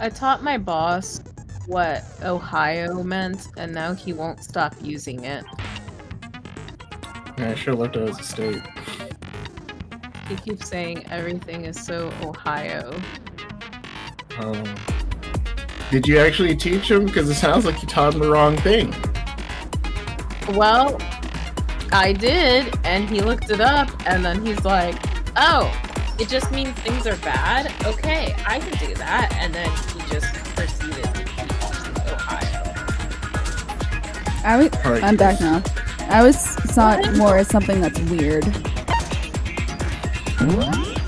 I taught my boss what Ohio meant, and now he won't stop using it. Yeah, I sure looked at it as a state. He keeps saying everything is so Ohio. Did you actually teach him? Because it sounds like you taught him the wrong thing. Well, I did, and he looked it up, and then he's like, oh, it just means things are bad? Okay, I can do that. And then he just proceeded to keep using Ohio. I'm back now. I always saw it more as something that's weird.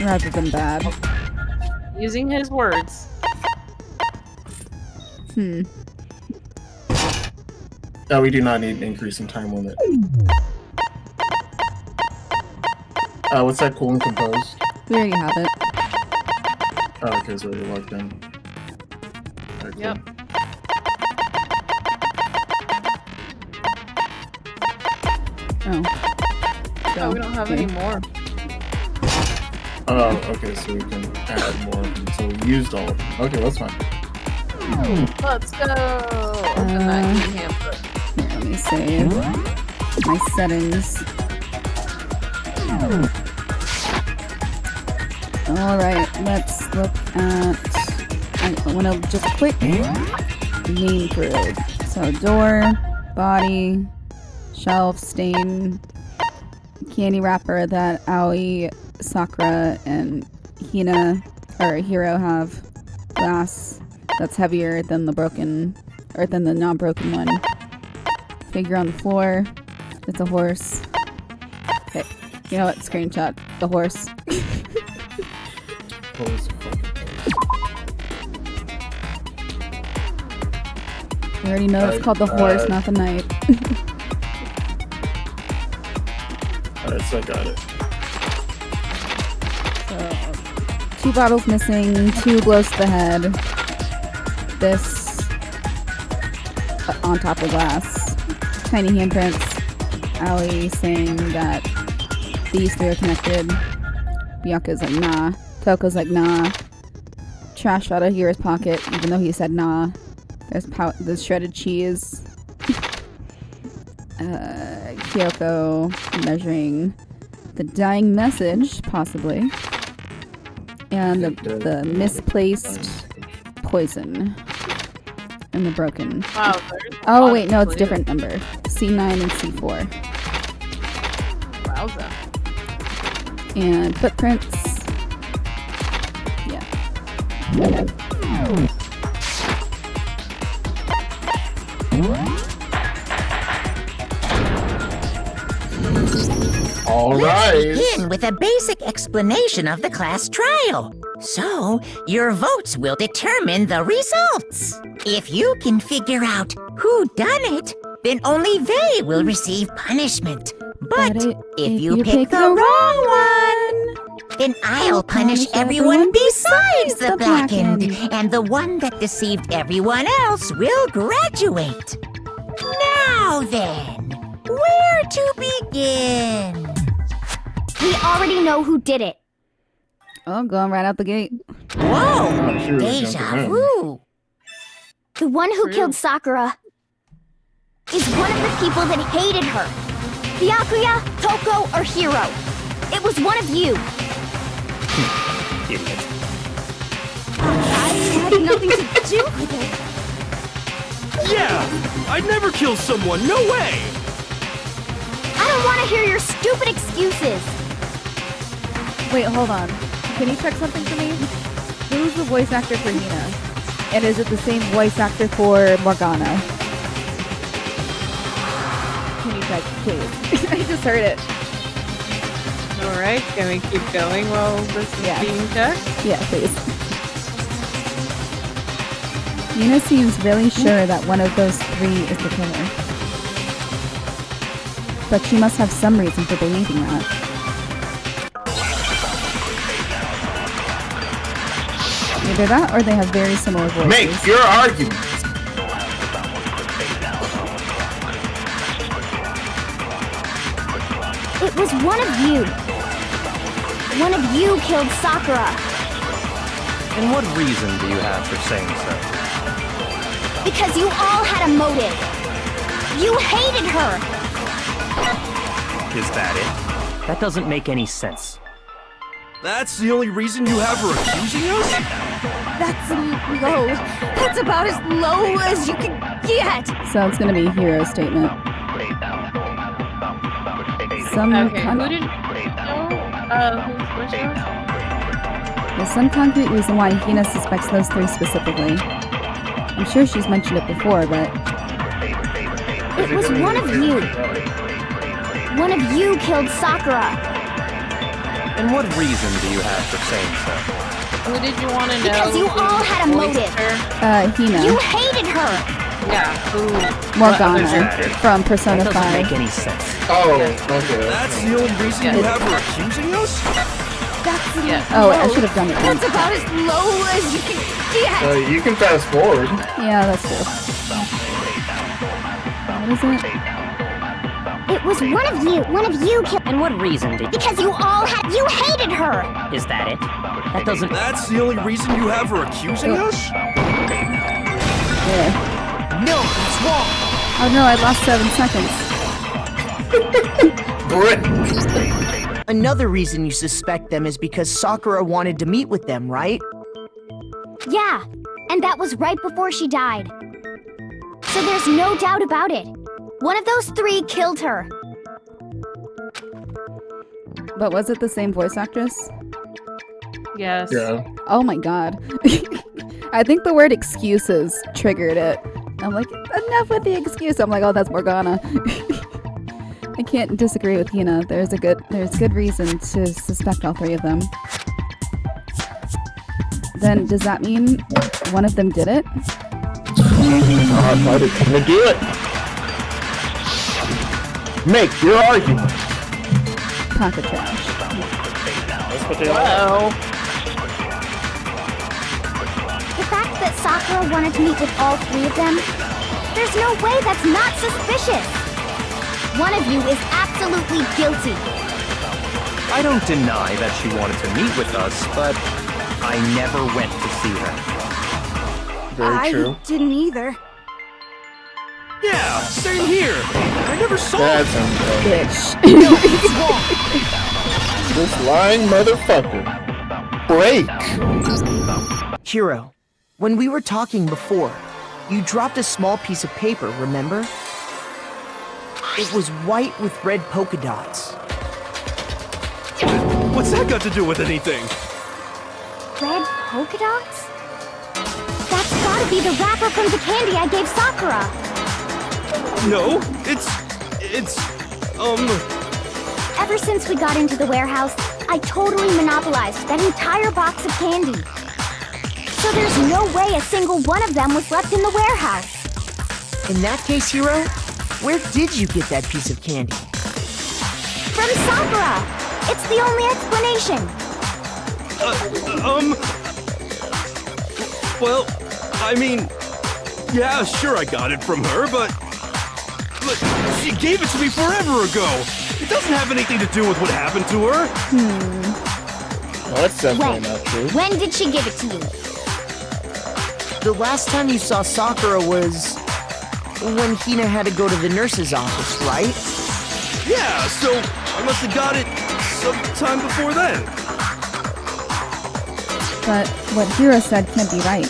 Rather than bad. Using his words. No, we do not need an increase in time limit. What's that? Cool and composed? We already have it. Oh, okay, so we're locked in. Right, cool. Yep. Oh. Oh, we don't have any more. Oh, okay, so we can add more. So we used all of them. Okay, that's fine. Let's go! Open that key hamper. Here, let me save my settings. Alright, let's look at... I want to just quick main grid. So door, body, shelf, stain, candy wrapper that Aoi, Sakura, and Hiro have. Glass that's heavier than the broken, or than the non-broken one. Figure on the floor. It's a horse. Okay, you know what? Screenshot the horse. You already know it's called the horse, not the knight. Alright, so I got it. So, 2 bottles missing, 2 blows to the head. This on top of glass. Tiny handprints. Allie saying that these 3 are connected. Bianca's like, nah. Toko's like, nah. Trash out of Hero's pocket, even though he said nah. There's shredded cheese. Kyoko measuring the dying message, possibly. And the misplaced poison. And the broken. Wow, oh, wait, no, it's a different number. C9 and C4. Wowza. And footprints. Yeah. All right. Let's begin with a basic explanation of the class trial. So, your votes will determine the results. If you can figure out who done it, then only they will receive punishment. But if you pick the wrong one, then I'll punish everyone besides the blackened, and the one that deceived everyone else will graduate. Now then, where to begin? We already know who did it. Oh, going right out the gate. Whoa! Deja vu! The one who killed Sakura is one of the people that hated her. Byakuya, Toko, or Hiro. It was one of you. Idiot. I had nothing to do with it. Yeah! I'd never kill someone, no way! I don't want to hear your stupid excuses. Wait, hold on. Can you check something for me? Who's the voice actor for Hina? And is it the same voice actor for Morgana? Can you check, please? I just heard it. Alright, can we keep going while this is being checked? Yeah, please. Hina seems really sure that one of those 3 is the killer. But she must have some reason for believing that. Either that or they have very similar voices. Make your argument! It was one of you. One of you killed Sakura. And what reason do you have for saying so? Because you all had a motive. You hated her. Is that it? That doesn't make any sense. That's the only reason you have for accusing us? That's low. That's about as low as you can get. So it's gonna be a hero statement. Some Okay, con- who did? Which one? There's some concrete reason why Hina suspects those three specifically. I'm sure she's mentioned it before, but It was one of you. One of you killed Sakura. And what reason do you have for saying so? Who did you want to know? Because you who all had a voiced motive. her? Hina. You hated her. Yeah, who? Morgana what others- from Persona That doesn't 5. make any sense. Oh, okay. That's the only reason you have for accusing us? That's Yeah. Oh, I should have done it That's once. about as low as you can get. You can fast forward. Yeah, that's true. What is it? It was one of you. One of you killed. And what reason did Because you all had. You hated her. Is that it? That doesn't. That's the only reason you have for accusing us? Yeah. No, that's wrong. Oh no, I lost 7 seconds. Another reason you suspect them is because Sakura wanted to meet with them, right? Yeah, and that was right before she died. So there's no doubt about it. One of those three killed her. But was it the same voice actress? Yes. Yeah. Oh my god. I think the word excuses triggered it. I'm like, enough with the excuse. I'm like, oh, that's Morgana. I can't disagree with Hina. There's good reason to suspect all three of them. Then does that mean one of them did it? I'm gonna do it. Make your argument. Pocket trash. That's what they are. Hello. The fact that Sakura wanted to meet with all three of them, there's no way that's not suspicious. One of you is absolutely guilty. I don't deny that she wanted to meet with us, but I never went to see her. Very true. didn't either. Yeah, same here. I never saw That's her. unfair. Bitch. This lying motherfucker. Break. Hiro, when we were talking before, you dropped a small piece of paper, remember? It was white with red polka dots. What's that got to do with anything? Red polka dots? That's gotta be the wrapper from the candy I gave Sakura. No, it's, Ever since we got into the warehouse, I totally monopolized that entire box of candy. So there's no way a single one of them was left in the warehouse. In that case, Hiro, where did you get that piece of candy? From Sakura! It's the only explanation. well, I mean, yeah, sure I got it from her, but she gave it to me forever ago. It doesn't have anything to do with what happened to her. Well, that's definitely not true. When did she give it to you? The last time you saw Sakura was when Hina had to go to the nurse's office, right? Yeah, so I must have got it sometime before then. But what Hiro said can't be right.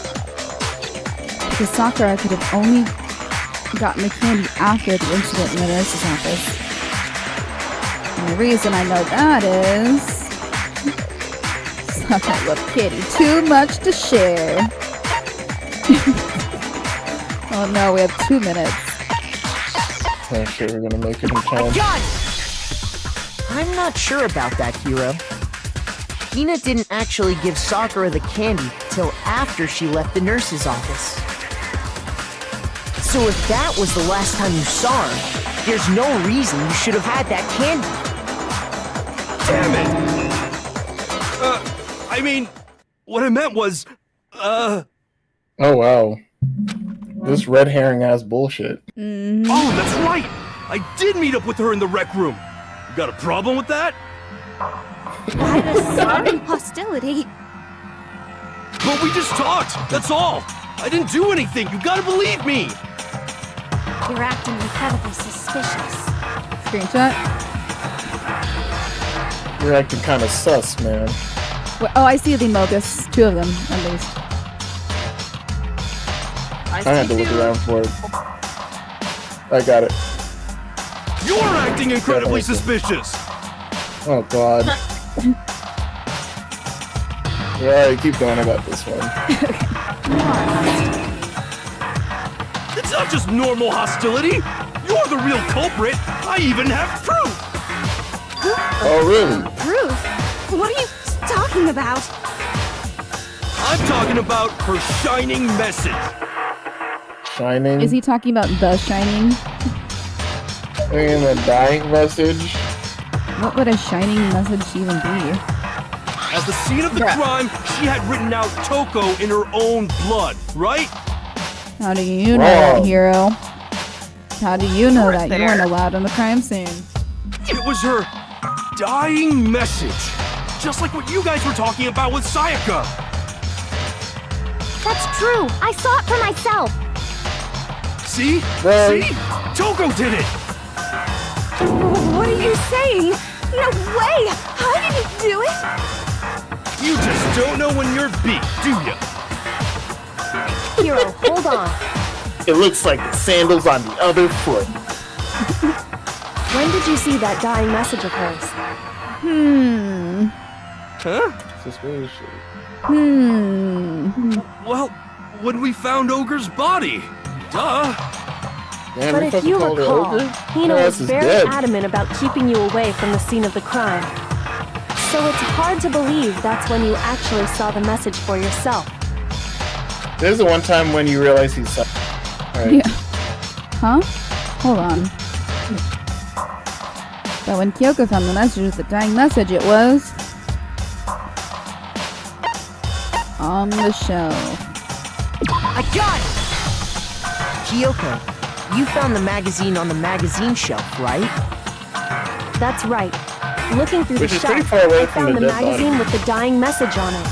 Because Sakura could have only gotten the candy after the incident in the nurse's office. And the reason I know that is... Sakura loved candy too much to share. Oh no, we have 2 minutes. Not sure we're gonna make it in time. I'm not sure about that, Hiro. Hina didn't actually give Sakura the candy till after she left the nurse's office. So if that was the last time you saw her, there's no reason you should have had that candy. Damn it. I mean, what I meant was, Oh wow. This red herring ass bullshit. Oh, that's right! I did meet up with her in the rec room. You got a problem with that? By the sudden hostility. But we just talked, that's all. I didn't do anything, you gotta believe me. You're acting incredibly suspicious. Screenshot. You're acting kind of sus, man. Oh, I see the Mogus. 2 of them, at least. I had to look around for it. I got it. You're acting incredibly suspicious. Oh god. Alright, keep going. I got this one. It's not just normal hostility. You're the real culprit. I even have proof. Oh really? Proof? What are you talking about? I'm talking about her shining message. Shining? Is he talking about The Shining? And a dying message? What would a shining message even be? At the scene of the crime, she had written out Toko in her own blood, right? How do you know that, Wrong. hero? How do you know that you weren't allowed on the crime scene? It was her dying message. Just like what you guys were talking about with Sayaka. That's true. I saw it for myself. See? Well- See? Toko did it! What are you saying? No way! I didn't do it! You just don't know when you're beat, do ya? Hero, hold on. It looks like the sandals on the other foot. When did you see that dying message of hers? Huh? Suspicious. Well, when we found Ogre's body. Duh. Damn, But we if fucking you called her recall, ogre? Hina Her was ass is very dead. adamant about keeping you away from the scene of the crime. So it's hard to believe that's when you actually saw the message for yourself. There's the one time when you realize he's sus. Alright. Yeah. Huh? Hold on. But when Kyoko found the message with the dying message, it was on the shelf. I got it! Kyoko, you found the magazine on the magazine shelf, right? That's right. Looking through Which the is pretty shelf, far away I from found the the dead body. magazine with the dying message on it.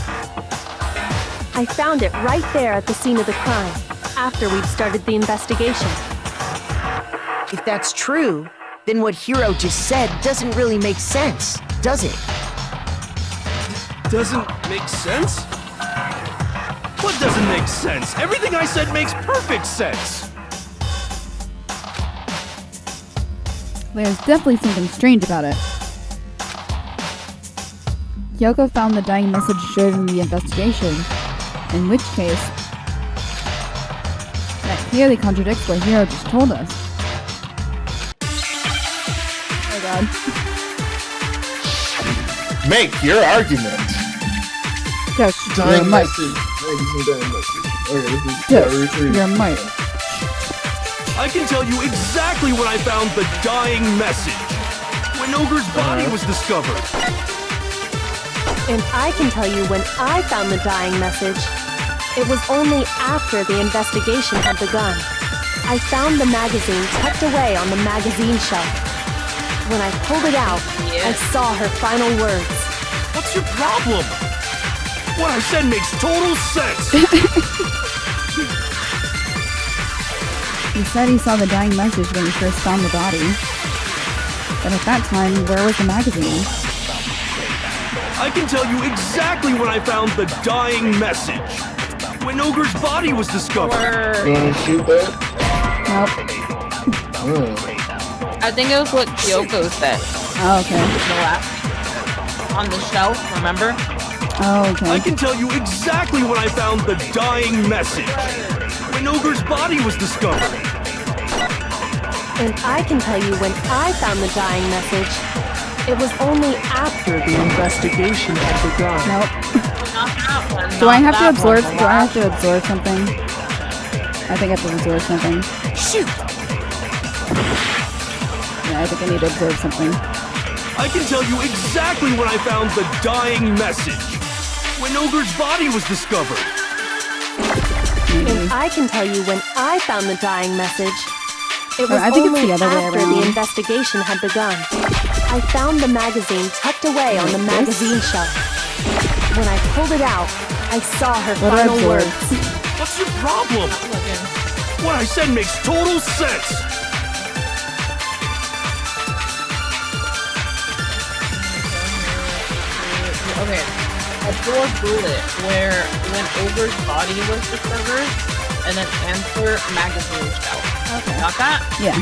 I found it right there at the scene of the crime, after we'd started the investigation. If that's true, then what Hiro just said doesn't really make sense, does it? Doesn't make sense? What doesn't make sense? Everything I said makes perfect sense. There's definitely something strange about it. Kyoko found the dying message during the investigation, in which case, that clearly contradicts what Hiro just told us. Oh god. Make your argument. Josh, your Dying mic. message. Dying message. Okay, this is Josh, retreat. your mic. I can tell you exactly when I found the dying message. When Ogre's body was discovered. And I can tell you when I found the dying message. It was only after the investigation had begun. I found the magazine tucked away on the magazine shelf. When I pulled it out, I saw her final words. What's your problem? What I said makes total sense. He said he saw the dying message when he first found the body. But at that time, where was the magazine? I can tell you exactly when I found the dying message. When Ogre's body was discovered. You wanna shoot that? Nope. I think it was what Kyoko said. Oh, okay. The last on the shelf, remember? Oh, okay. I can tell you exactly when I found the dying message. When Ogre's body was discovered. And I can tell you when I found the dying message. It was only after the investigation had begun. Nope. Not that one. Do I not have to that absorb? one, the Do I have last to absorb something? I think I have to absorb something. Shoot! Yeah, I think I need to absorb something. I can tell you exactly when I found the dying message. When Ogre's body was discovered. And I can tell you when I found the dying message. It was I think it's only the other way after around. the investigation had begun. I found the magazine tucked away on the magazine shelf. When I pulled it out, I saw her What final absorb? words. What's your problem? What I said makes total sense. Okay. Absorb bullet, where when Ogre's body was discovered, and then answer magazine shell. Okay. Got that? Yeah.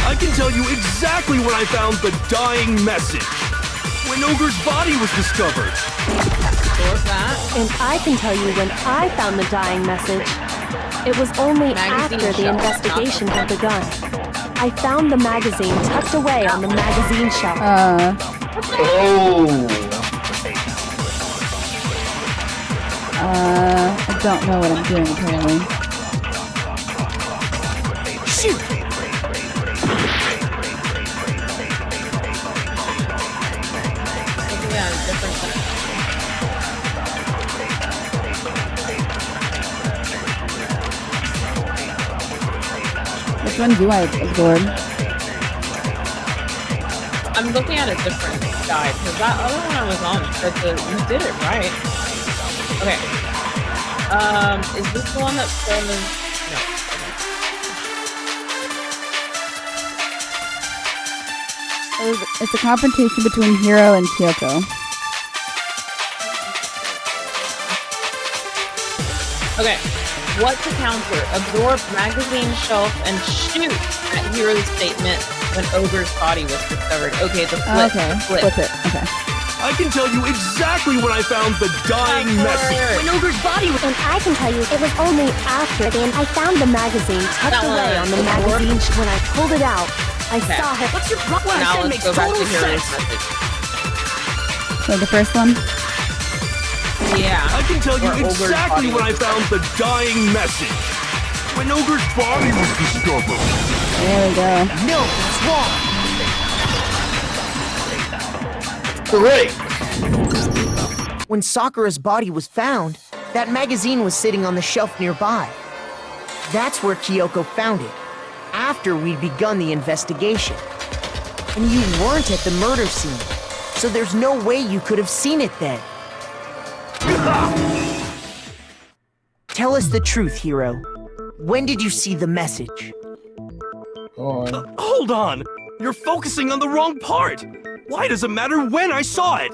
I can tell you exactly when I found the dying message. When Ogre's body was discovered. Absorb that. And I can tell you when I found the dying message. It was only Magazine after the shelf, investigation not had begun. I found the magazine tucked away on the magazine shelf. I don't know what I'm doing apparently. Shoot! Yeah, different thing. Which one do I absorb? I'm looking at a different guide, because that other one I was on said that you did it right. Okay. Is this the one that says... No. It's a competition between Hiro and Kyoko. Okay. What to counter? Absorb magazine shelf and shoot at Hero's statement when Ogre's body was discovered. Okay, the flip. Okay, The flip. flip it. Okay. I can tell you exactly when I found the dying message. When Ogre's body was... And I can tell you it was only after I found the magazine tucked That away one. on the magazine. When I pulled it out, I Okay. saw her. What's your problem? Now let's go back to Hero's message. So the first one? Yeah. I can tell you Where Ogre's exactly body when I was found the dying message. When Ogre's body was discovered. There we go. No, it's wrong. Great! When Sakura's body was found, that magazine was sitting on the shelf nearby. That's where Kyoko found it, after we'd begun the investigation. And you weren't at the murder scene, so there's no way you could have seen it then. Tell us the truth, Hiro. When did you see the message? Go on. Hold on! You're focusing on the wrong part! Why does it matter when I saw it?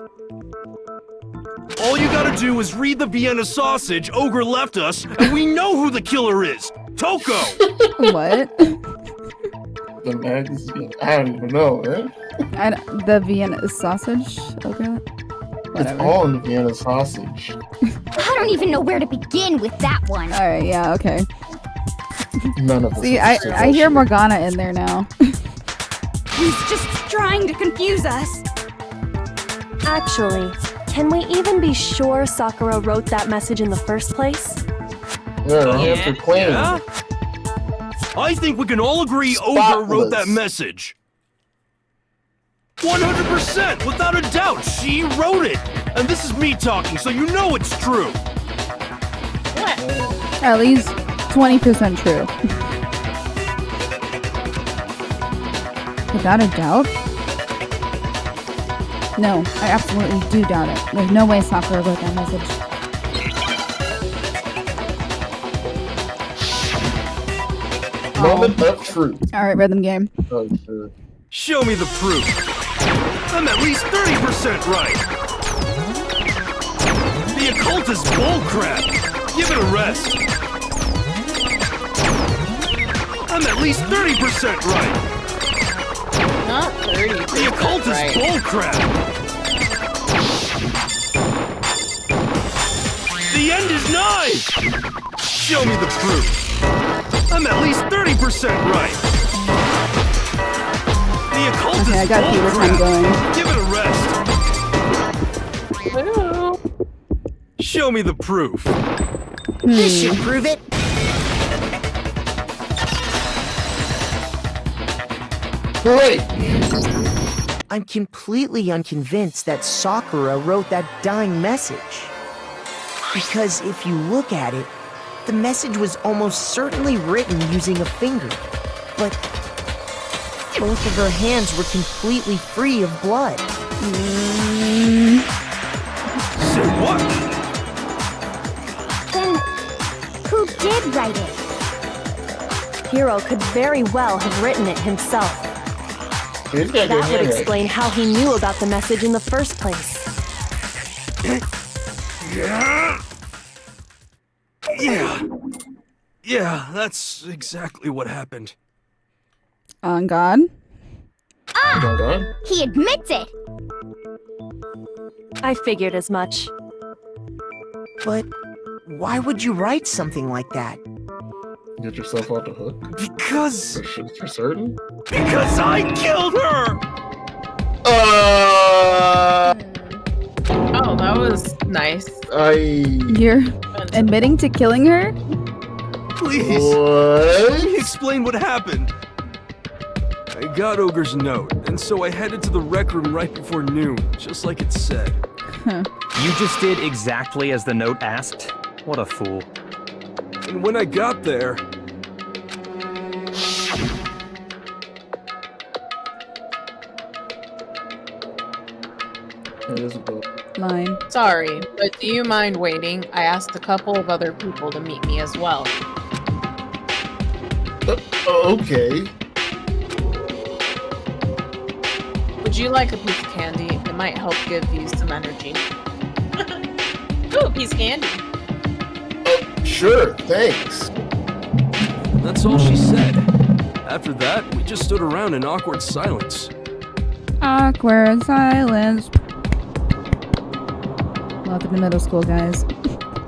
All you gotta do is read the Vienna sausage Ogre left us, and we know who the killer is! Toko! What? The magazine. I don't even know, man. The Vienna sausage? Okay. It's Whatever. all in Vienna sausage. I don't even know where to begin with that one. Alright, yeah, okay. None of us. See, understood I that hear shit. Morgana in there now. He's just trying to confuse us. Actually, can we even be sure Sakura wrote that message in the first place? Yeah, the hands are clean. Yeah? I think we can all agree Ogre wrote that Spotless. message. 100%, without a doubt, she wrote it. And this is me talking, so you know it's true. At least 20% true. Without a doubt? No, I absolutely do doubt it. There's no way Sakura wrote that message. Moment of truth. Alright, rhythm game. Oh, shit. Show me the proof. I'm at least 30% right. The occult is bullcrap. Give it a rest. I'm at least 30% right. Not 30. The occult is bullcrap. The end is nigh. Show me the proof. I'm at least 30% right. The occult Okay, I is got you this one bullcrap. going. Give it a rest. Show me the proof. This should prove it. Great! I'm completely unconvinced that Sakura wrote that dying message. Because if you look at it, the message was almost certainly written using a finger. But both of her hands were completely free of blood. did write it. Hiro could very well have written it himself. He's got good That would handwriting. explain how he knew about the message in the first place. Yeah, that's exactly what happened. On God. Oh my god. He admits it! I figured as much. But why would you write something like that? Get yourself off the hook. Because For certain? I killed her! Oh, that was nice. You're admitting to killing her? Please, let What? me explain what happened. I got Ogre's note, and so I headed to the rec room right before noon, just like it said. You just did exactly as the note asked? What a fool. And when I got there, It is a book. Line. Sorry, but do you mind waiting? I asked a couple of other people to meet me as well. Okay. Would you like a piece of candy? It might help give you some energy. Ooh, a piece of candy. Sure, thanks. that's all she said. After that, we just stood around in awkward silence. Awkward silence. Welcome to middle school, guys.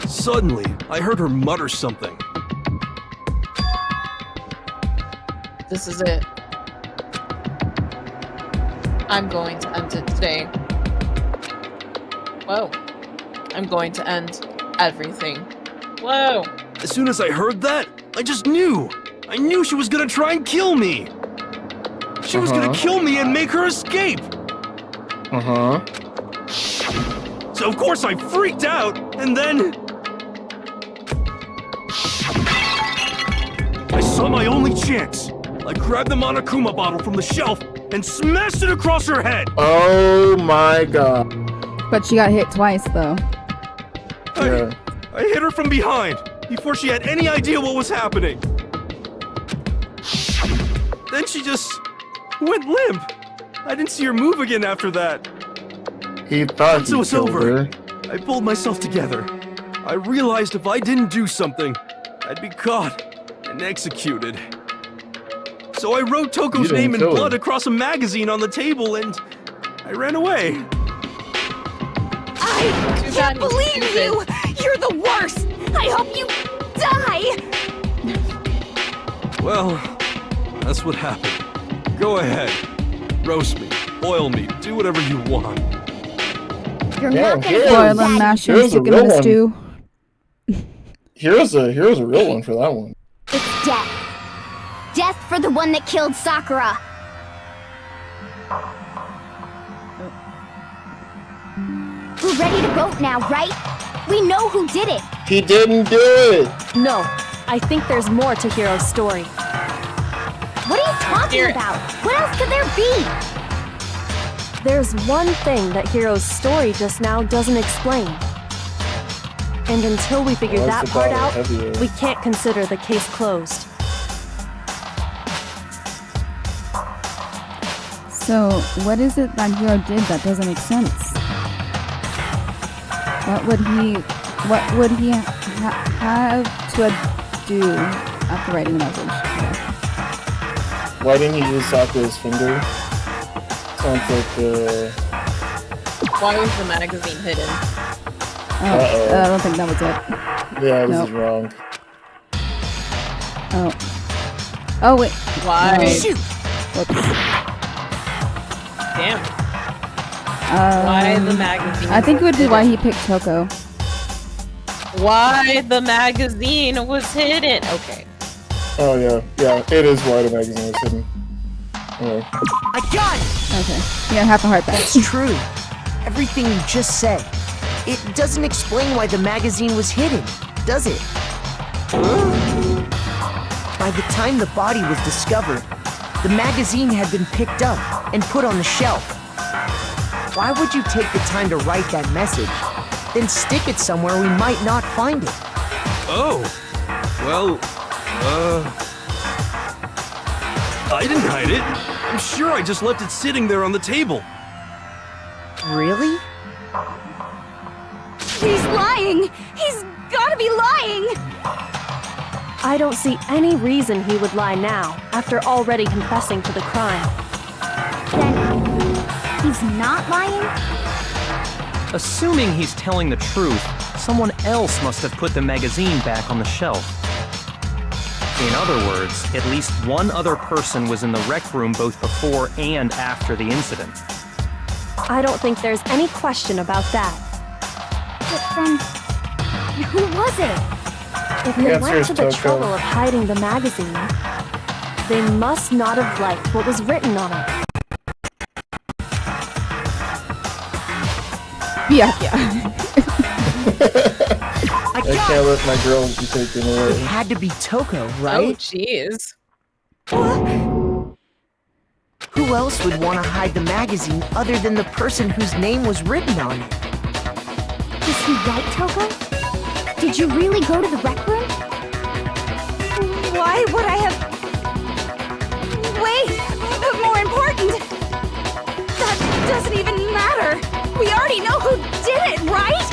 Suddenly, I heard her mutter something. This is it. I'm going to end it today. Whoa. I'm going to end everything. Whoa. As soon as I heard that, I just knew. I knew she was gonna try and kill me. She was gonna kill me and make her escape. So of course I freaked out, and then I saw my only chance. I grabbed the Monokuma bottle from the shelf and smashed it across her head. Oh my god. But she got hit twice, though. Yeah. I hit her from behind before she had any idea what was happening. Then she just went limp. I didn't see her move again after that. He thought Once he it was killed over, her. I pulled myself together. I realized if I didn't do something, I'd be caught and executed. So I wrote You Toko's didn't name in kill blood her. across a magazine on the table and I ran away. I Too bad can't he's believe you! stupid. You're the worst! I hope you die! Well, that's what happened. Go ahead. Roast me, boil me, do whatever you want. You're Yeah, not gonna here- get Boil them, that. mash them, Here's a stick them in real a one. stew. Here's a real one for that one. It's death. Death for the one that killed Sakura. We're ready to vote now, right? We know who did it. He didn't do it. No, I think there's more to Hiro's story. What are you talking Here. about? What else could there be? There's one thing that Hiro's story just now doesn't explain. And until we figure Why is that the part bottle out, heavier? we can't consider the case closed. So, what is it that Hiro did that doesn't make sense? What would he have to do after writing the message? Why didn't he use Sakura's finger? Sounds like Why was the magazine hidden? Oh, Uh-oh. I don't think that was it. yeah, this Nope. is wrong. Oh. Oh, wait. Why? No. Shoot! Whoops. Damn. Why the magazine? I think it would be was why hidden? he picked Toko. Why the magazine was hidden. Okay. Oh yeah, it is why the magazine was hidden. Yeah. I got it! Okay. You got half a heart back. That's true. Everything you just said. It doesn't explain why the magazine was hidden, does it? By the time the body was discovered, the magazine had been picked up and put on the shelf. Why would you take the time to write that message, then stick it somewhere we might not find it? Oh, Well, I didn't hide it. I'm sure I just left it sitting there on the table. Really? He's lying! He's gotta be lying! I don't see any reason he would lie now, after already confessing to the crime. Then he's not lying? Assuming he's telling the truth, someone else must have put the magazine back on the shelf. In other words, at least one other person was in the rec room both before and after the incident. I don't think there's any question about that. But then, who was it? If they Answer went is to the Toko. trouble of hiding the magazine, they must not have liked what was written on it. Yeah. I I can't let my girl be taken It away. had to be Toko, Oh, right? jeez. Who else would want to hide the magazine other than the person whose name was written on it? Is he right, Toko? Did you really go to the rec room? Why would I have... Wait! But more important! That doesn't even matter! We already know who did it, right?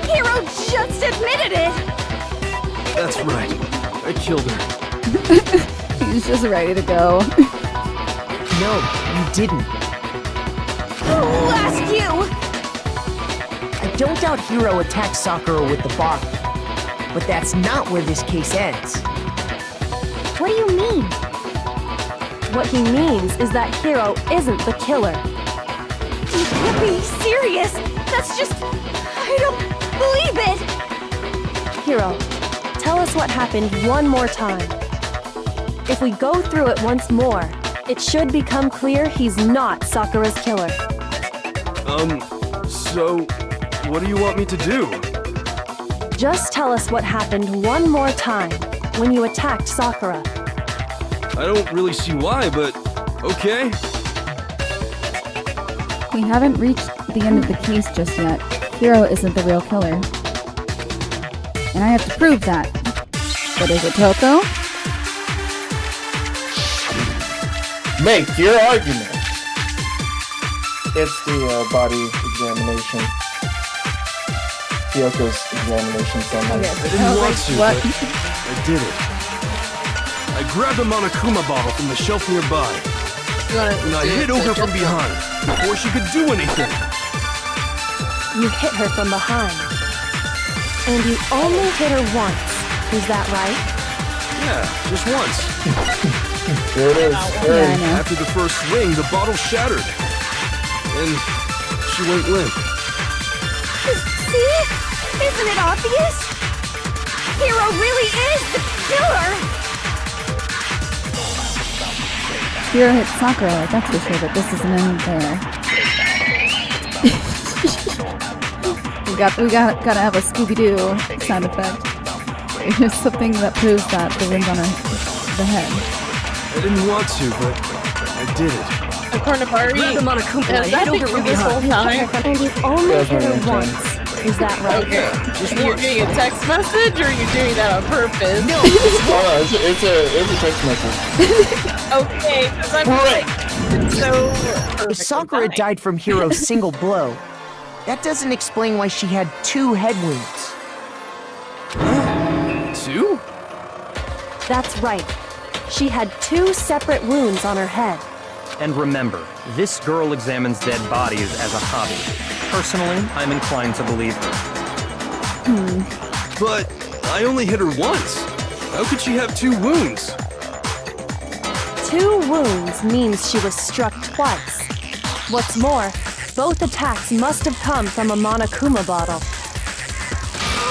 Hero just admitted it! That's right. I killed her. He's just ready to go. No, you didn't. Who asked you? I don't doubt Hiro attacked Sakura with the bottle. But that's not where this case ends. What do you mean? What he means is that Hiro isn't the killer. You can't be serious! That's just... I don't believe it! Hiro, tell us what happened one more time. If we go through it once more, it should become clear he's not Sakura's killer. So, what do you want me to do? Just tell us what happened one more time when you attacked Sakura. I don't really see why, but okay. We haven't reached the end of the case just yet. Hiro isn't the real killer. And I have to prove that. But is it Toko? Make your argument. It's the body examination. Kyoko's examination summary. I didn't want to, What? but I did it. I grabbed a Monokuma bottle from the shelf nearby, You wanna and I do hit it Ogre to from just- behind before she could do anything. You hit her from behind. And you only hit her once. Is that right? Yeah, just once. There it is. Yeah, I There. know. After the first swing, the bottle shattered. And she went limp. See? Isn't it obvious? Hero really is the killer! Hiro hit Sakura, that's for sure, but this isn't in there. we gotta have a Scooby-Doo sound effect. It's something that proves that the wind's on the head. I didn't want to, but I did it. Kornabari Grab the Monokuma has that been you this whole time? And you only That's hit her what I'm once. Is that right? Okay. You're getting a text message or you're doing that on purpose? No, Oh, it's a text message. Okay, because I'm like, it's so if perfectly Sakura fine. died from Hiro's single blow, that doesn't explain why she had 2 head wounds. 2? That's right. She had 2 separate wounds on her head. And remember, this girl examines dead bodies as a hobby. Personally, I'm inclined to believe her. But I only hit her once. How could she have 2 wounds? 2 wounds means she was struck twice. What's more, both attacks must have come from a Monokuma bottle.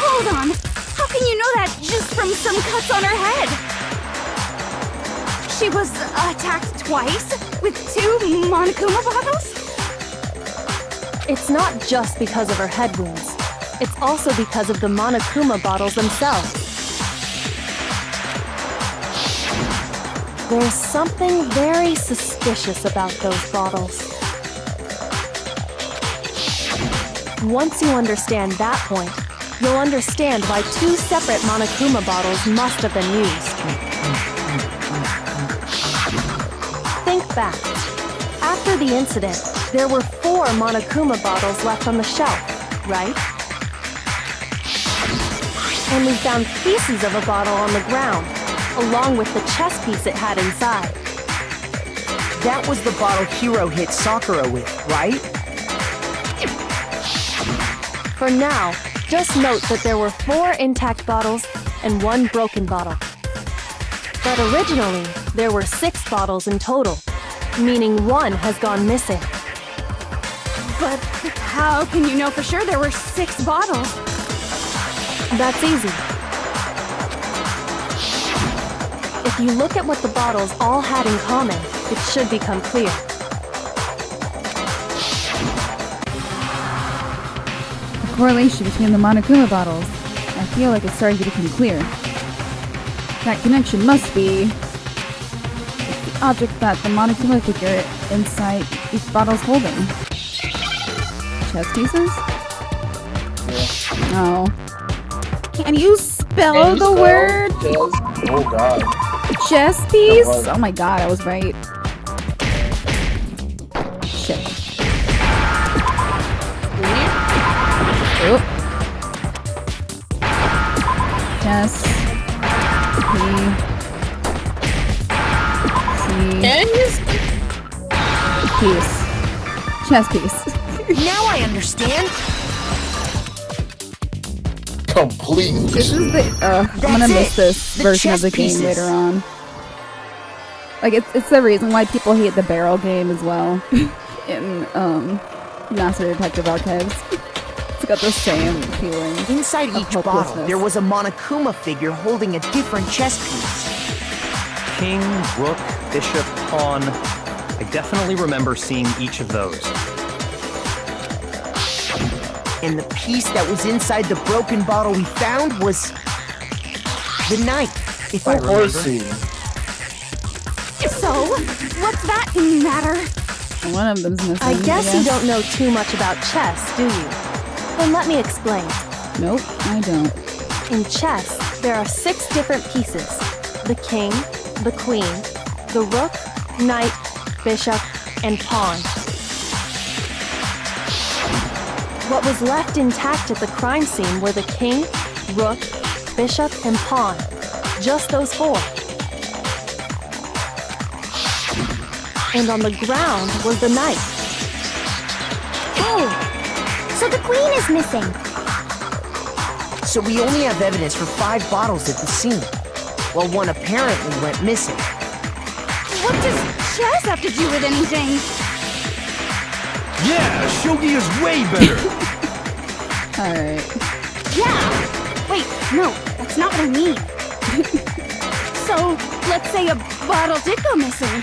Hold on! How can you know that just from some cuts on her head? She was attacked twice? With 2 Monokuma bottles? It's not just because of her head wounds. It's also because of the Monokuma bottles themselves. There's something very suspicious about those bottles. Once you understand that point, you'll understand why 2 separate Monokuma bottles must have been used. Think back. After the incident, there were 4 Monokuma bottles left on the shelf, right? And we found pieces of a bottle on the ground, along with the chess piece it had inside. That was the bottle Hiro hit Sakura with, right? For now, just note that there were 4 intact bottles and 1 broken bottle. But originally, there were 6 bottles in total, meaning 1 has gone missing. But how can you know for sure there were 6 bottles? That's easy. If you look at what the bottles all had in common, it should become clear. The correlation between the Monokuma bottles. I feel like it's starting to become clear. That connection must be the object that the Monokuma figure inside each bottle's holding. Chess pieces? Yeah. No. Can you spell the word Chess? Oh god. chess piece? That was- Oh my god, I was right. Shit. Oh. Chess. P. C. Can you Piece. Chess piece. Now I understand. Complete. This is the. I'm gonna miss this The version of chess the game pieces. later on. Like it's the reason why people hate the barrel game as well in Master Detective Archives. It's got the same feeling. Inside of each bottle, hopelessness. there was a Monokuma figure holding a different chess piece. King, rook, bishop, pawn. I definitely remember seeing each of those. And the piece that was inside the broken bottle we found was the knight, if I remember. Horsey. So, what's that matter? One of them's missing. I guess you don't know too much about chess, do you? Then let me explain. Nope, I don't. In chess, there are 6 different pieces. The king, the queen, the rook, knight, bishop, and pawn. What was left intact at the crime scene were the king, rook, bishop, and pawn. Just those 4. And on the ground was the knight. Oh, so the queen is missing. So we only have evidence for 5 bottles at the scene, while 1 apparently went missing. What does chess have to do with anything? Yeah, shogi is way better. Alright. Yeah! Wait, no, that's not what I mean. So, let's say a bottle did go missing.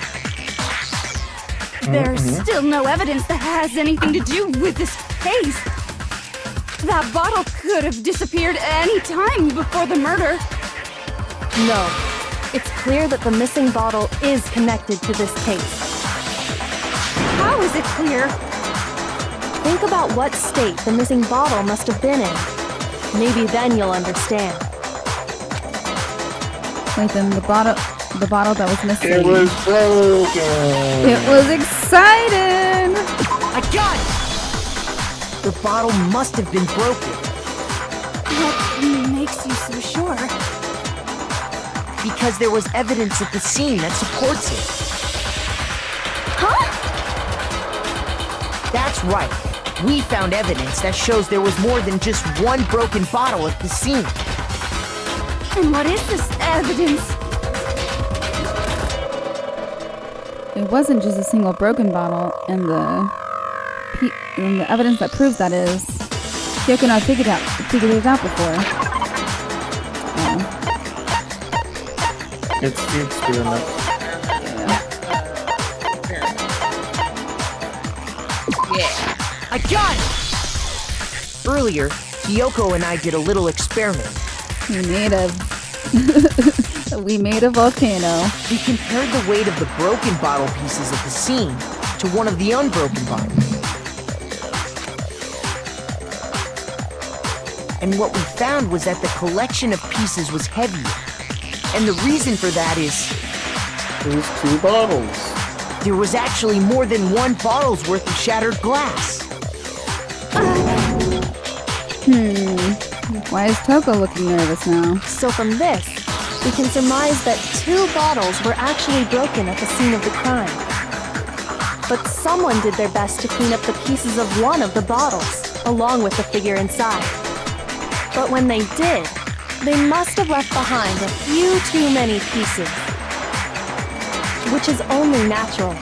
There's still no evidence that has anything to do with this case. That bottle could have disappeared any time before the murder. No. It's clear that the missing bottle is connected to this case. How is it clear? Think about what state the missing bottle must have been in. Maybe then you'll understand. Wait, then the bottle that was missing. It was broken. It was excited! I got it! The bottle must have been broken, What makes you so sure? because there was evidence at the scene that supports it. Huh? That's right. We found evidence that shows there was more than just 1 broken bottle at the scene. And what is this evidence? It wasn't just a single broken bottle, and the evidence that proves that is Kyoko and I figured it out before. It's the experiment. Yeah. I got it! Earlier, Kyoko and I did a little experiment. We made a volcano. We compared the weight of the broken bottle pieces at the scene to one of the unbroken bottles. And what we found was that the collection of pieces was heavier. And the reason for that is... There's 2 bottles. there was actually more than 1 bottle's worth of shattered glass. Why is Toko looking nervous now? So from this, we can surmise that 2 bottles were actually broken at the scene of the crime. But someone did their best to clean up the pieces of one of the bottles, along with the figure inside. But when they did, they must have left behind a few too many pieces. Which is only natural.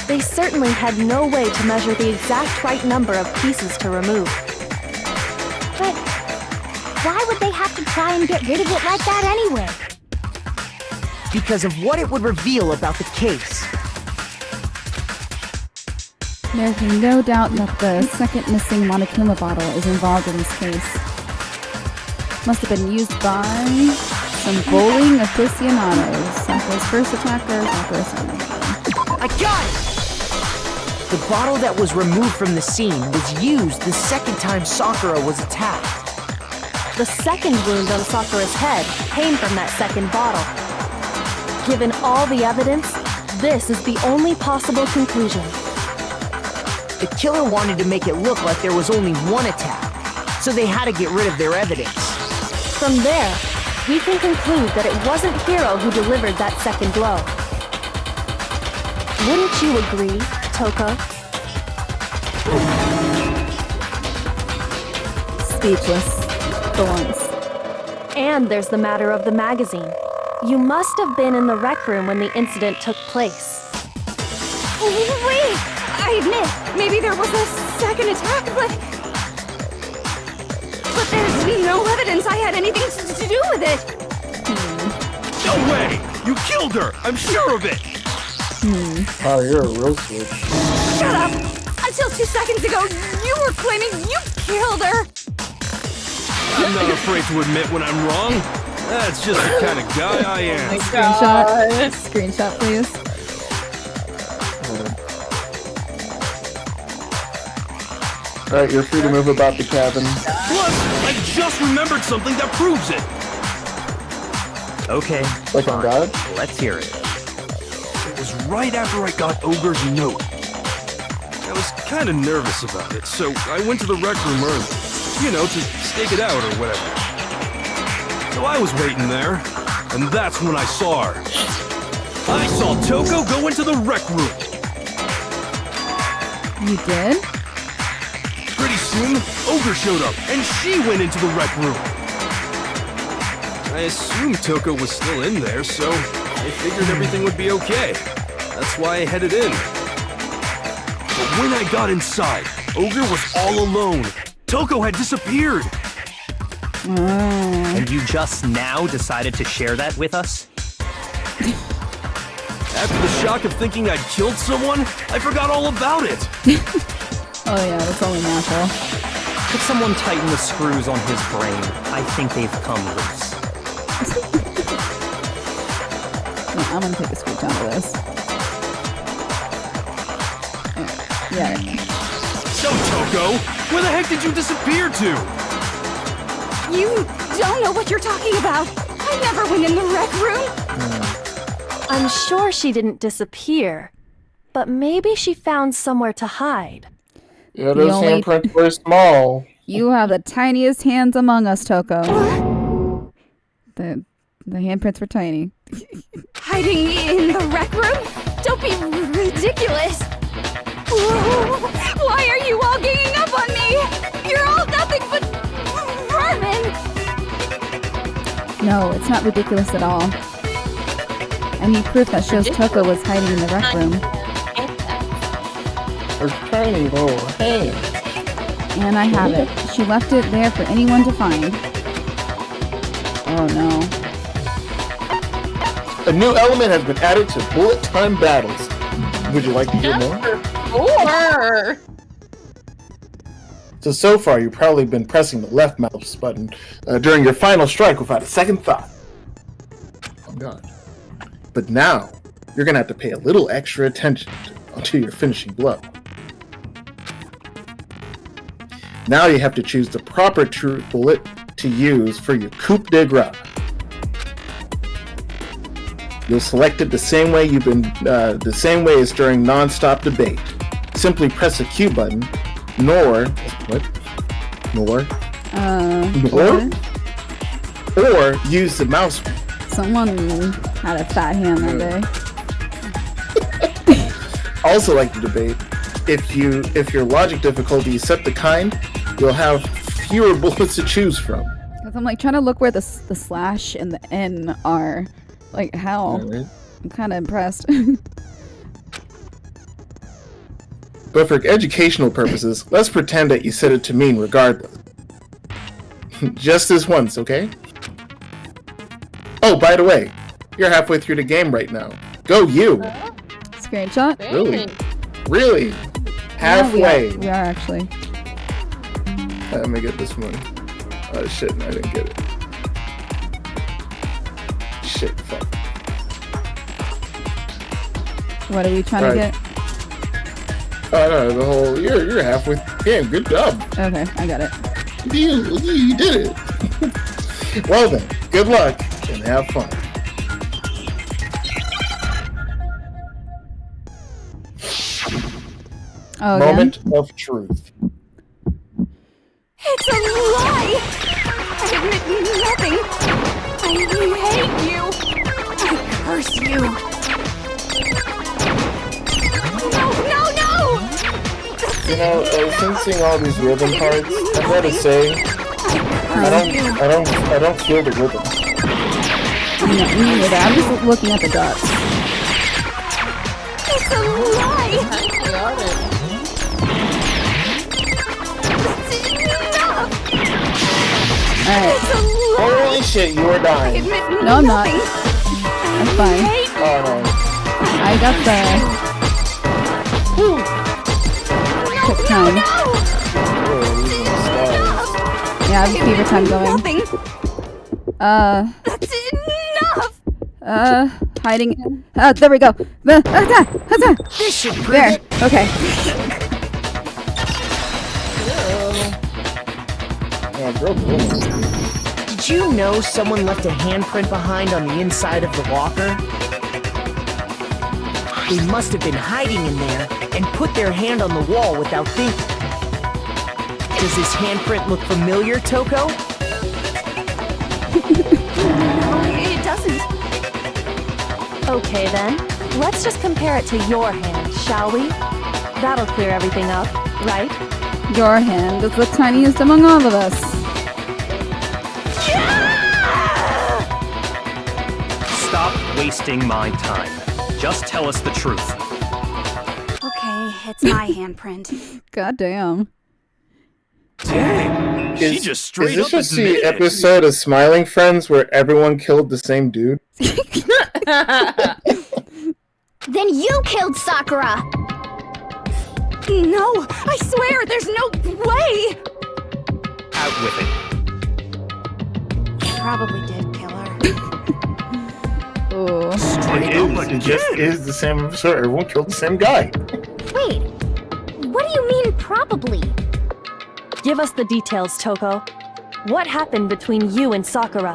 They certainly had no way to measure the exact right number of pieces to remove. But why would they have to try and get rid of it like that anyway? Because of what it would reveal about the case. There can be no doubt that the second missing Monokuma bottle is involved in this case. Must have been used by some bowling aficionados. Sakura's first attacker, Sakura's second attacker. I got it! The bottle that was removed from the scene was used the second time Sakura was attacked. The second wound on Sakura's head came from that second bottle. Given all the evidence, this is the only possible conclusion. The killer wanted to make it look like there was only 1 attack, so they had to get rid of their evidence. From there, we can conclude that it wasn't Hiro who delivered that second blow. Wouldn't you agree, Toko? Speechless. For once. And there's the matter of the magazine. You must have been in the rec room when the incident took place. Wait! I admit, maybe there was a second attack, but there's no evidence I had anything to do with it. No way! You killed her! I'm sure of it! Oh, you're a real switch. Shut up! Until 2 seconds ago, you were claiming you killed her! I'm not afraid to admit when I'm wrong. That's just the kind of guy I am. Screenshot, please. Alright, you're free to move about the cabin. Plus, I just remembered something that proves it. Okay, Like on God? let's hear it. It was right after I got Ogre's note. I was kind of nervous about it, so I went to the rec room early. You know, to stake it out or whatever. So I was waiting there, and that's when I saw her. I saw Toko go into the rec room. You did? Pretty soon, Ogre showed up, and she went into the rec room. I assumed Toko was still in there, so I figured everything would be okay. That's why I headed in. But when I got inside, Ogre was all alone. Toko had disappeared. And you just now decided to share that with us? After the shock of thinking I'd killed someone, I forgot all about it. Oh yeah, that's only natural. Could someone tighten the screws on his brain? I think they've come loose. Yeah, I'm gonna take a screenshot of this. Yeah. So, Toko, where the heck did you disappear to? You don't know what you're talking about. I never went in the rec room. I'm sure she didn't disappear, but maybe she found somewhere to hide. Yeah, those handprints were small. You have the tiniest hands among us, Toko. The handprints were tiny. Hiding in the rec room? Don't be ridiculous. Why are you all ganging up on me? You're all nothing but vermin. No, it's not ridiculous at all. I need proof that shows Toko was hiding in the rec room. Her tiny little hands. And I have it. She left it there for anyone to find. Oh no. A new element has been added to bullet time battles. Would you like to hear more? Or So far, you've probably been pressing the left mouse button during your final strike without a second thought. Oh god. But now, you're gonna have to pay a little extra attention to your finishing blow. Now you have to choose the proper true bullet to use for your coup de grace. You'll select it the same way the same way as during non-stop debate. Simply press the Q button, or use the mouse. Someone had a fat hand that day. Also, like the debate, if your logic difficulty is set to kind, you'll have fewer bullets to choose from. Because I'm like trying to look where the slash and the N are. Like how? Right. I'm kind of impressed. But for educational purposes, let's pretend that you set it to mean regardless. Just this once, okay? Oh, by the way, you're halfway through the game right now. Go you! Screenshot? Really? Halfway. Yeah, we are actually. Let me get this one. Oh shit, I didn't get it. Shit, fuck. What are we trying to get? Oh no, the whole you're halfway. Damn, good job. Okay, I got it. You did it. Well then, good luck and have fun. Oh, Moment of truth. It's a lie! I admit nothing! I hate you! I curse you! No! You know, since all these rhythm parts, I gotta say, I don't feel the rhythm. Me neither. I'm just looking at the dots. It's a lie! Alright. Holy shit, you are dying. No, I'm not. I'm fine. Oh no. I got the quick time. Yeah, I have fever time going. That's enough! Hiding. There we go. This should prove There. it. Okay. Did you know someone left a handprint behind on the inside of the locker? They must have been hiding in there and put their hand on the wall without thinking. Does this handprint look familiar, Toko? No, it doesn't. Okay then, let's just compare it to your hand, shall we? That'll clear everything up, right? Your hand is the tiniest among all of us. Stop wasting my time. Just tell us the truth. Okay, it's my handprint. God damn. Dang, she just straight Is this up just the admitted it. episode of Smiling Friends where everyone killed the same dude? Then you killed Sakura! No, I swear, there's no way! Out with it. Probably did kill her. Oh. It just is the same episode. Everyone killed the same guy. Wait, what do you mean probably? Give us the details, Toko. What happened between you and Sakura?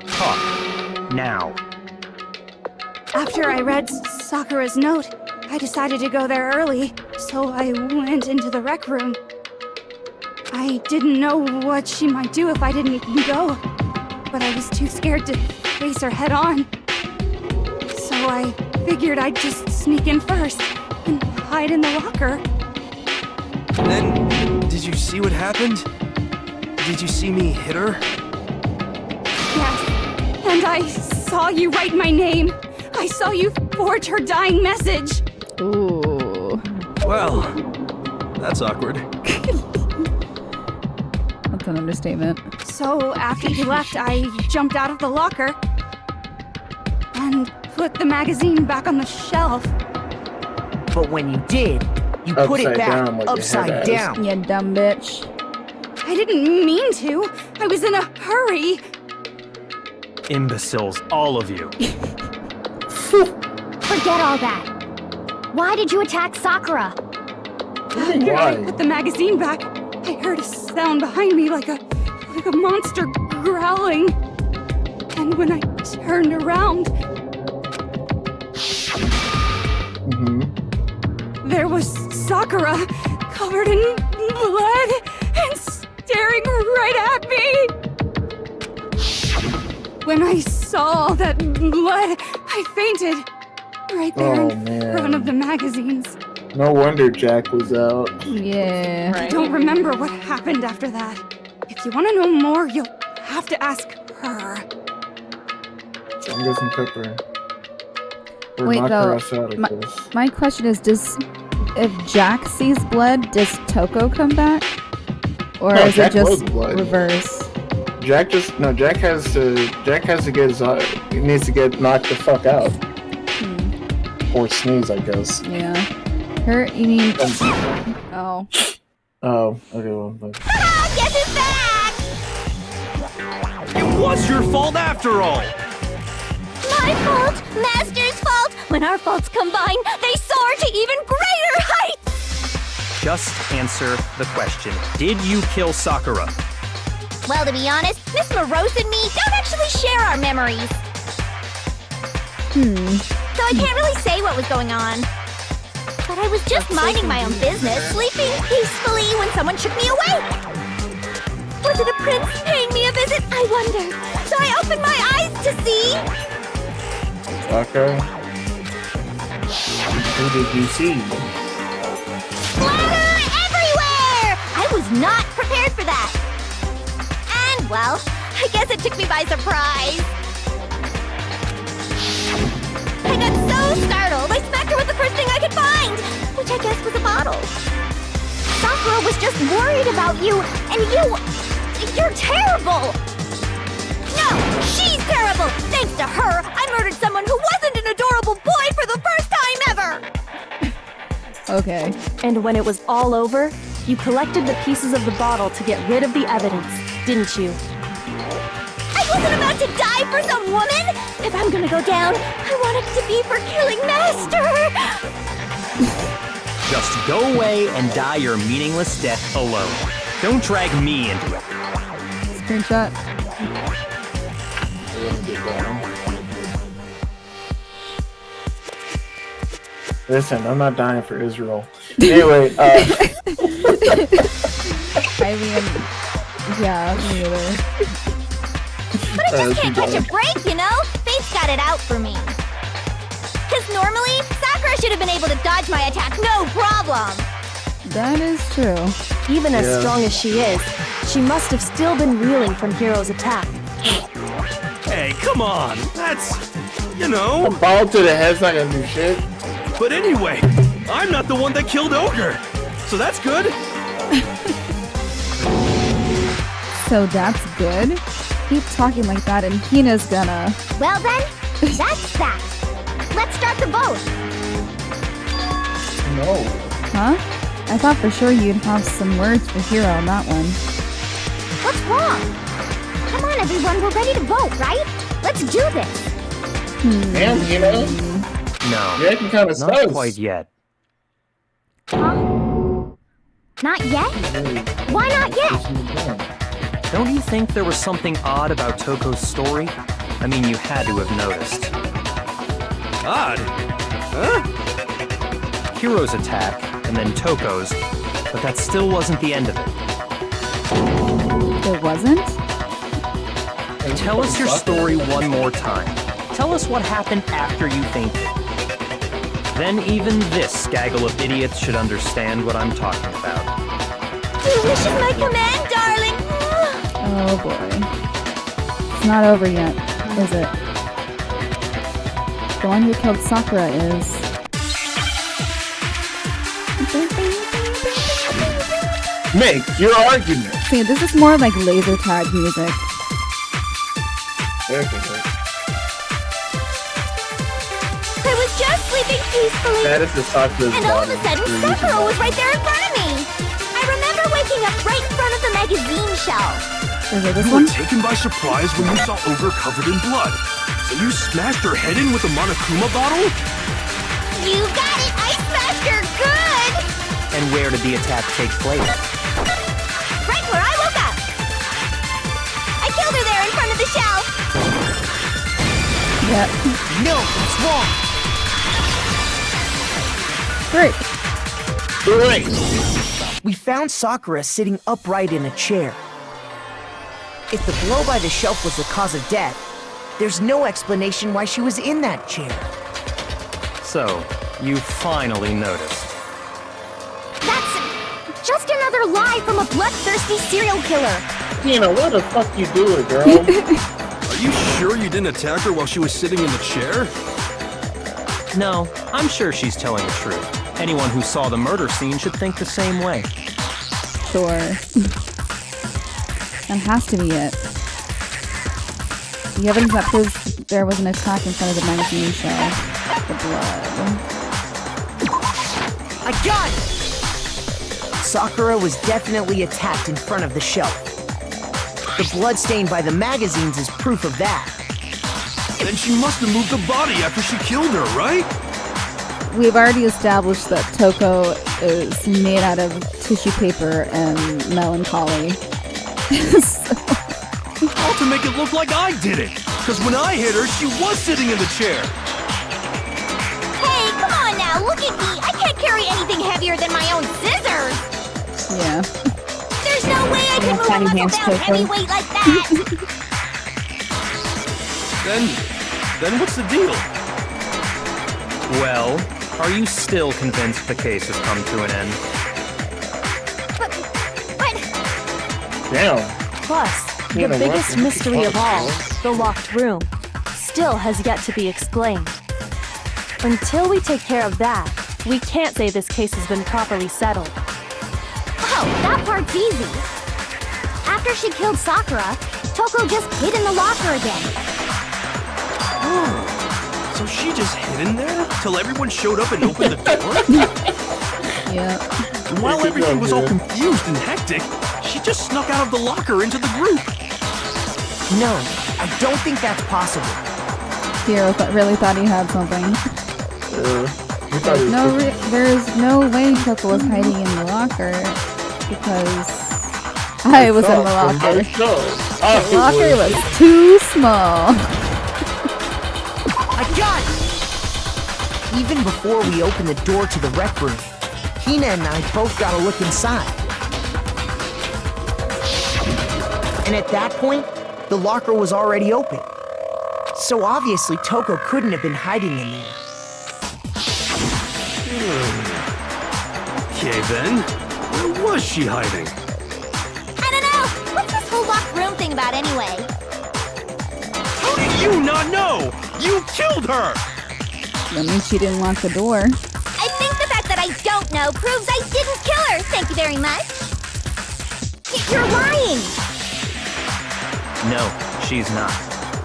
Talk. Now. After I read Sakura's note, I decided to go there early, so I went into the rec room. I didn't know what she might do if I didn't go, but I was too scared to face her head on. So I figured I'd just sneak in first and hide in the locker. Then, did you see what happened? Did you see me hit her? Yes, and I saw you write my name. I saw you forge her dying message. Ooh. Well, that's awkward. That's an understatement. So after you left, I jumped out of the locker and put the magazine back on the shelf. But when you did, you put it Upside back down, like you upside had down. You dumb bitch. I didn't mean to. I was in a hurry. Imbeciles, all of you. Forget all that. Why did you attack Sakura? After I put the magazine back, I heard a sound behind me like a monster growling. And when I turned around, there was Sakura covered in blood and staring right at me. When I saw that blood, I fainted right there in front of the magazines. No wonder Jack was out. Yeah. I don't remember what happened after that. If you want to know more, you'll have to ask her. So I'm guessing Pepper. Or Wait, knock though, her ass out, I guess. My question is, if Jack sees blood, does Toko come back? Or No, is Jack it just was blood. reverse? Jack has to get his he needs to get knocked the fuck out. Or sneeze, I guess. Yeah. Her, you mean... Oh. Oh, okay, well. Guess who's back? It was your fault after all! My fault, Master's fault. When our faults combine, they soar to even greater heights. Just answer the question. Did you kill Sakura? Well, to be honest, Miss Morose and me don't actually share our memories. So I can't really say what was going on. But I was just minding my own business, sleeping peacefully when someone shook me awake. Was it a prince paying me a visit? I wonder. So I opened my eyes to see... Okay. Who did you see? Splatter everywhere! I was not prepared for that. And, well, I guess it took me by surprise. I got so startled, I smacked her with the first thing I could find, which I guess was a bottle. Sakura was just worried about you, and you're terrible! No, she's terrible! Thanks to her, I murdered someone who wasn't an adorable boy for the first time ever! Okay. And when it was all over, you collected the pieces of the bottle to get rid of the evidence, didn't you? I wasn't about to die for some woman! If I'm gonna go down, I want it to be for killing Master! Just go away and die your meaningless death alone. Don't drag me into it. Screenshot. Listen, I'm not dying for Israel. Anyway, I mean, yeah, me either. But I just can't catch a break, you know? Fate's got it out for me. Because normally, Sakura should have been able to dodge my attack, no problem! That is true. Even as strong as she is, she must have still been reeling from Hiro's attack. Hey, come on! That's... you know... a ball to the head's not gonna do shit. But anyway, I'm not the one that killed Ogre! So that's good! So that's good? Keep talking like that and Hina's gonna... Well then, that's that. Let's start the vote. No. Huh? I thought for sure you'd have some words for Hiro on that one. What's wrong? Come on everyone, we're ready to vote, right? Let's do this. And, you know, No, you're acting kind of not sus. quite yet. Huh? Not yet? Why not yet? Don't you think there was something odd about Toko's story? I mean, you had to have noticed. Odd? Huh? Hiro's attack, and then Toko's, but that still wasn't the end of it. It wasn't? Tell us your story one more time. Tell us what happened after you fainted. Then even this gaggle of idiots should understand what I'm talking about. Your wish is my command, darling. Oh boy. It's not over yet, is it? The one who killed Sakura is... Make your argument. See, this is more like laser tag music. I was just sleeping peacefully. That is the Sakura's And all of a body. sudden, Sakura was right there in front of me. I remember waking up right in front of the magazine shelf. Is it this You one? were taken by surprise when you saw Ogre covered in blood. So you smashed her head in with a Monokuma bottle? You got it! I smashed her good! And where did the attack take place? Right where I Yeah. No, it's wrong. Great. Great. We found Sakura sitting upright in a chair. If the blow by the shelf was the cause of death, there's no explanation why she was in that chair. So, you finally noticed. That's just another lie from a bloodthirsty serial killer. Tina, what the fuck you doing, girl? Are you sure you didn't attack her while she was sitting in the chair? No, I'm sure she's telling the truth. Anyone who saw the murder scene should think the same way. Sure. That has to be it. The evidence that proves there was an attack in front of the magazine shelf. The blood. I got it! Sakura was definitely attacked in front of the shelf. The blood stain by the magazines is proof of that. Then she must have moved the body after she killed her, right? We've already established that Toko is made out of tissue paper and melancholy. All to make it look like I did it. Because when I hit her, she was sitting in the chair. Hey, come on now, look at me. I can't carry anything heavier than my own scissors. Yeah. There's no way I can move a muscle-bound heavy weight like that. Then what's the deal? Well, are you still convinced the case has come to an end? But Damn. Plus, the biggest mystery of all, the locked room, still has yet to be explained. Until we take care of that, we can't say this case has been properly settled. oh, that part's easy. After she killed Sakura, Toko just hid in the locker again. So she just hid in there till everyone showed up and opened the door? Yeah. And while everything was all confused and hectic, she just snuck out of the locker into the group. No, I don't think that's possible. Hiro really thought he had something. There's no way Toko was hiding in the locker because I was in the locker. The locker was too small. I got it! Even before we opened the door to the rec room, Hina and I both got a look inside. And at that point, the locker was already open. So obviously Toko couldn't have been hiding in there. Okay then, where was she hiding? I don't know. What's this whole locked room thing about anyway? How do you not know? You killed her! That means she didn't lock the door. I think the fact that I don't know proves I didn't kill her. Thank you very much. You're lying. No, she's not.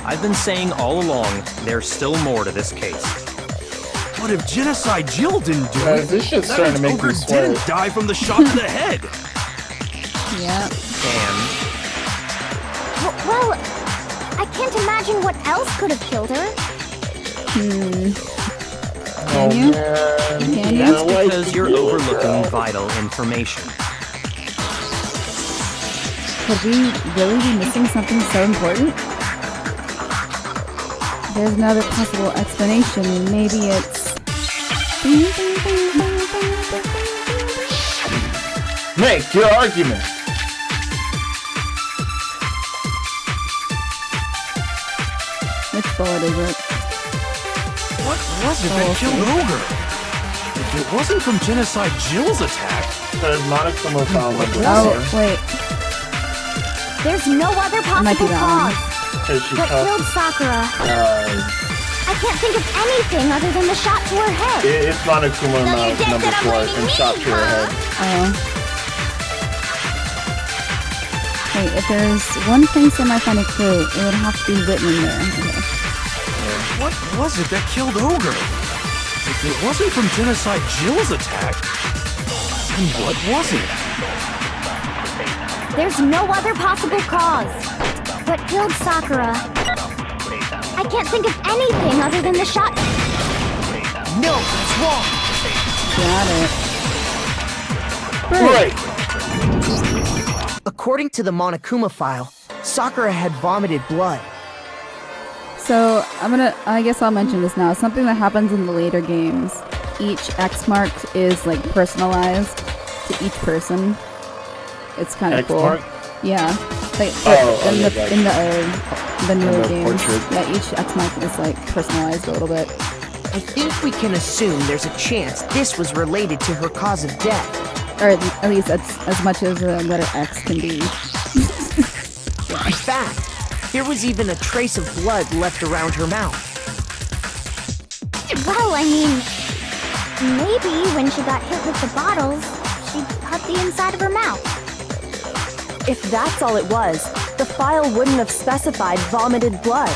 I've been saying all along, there's still more to this case. But if Genocide Jill didn't do it, this shit's that starting to means make Ogre me sweat. didn't die from the shot to the head. Yeah. And Well, I can't imagine what else could have killed her. Can Oh, you? man. Can you? that's because you're overlooking vital information. Could we really be missing something so important? There's another possible explanation. Maybe it's... Make your argument. Which bullet is it? What was it that killed Ogre? If it wasn't from Genocide Jill's attack, Monokuma found like Oh, wait. There's no other Might be possible that one. cause. What killed Sakura? I can't think of anything other than the shot to her head. It's Monokuma So you just number said I'm 4 blaming and me, shot to her head. Oh. Wait, if there's one place I might find a clue, it would have to be written in there. Okay. what was it that killed Ogre? If it wasn't from Genocide Jill's attack, then what was it? There's no other possible cause. What killed Sakura? I can't think of anything other than the shot. No, that's wrong. Got it. Right. According to the Monokuma file, Sakura had vomited blood. So I guess I'll mention this now. Something that happens in the later games. Each X mark is like personalized to each person. It's kind of cool. X-mark? Yeah. Like in the newer games. portrait. Yeah, each X mark is like personalized a little bit. I think we can assume there's a chance this was related to her cause of death. Or at least as much as a letter X can be. In fact, there was even a trace of blood left around her mouth. Well, I mean, maybe when she got hit with the bottles, she cut the inside of her mouth. If that's all it was, the file wouldn't have specified vomited blood.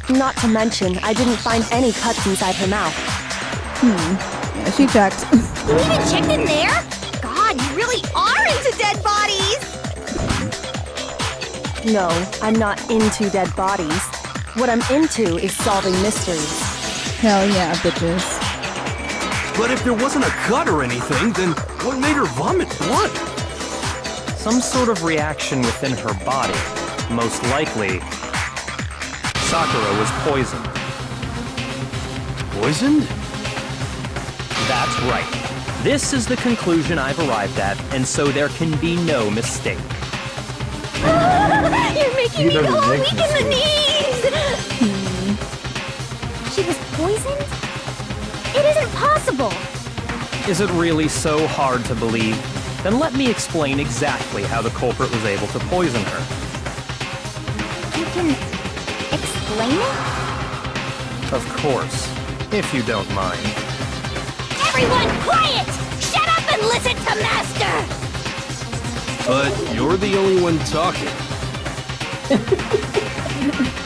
Not to mention, I didn't find any cuts inside her mouth. Yeah, she checked. You even checked in there? God, you really are into dead bodies! No, I'm not into dead bodies. What I'm into is solving mysteries. Hell yeah, bitches. But if there wasn't a cut or anything, then what made her vomit blood? Some sort of reaction within her body. Most likely, Sakura was poisoned. Poisoned? That's right. This is the conclusion I've arrived at, and so there can be no mistake. You're making me doesn't all make weak in the knees! She was poisoned? It isn't possible! Is it really so hard to believe? Then let me explain exactly how the culprit was able to poison her. You can explain it? Of course, if you don't mind. Everyone quiet! Shut up and listen to Master! But you're the only one talking.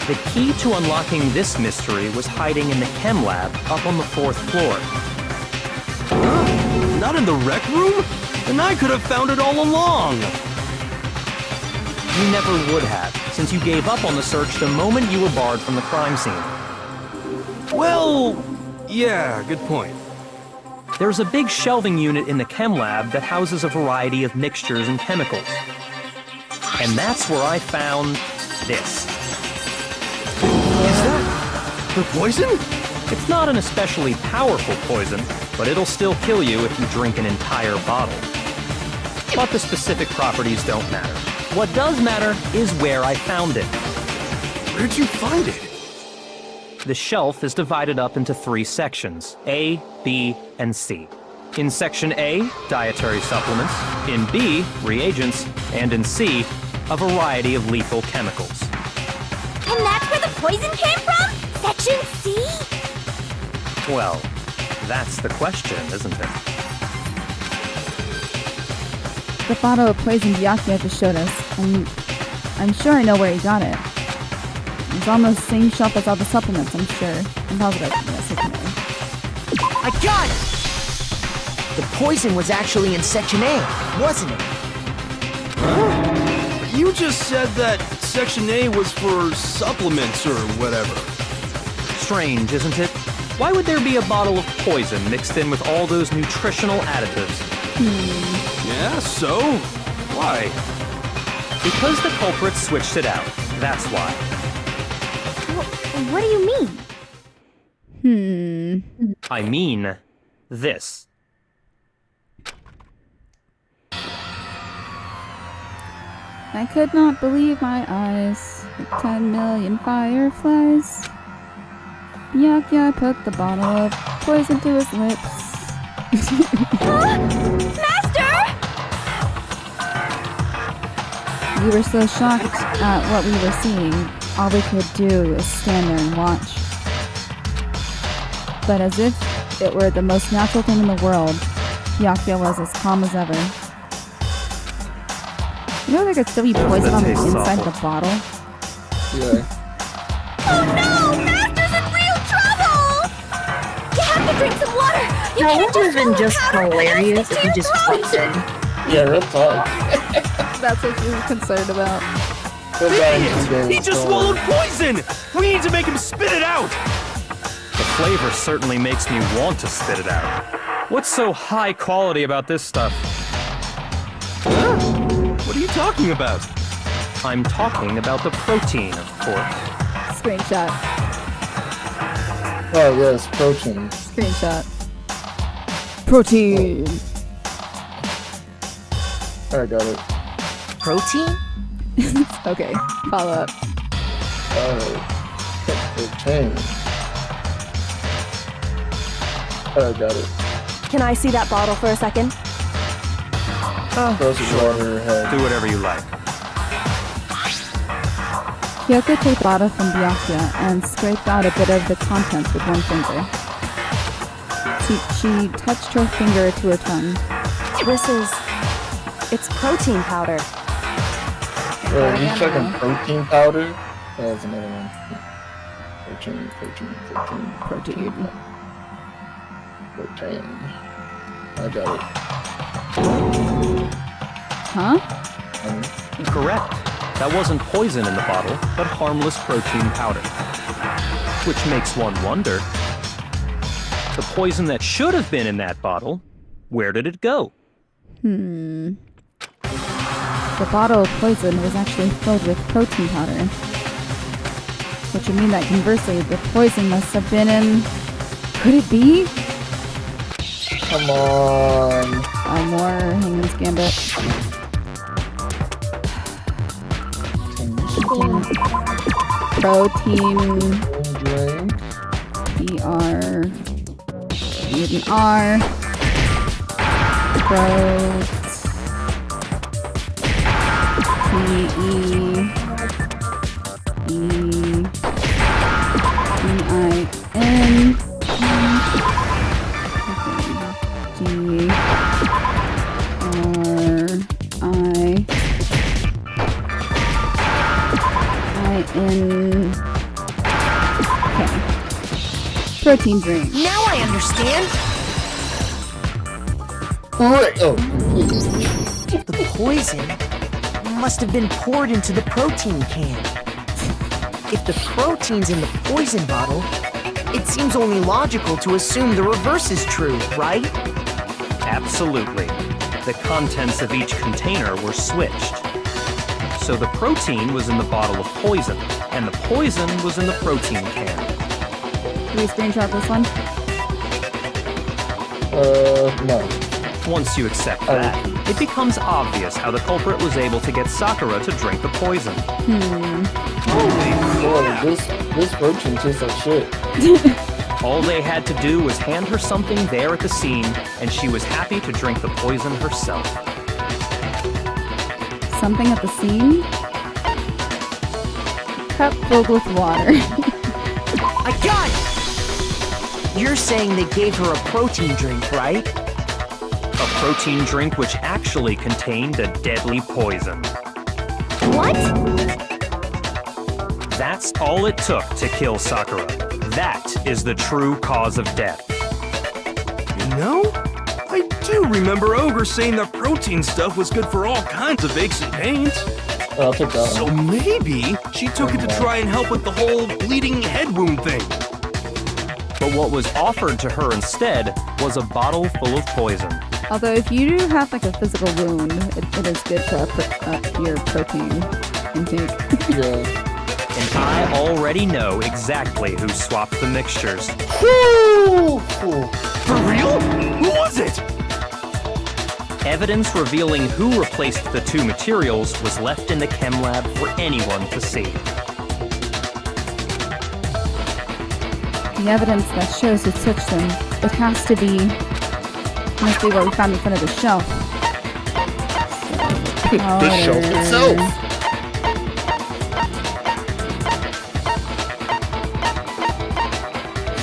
The key to unlocking this mystery was hiding in the chem lab up on the 4th floor. Not in the rec room? Then I could have found it all along. You never would have, since you gave up on the search the moment you were barred from the crime scene. Well, yeah, good point. There's a big shelving unit in the chem lab that houses a variety of mixtures and chemicals. And that's where I found this. Is that the poison? It's not an especially powerful poison, but it'll still kill you if you drink an entire bottle. But the specific properties don't matter. What does matter is where I found it. Where'd you find it? The shelf is divided up into 3 sections, A, B, and C. In Section A, dietary supplements. In B, reagents. And in C, a variety of lethal chemicals. And that's where the poison came from? Section C? Well, that's the question, isn't it? The bottle of poisoned Byakuya just showed us, and I'm sure I know where he got it. It's on the same shelf as all the supplements, I'm sure. I'm positive. Yes, I know. I got it! The poison was actually in Section A, wasn't it? You just said that Section A was for supplements or whatever. Strange, isn't it? Why would there be a bottle of poison mixed in with all those nutritional additives? Yeah, so? Why? Because the culprit switched it out. That's why. What do you mean? I mean, this. I could not believe my eyes. 10 million fireflies. Byakuya put the bottle of poison to his lips. Master! We were so shocked at what we were seeing, all we could do was stand there and watch. But as if it were the most natural thing in the world, Byakuya was as calm as ever. You know there could still be poison on the inside of the bottle? Yeah. Oh no! Master's in real trouble! You have to drink some water! You That can't would have been just swallow powder hilarious that's if you just throat. poisoned. Yeah, real talk. That's what she was concerned about. Idiot! He just swallowed poison! We need to make him spit it out! The flavor certainly makes me want to spit it out. What's so high quality about this stuff? What are you talking about? I'm talking about the protein, of course. Screenshot. Oh yes, protein. Screenshot. Protein. I got it. Protein? Okay, follow up. Protein. I got it. Can I see that bottle for a second? Throws the water ahead. Do whatever you like. Kyoko took the bottle from Byakuya and scraped out a bit of the contents with one finger. She touched her finger to her tongue. It's protein powder. Are you checking protein powder? That's another one. Protein. I got it. Huh? Correct. That wasn't poison in the bottle, but harmless protein powder. Which makes one wonder, the poison that should have been in that bottle, where did it go? The bottle of poison was actually filled with protein powder. Which would mean that conversely, the poison must have been in... Could it be? Come on. Oh, more Hangman's Gambit. Protein. Drink. E-R. Need an R. T-E. E-I-N. G-R-I-I-N. Okay. Protein drink. Now I understand. Alright, oh. The poison must have been poured into the protein can. If the protein's in the poison bottle, it seems only logical to assume the reverse is true, right? Absolutely. The contents of each container were switched. So the protein was in the bottle of poison, and the poison was in the protein can. Can we screenshot this one? No. Once you accept that, it becomes obvious how the culprit was able to get Sakura to drink the poison. Boy, this protein tastes like shit. All they had to do was hand her something there at the scene, and she was happy to drink the poison herself. Something at the scene? Cup filled with water. I got it! You're saying they gave her a protein drink, right? A protein drink which actually contained a deadly poison. What? That's all it took to kill Sakura. That is the true cause of death. You know, I do remember Ogre saying that protein stuff was good for all kinds of aches and pains. I'll take that So one. maybe she took it to try and help with the whole bleeding head wound thing. But what was offered to her instead was a bottle full of poison. Although if you do have like a physical wound, it is good to up your protein intake. Yeah. And I already know exactly who swapped the mixtures. For real? Who was it? Evidence revealing who replaced the two materials was left in the chem lab for anyone to see. The evidence that shows who switched them, it must be what we found in front of the shelf. The shelf itself.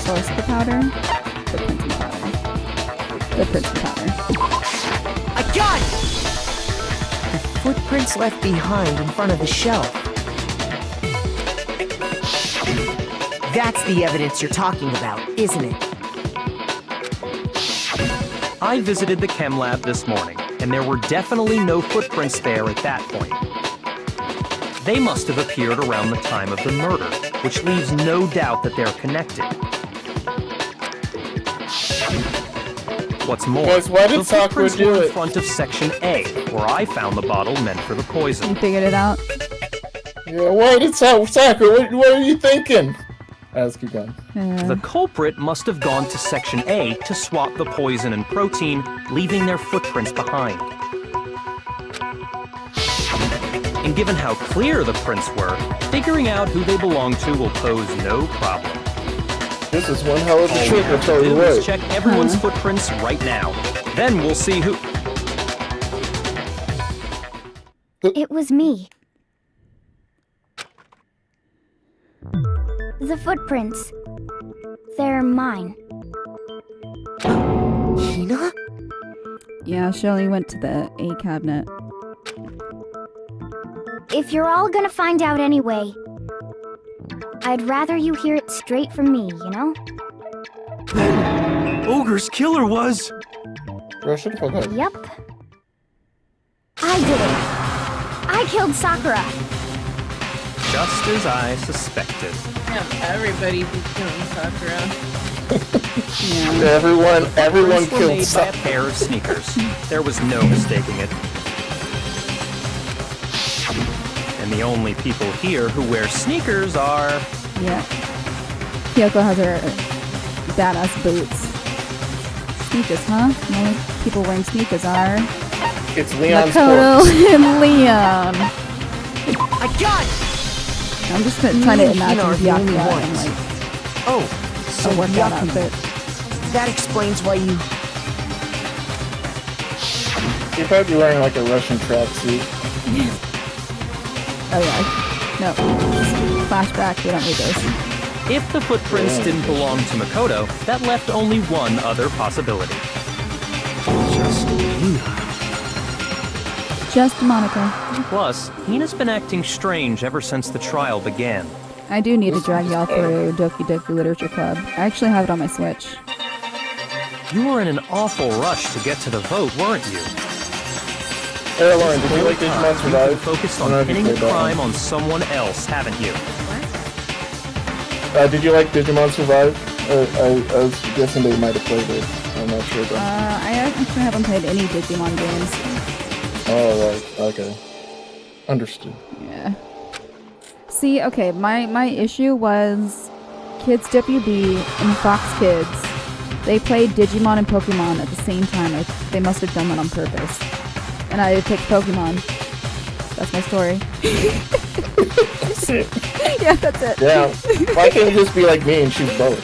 Source the powder. Footprints in the powder. Footprints in the powder. I got it! The footprints left behind in front of the shelf. That's the evidence you're talking about, isn't it? I visited the chem lab this morning, and there were definitely no footprints there at that point. They must have appeared around the time of the murder, which leaves no doubt that they're connected. What's more, Guys, why did the Sakura footprints do were in it? front of Section A, where I found the bottle meant for the poison. You figured it out? Yeah, why did Sakura? What are you thinking? Let's keep going. The culprit must have gone to Section A to swap the poison and protein, leaving their footprints behind. And given how clear the prints were, figuring out who they belong to will pose no problem. This is one hell of a trick, I'll tell you Let's what. check everyone's footprints right now. Then we'll see who... It was me. The footprints. They're mine. Hina? Yeah, she only went to the A cabinet. If you're all gonna find out anyway, I'd rather you hear it straight from me, you know? Ogre's killer was... Bro, shut the fuck up. Yep. I did it. I killed Sakura. Just as I suspected. Yeah, everybody be killing Sakura. Everyone Footprints were killed made by a Sakura. pair of sneakers. There was no mistaking it. And the only people here who wear sneakers are... Yeah. Kyoko has her badass boots. Sneakers, huh? The only people wearing sneakers are It's Leon's Makoto corpse. and Leon. I got it! I'm just trying to Me and Hina imagine are the only Byakuya and ones. like Oh, so a workout Byakuya. outfit. That explains why you... You're probably wearing like a Russian tracksuit. Oh yeah. No. Flashback, we don't need those. If the footprints didn't belong to Makoto, that left only one other possibility. Just Hina. Just Monica. Plus, Hina's been acting strange ever since the trial began. I do need to drag y'all through Doki Doki Literature Club. I actually have it on my Switch. You were in an awful rush to get to the vote, weren't you? Hey, Lauren, did you like Digimon You've been Survive? focused I don't know on if you pinning the played that crime one. on someone else, haven't you? Did you like Digimon Survive? I was guessing they might have played it. I'm not sure though. I actually haven't played any Digimon games. Oh, right. Okay. Understood. Yeah. See, okay, my issue was Kids WB and Fox Kids. They played Digimon and Pokemon at the same time. They must have done that on purpose. And I picked Pokemon. That's my story. That's it. Yeah, that's it. Yeah. Why can't you just be like me and choose both?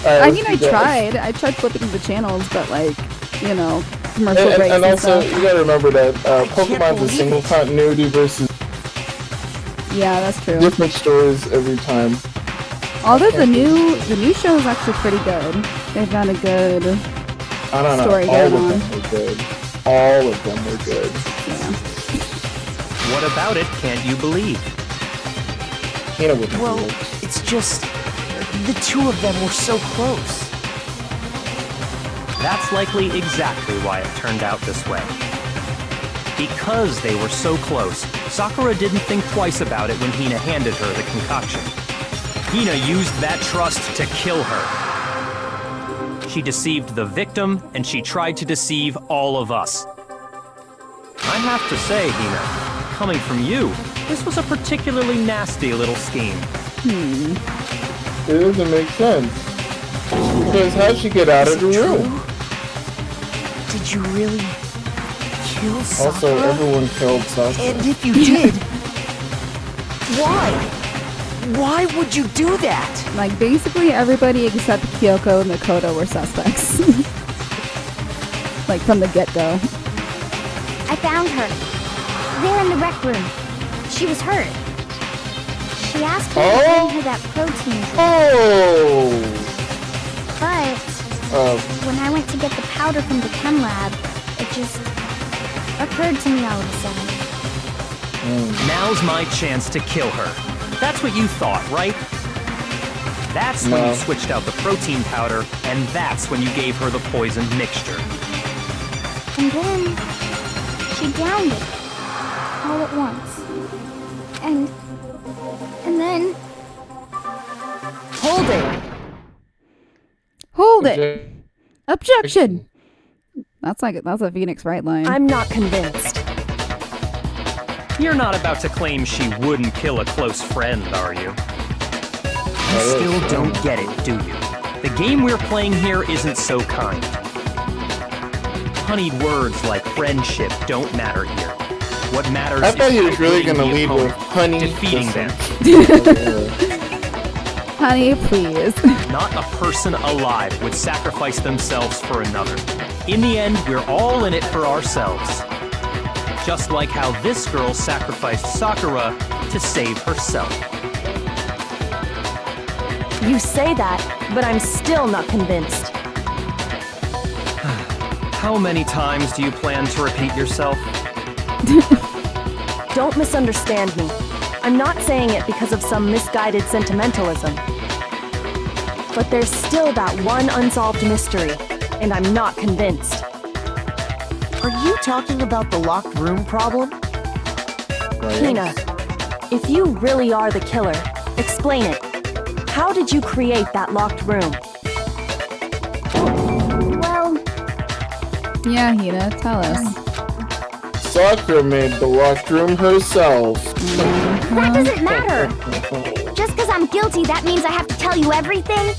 I mean, I tried flipping the channels, but like, you know, commercial breaks And also, stuff. you gotta remember that Pokemon's a believe single it. continuity versus Yeah, that's true. different stories every time. Although the new show is actually pretty good. They've got a good I don't know. story All going on. of them were good. All of them were good. Yeah. What about it can't you believe? Hina wouldn't Well, do it. it's just... The two of them were so close. That's likely exactly why it turned out this way. Because they were so close, Sakura didn't think twice about it when Hina handed her the concoction. Hina used that trust to kill her. She deceived the victim, and she tried to deceive all of us. I have to say, Hina, coming from you, this was a particularly nasty little scheme. It doesn't make sense. Because how'd she get out of the room? Did you really kill Sakura? Also, everyone killed Sakura. And if you did, why? Why would you do that? Like, basically everybody except Kyoko and Makoto were suspects. Like, from the get-go. I found her. There in the rec room. She was hurt. She asked me to bring her that protein drink, Oh! but when I went to get the powder from the chem lab, it just occurred to me all of a sudden. Now's my chance to kill her. That's what you thought, right? That's when No. you switched out the protein powder, and that's when you gave her the poisoned mixture. And then she downed it all at once. And then Hold it! Hold it! Objection! That's a Phoenix Wright line. I'm not convinced. You're not about to claim she wouldn't kill a close friend, are you? You still don't get it, do you? The game we're playing here isn't so kind. Honeyed words like friendship don't matter here. What matters I thought is he was really outwitting gonna the lead with opponent, honey. defeating them. Honey, please. Not a person alive would sacrifice themselves for another. In the end, we're all in it for ourselves. Just like how this girl sacrificed Sakura to save herself. You say that, but I'm still not convinced. How many times do you plan to repeat yourself? Don't misunderstand me. I'm not saying it because of some misguided sentimentalism. But there's still that one unsolved mystery, and I'm not convinced. Are you talking about the locked room problem? Hina, if you really are the killer, explain it. How did you create that locked room? Well, Yeah, Hina, tell us. Sakura made the locked room herself. that doesn't matter. Just because I'm guilty, that means I have to tell you everything?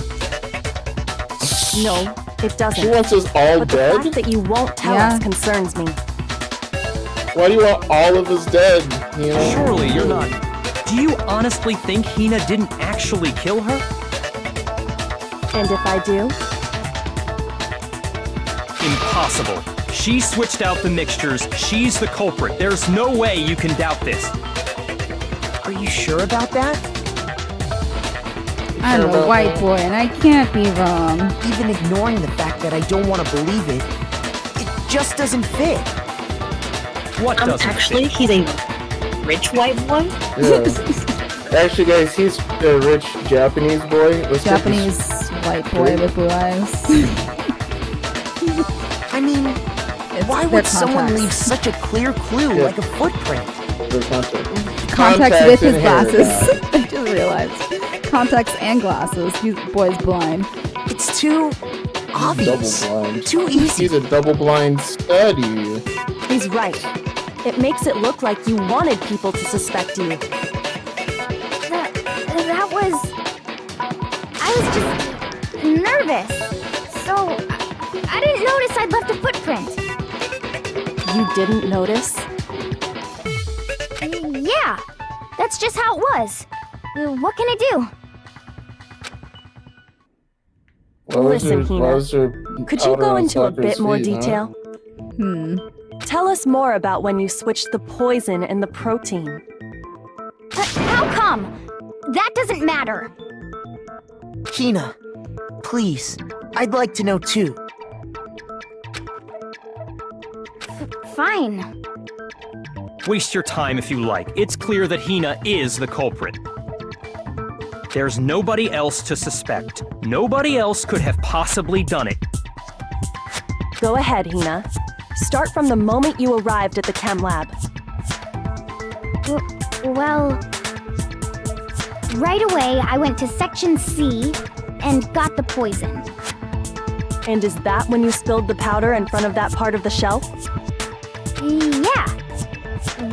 No, it doesn't. She wants us all But the dead? fact that you won't tell us concerns me. Why do you want all of us dead? You know? Surely you're not. Do you honestly think Hina didn't actually kill her? And if I do? Impossible. She switched out the mixtures. She's the culprit. There's no way you can doubt this. Are you sure about that? I'm a white boy and I can't be wrong. Even ignoring the fact that I don't want to believe it, it just doesn't fit. What doesn't Actually, fit? he's a rich white boy. Yeah. Actually, guys, he's a rich Japanese boy. Let's check this- Japanese white boy with blue eyes. I mean, why their would someone contacts. leave such a clear clue like a footprint? their contact. Contacts with his and hair, glasses. yeah. I just realized. Contacts and glasses. He's boy's blind. It's too obvious. Double blind. Too easy. He's a double blind study. He's right. It makes it look like you wanted people to suspect you. That was... I was just nervous. So, I didn't notice I'd left a footprint. You didn't notice? Yeah, that's just how it was. What can I do? Listen, Hina. Could you go into a bit more detail? Tell us more about when you switched the poison and the protein. How come? That doesn't matter. Hina, please, I'd like to know too. Fine. Waste your time if you like. It's clear that Hina is the culprit. There's nobody else to suspect. Nobody else could have possibly done it. Go ahead, Hina. Start from the moment you arrived at the chem lab. Well, right away I went to section C and got the poison. And is that when you spilled the powder in front of that part of the shelf? Yeah.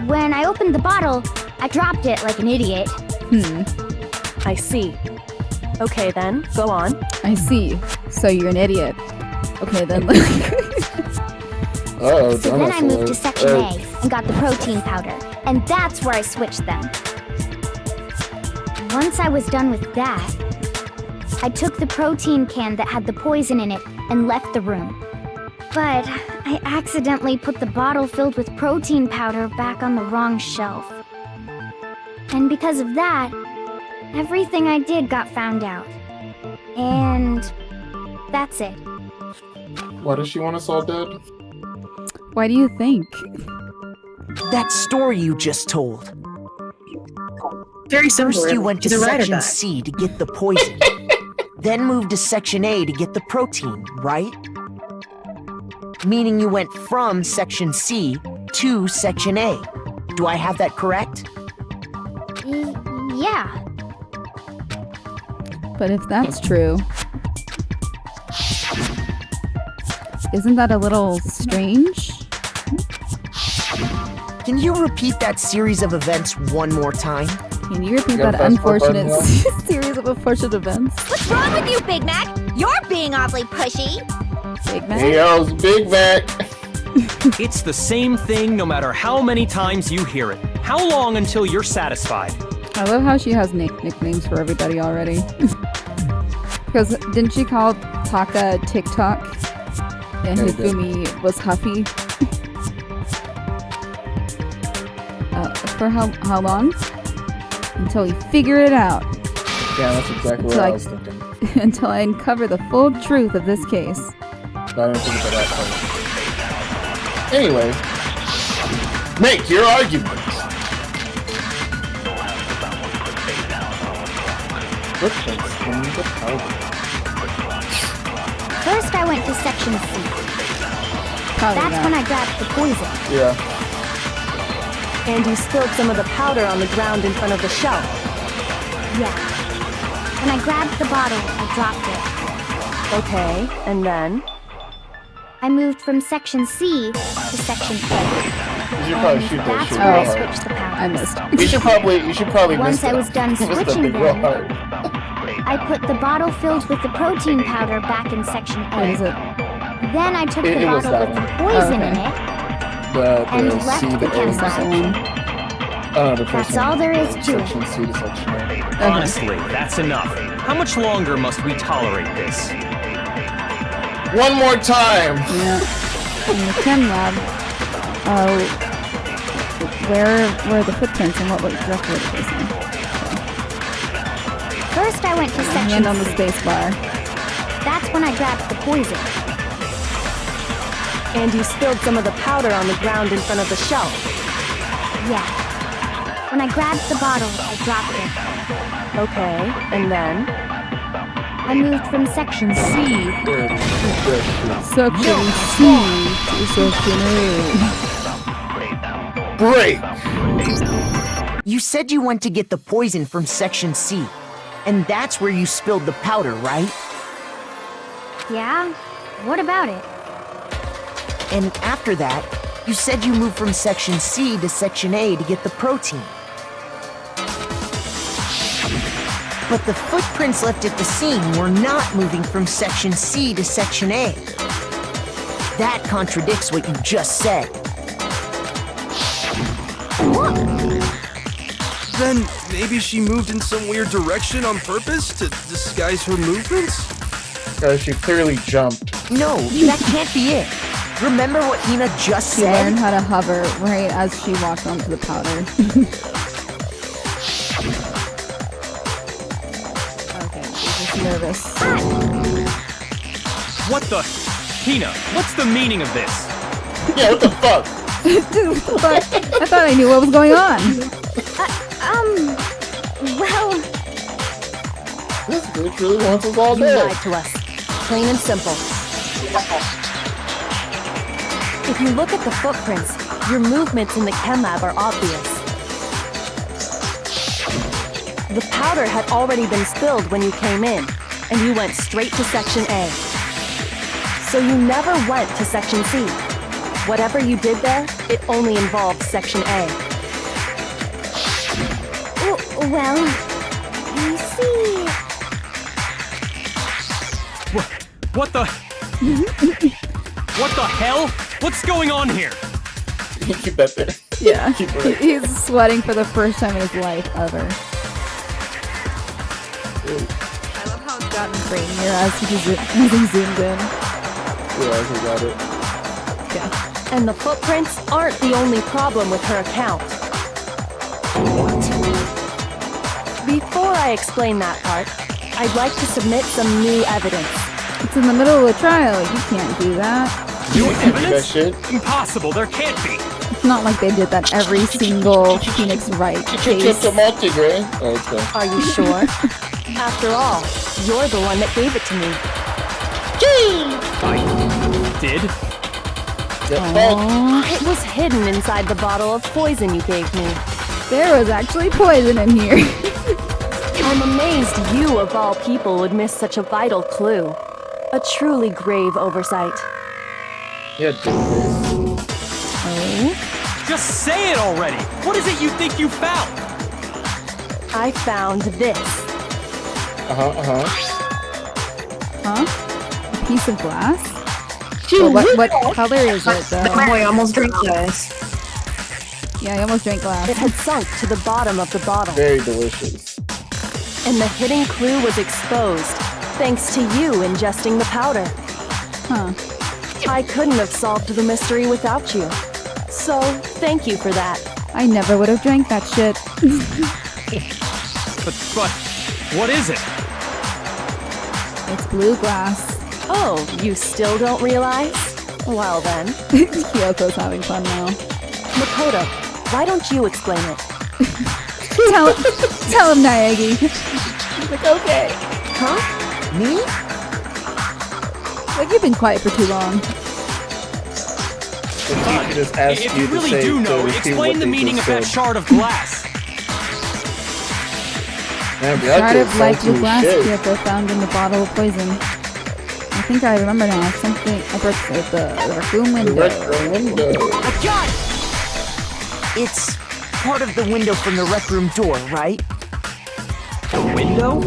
When I opened the bottle, I dropped it like an idiot. I see. Okay then, go on. I see. So you're an idiot. Okay then. Oh, So then I moved to section A and got the protein powder, and that's where I switched them. Once I was done with that, I took the protein can that had the poison in it and left the room. But I accidentally put the bottle filled with protein powder back on the wrong shelf. And because of that, everything I did got found out. And that's it. Why does she want us all dead? Why do you think? That story you just told. Very simple. First you went to Either ride or section die. C to get the poison. Then moved to section A to get the protein, right? Meaning you went from section C to section A. Do I have that correct? Yeah. But if that's true, isn't that a little strange? Can you repeat that series of events one more time? Can you repeat got that a passport button unfortunate now? series of unfortunate events? What's wrong with you, Big Mac? You're being awfully pushy. Big Mac? Hey, yo, it's Big Mac. It's the same thing no matter how many times you hear it. How long until you're satisfied? I love how she has nicknames for everybody already. Because didn't she call Taka TikTok? And Yeah, she did. Hifumi was Huffy? For how long? Until we figure it out. Yeah, that's exactly what I was thinking. Until I uncover the full truth of this case. But I didn't think about that part. Anyway, make your arguments. Footprints in the powder. First, I went to section C. Probably That's not. when I grabbed the poison. Yeah. Andy spilled some of the powder on the ground in front of the shelf. Yeah. When I grabbed the bottle, I dropped it. Okay, and then? I moved from section C to section A. You should probably shoot that That's shit where I real hard. switched the powder. I missed. You should probably Once miss I that. was done Miss that switching thing real them, hard. I put the bottle filled with the protein powder back in section A. What is it? Then I took It the was bottle that with the one. poison Okay. in it The and left C, the the A chem section. lab. The first That's one. all there is to it. Section C to section A. Honestly, that's enough. How much longer must we tolerate this? One more time! Yeah. In the chem lab, where are the footprints and what directly were they facing? First, I went to section Hand on the C. space bar. That's when I grabbed the poison. Andy spilled some of the powder on the ground in front of the shelf. Yeah. When I grabbed the bottle, I dropped it. Okay, and then? I moved from section C. Section C to section A. Break! You said you went to get the poison from section C, and that's where you spilled the powder, right? Yeah? What about it? And after that, you said you moved from section C to section A to get the protein. But the footprints left at the scene were not moving from section C to section A. That contradicts what you just said. Then maybe she moved in some weird direction on purpose to disguise her movements? Because she clearly jumped. No, that can't be it. Remember what Hina just She said? learned how to hover right as she walked onto the powder. Okay, she's just nervous. What the? Hina, what's the meaning of this? Yeah, what the fuck? I thought I knew what was going on. Well, This bitch really wants us all You dead. lied to us. Plain and simple. If you look at the footprints, your movements in the chem lab are obvious. The powder had already been spilled when you came in, and you went straight to section A. So you never went to section C. Whatever you did there, it only involved section A. well, you see... What the? What the hell? What's going on here? Keep that there. Yeah, Keep it. he's sweating for the first time in his life ever. I love how it's gotten grainier as he zoomed in. Yeah, he got it. Yeah. And the footprints aren't the only problem with her account. Before I explain that part, I'd like to submit some new evidence. It's in the middle of a trial. You can't do that. New That evidence? shit. Impossible. There can't be. It's not like they did that every single Phoenix Wright case. Multigray. Oh, it's good. Are you sure? After all, you're the one that gave it to me. I did? Yeah, well, It was hidden inside the bottle of poison you gave me. There was actually poison in here. I'm amazed you, of all people, would miss such a vital clue. A truly grave oversight. yeah, dude. Oh. Just say it already! What is it you think you found? I found this. Huh? A piece of glass? Well, what color is it, though? I almost drank this. Yeah, I almost drank glass. It had sunk to the bottom of the bottle. Very delicious. And the hidden clue was exposed, thanks to you ingesting the powder. Huh. I couldn't have solved the mystery without you. So, thank you for that. I never would have drank that shit. But, what is it? It's blue glass. Oh, you still don't realize? Well then. Kyoko's having fun now. Makoto, why don't you explain it? Tell him, Naegi. He's like, okay. Huh? Me? Like, you've been quiet for too long. If you could just ask If you you to really say, do know, to repeat explain what the they meaning of just that said. shard of glass. Man, Shard of light blue blue glass Kyoko found in the bottle of poison. I think I remember now. Something about the raccoon window. The rec room window. I got it! It's part of the window from the rec room door, right? The window?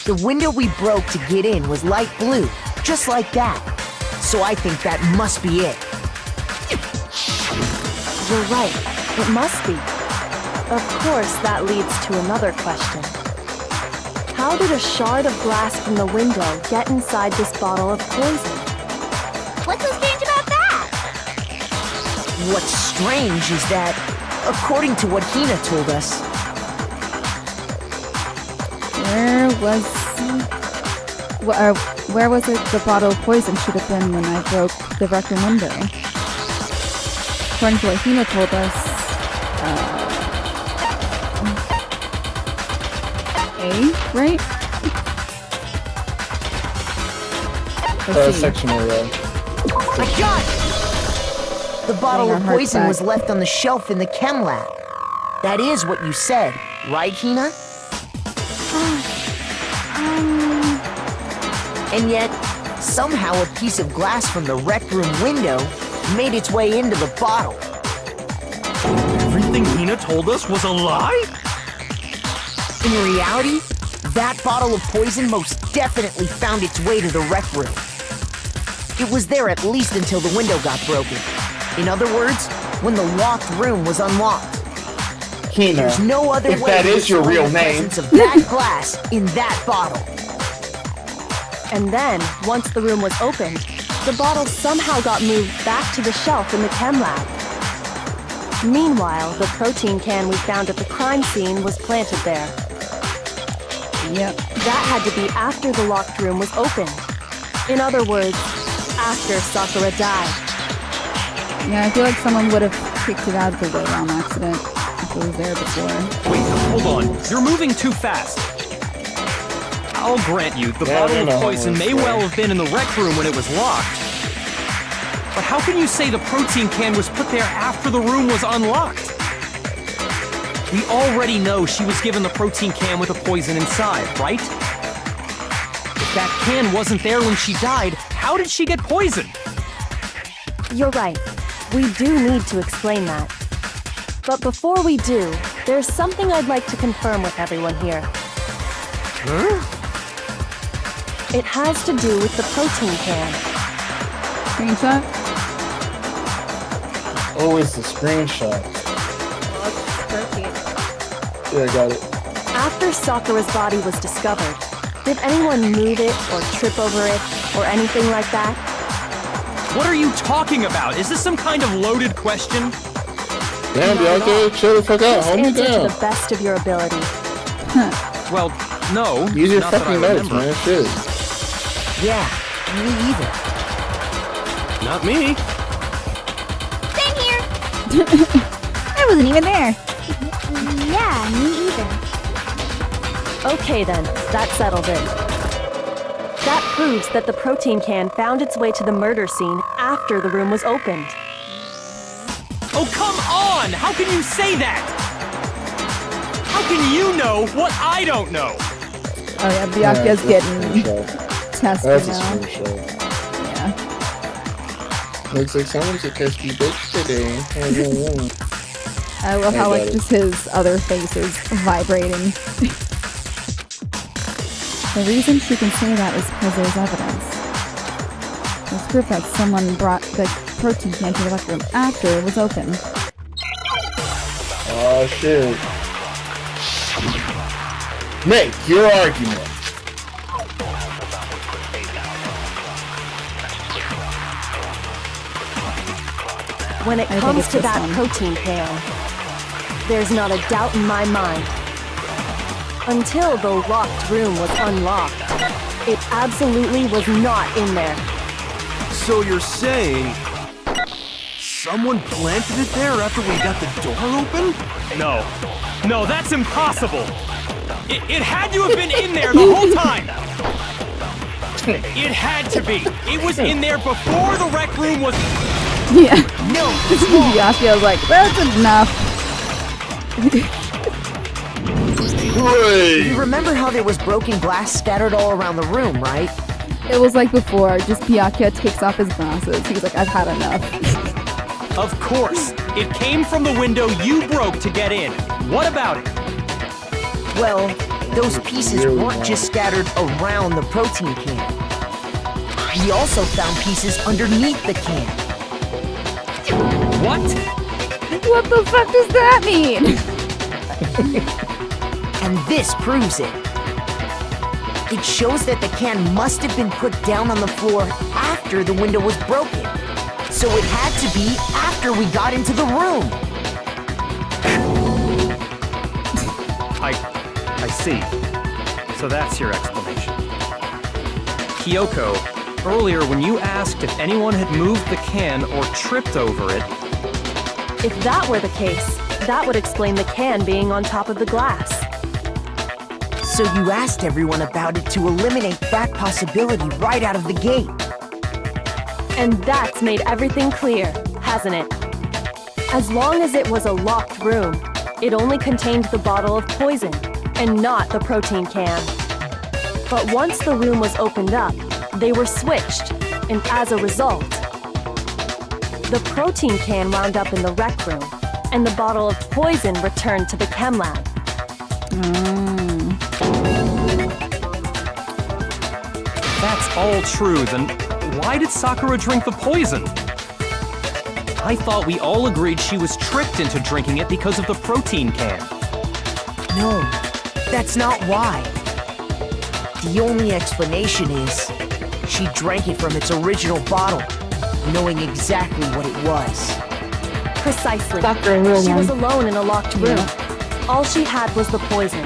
The window we broke to get in was light blue, just like that. So I think that must be it. You're right. It must be. Of course, that leads to another question. How did a shard of glass from the window get inside this bottle of poison? What's so strange about that? What's strange is that, according to what Hina told us, where was it the bottle of poison should have been when I broke the rec room window? According to what Hina told us, A, right? Let's see. Section A. I got it! The bottle Getting of our hearts poison back. was left on the shelf in the chem lab. That is what you said, right, Hina? And yet, somehow a piece of glass from the rec room window made its way into the bottle. Everything Hina told us was a lie? In reality, that bottle of poison most definitely found its way to the rec room. It was there at least until the window got broken. In other words, when the locked room was unlocked. Hina, There's no other if way that to is your explain real the name. presence of that glass in that bottle. And then, once the room was opened, the bottle somehow got moved back to the shelf in the chem lab. Meanwhile, the protein can we found at the crime scene was planted there. Yep. That had to be after the locked room was opened. In other words, after Sakura died. Yeah, I feel like someone would have kicked it out of the way on accident if it was there before. Wait, hold on. You're moving too fast. I'll grant you, the bottle of poison may well have been in the rec room when it was locked. But how can you say the protein can was put there after the room was unlocked? We already know she was given the protein can with the poison inside, right? If that can wasn't there when she died, how did she get poisoned? You're right. We do need to explain that. But before we do, there's something I'd like to confirm with everyone here. Huh? It has to do with the protein can. Screenshot? Always the screenshot. Yeah, I got it. After Sakura's body was discovered, did anyone move it or trip over it or anything like that? What are you talking about? Is this some kind of loaded question? Damn, Not at Bianca, all. chill the fuck out, Just hold me answer to down. the best of your ability. Well, no. Use your not that fucking I notes, remember. man. Shit. Yeah, me either. Not me. Same here. I wasn't even there. Yeah, me either. Okay then, that settles it. That proves that the protein can found its way to the murder scene after the room was opened. Oh, come on! How can you say that? How can you know what I don't know? Oh yeah, Byakuya's getting That's a tested That's a now. screenshot. Yeah. Looks like someone's a tasty bitch today. I love how like just his other face is vibrating. The reason she can say that is because there's evidence. There's proof that someone brought the protein can to the rec room after it was open. Oh shit. Make your argument. When it comes to that protein can, there's not a doubt in my mind. Until the locked room was unlocked, it absolutely was not in there. So you're saying someone planted it there after we got the door open? No. No, that's impossible! It had to have been in there the whole time! It had to be! It was in there before the rec room was... Yeah. No! Yafia was like, that's enough. You remember how there was broken glass scattered all around the room, right? It was like before, just Byakuya takes off his glasses. He's like, I've had enough. Of course! It came from the window you broke to get in. What about it? Well, those pieces weren't just scattered around the protein can. We also found pieces underneath the can. What? What the fuck does that mean? And this proves it. It shows that the can must have been put down on the floor after the window was broken. So it had to be after we got into the room. I see. So that's your explanation. Kyoko, earlier when you asked if anyone had moved the can or tripped over it... If that were the case, that would explain the can being on top of the glass. So you asked everyone about it to eliminate that possibility right out of the gate. And that's made everything clear, hasn't it? As long as it was a locked room, it only contained the bottle of poison, and not the protein can. But once the room was opened up, they were switched, and as a result, the protein can wound up in the rec room, and the bottle of poison returned to the chem lab. If that's all true, then why did Sakura drink the poison? I thought we all agreed she was tricked into drinking it because of the protein can. No, that's not why. The only explanation is she drank it from its original bottle, knowing exactly what it was. Precisely. She was alone in a locked room. All she had was the poison.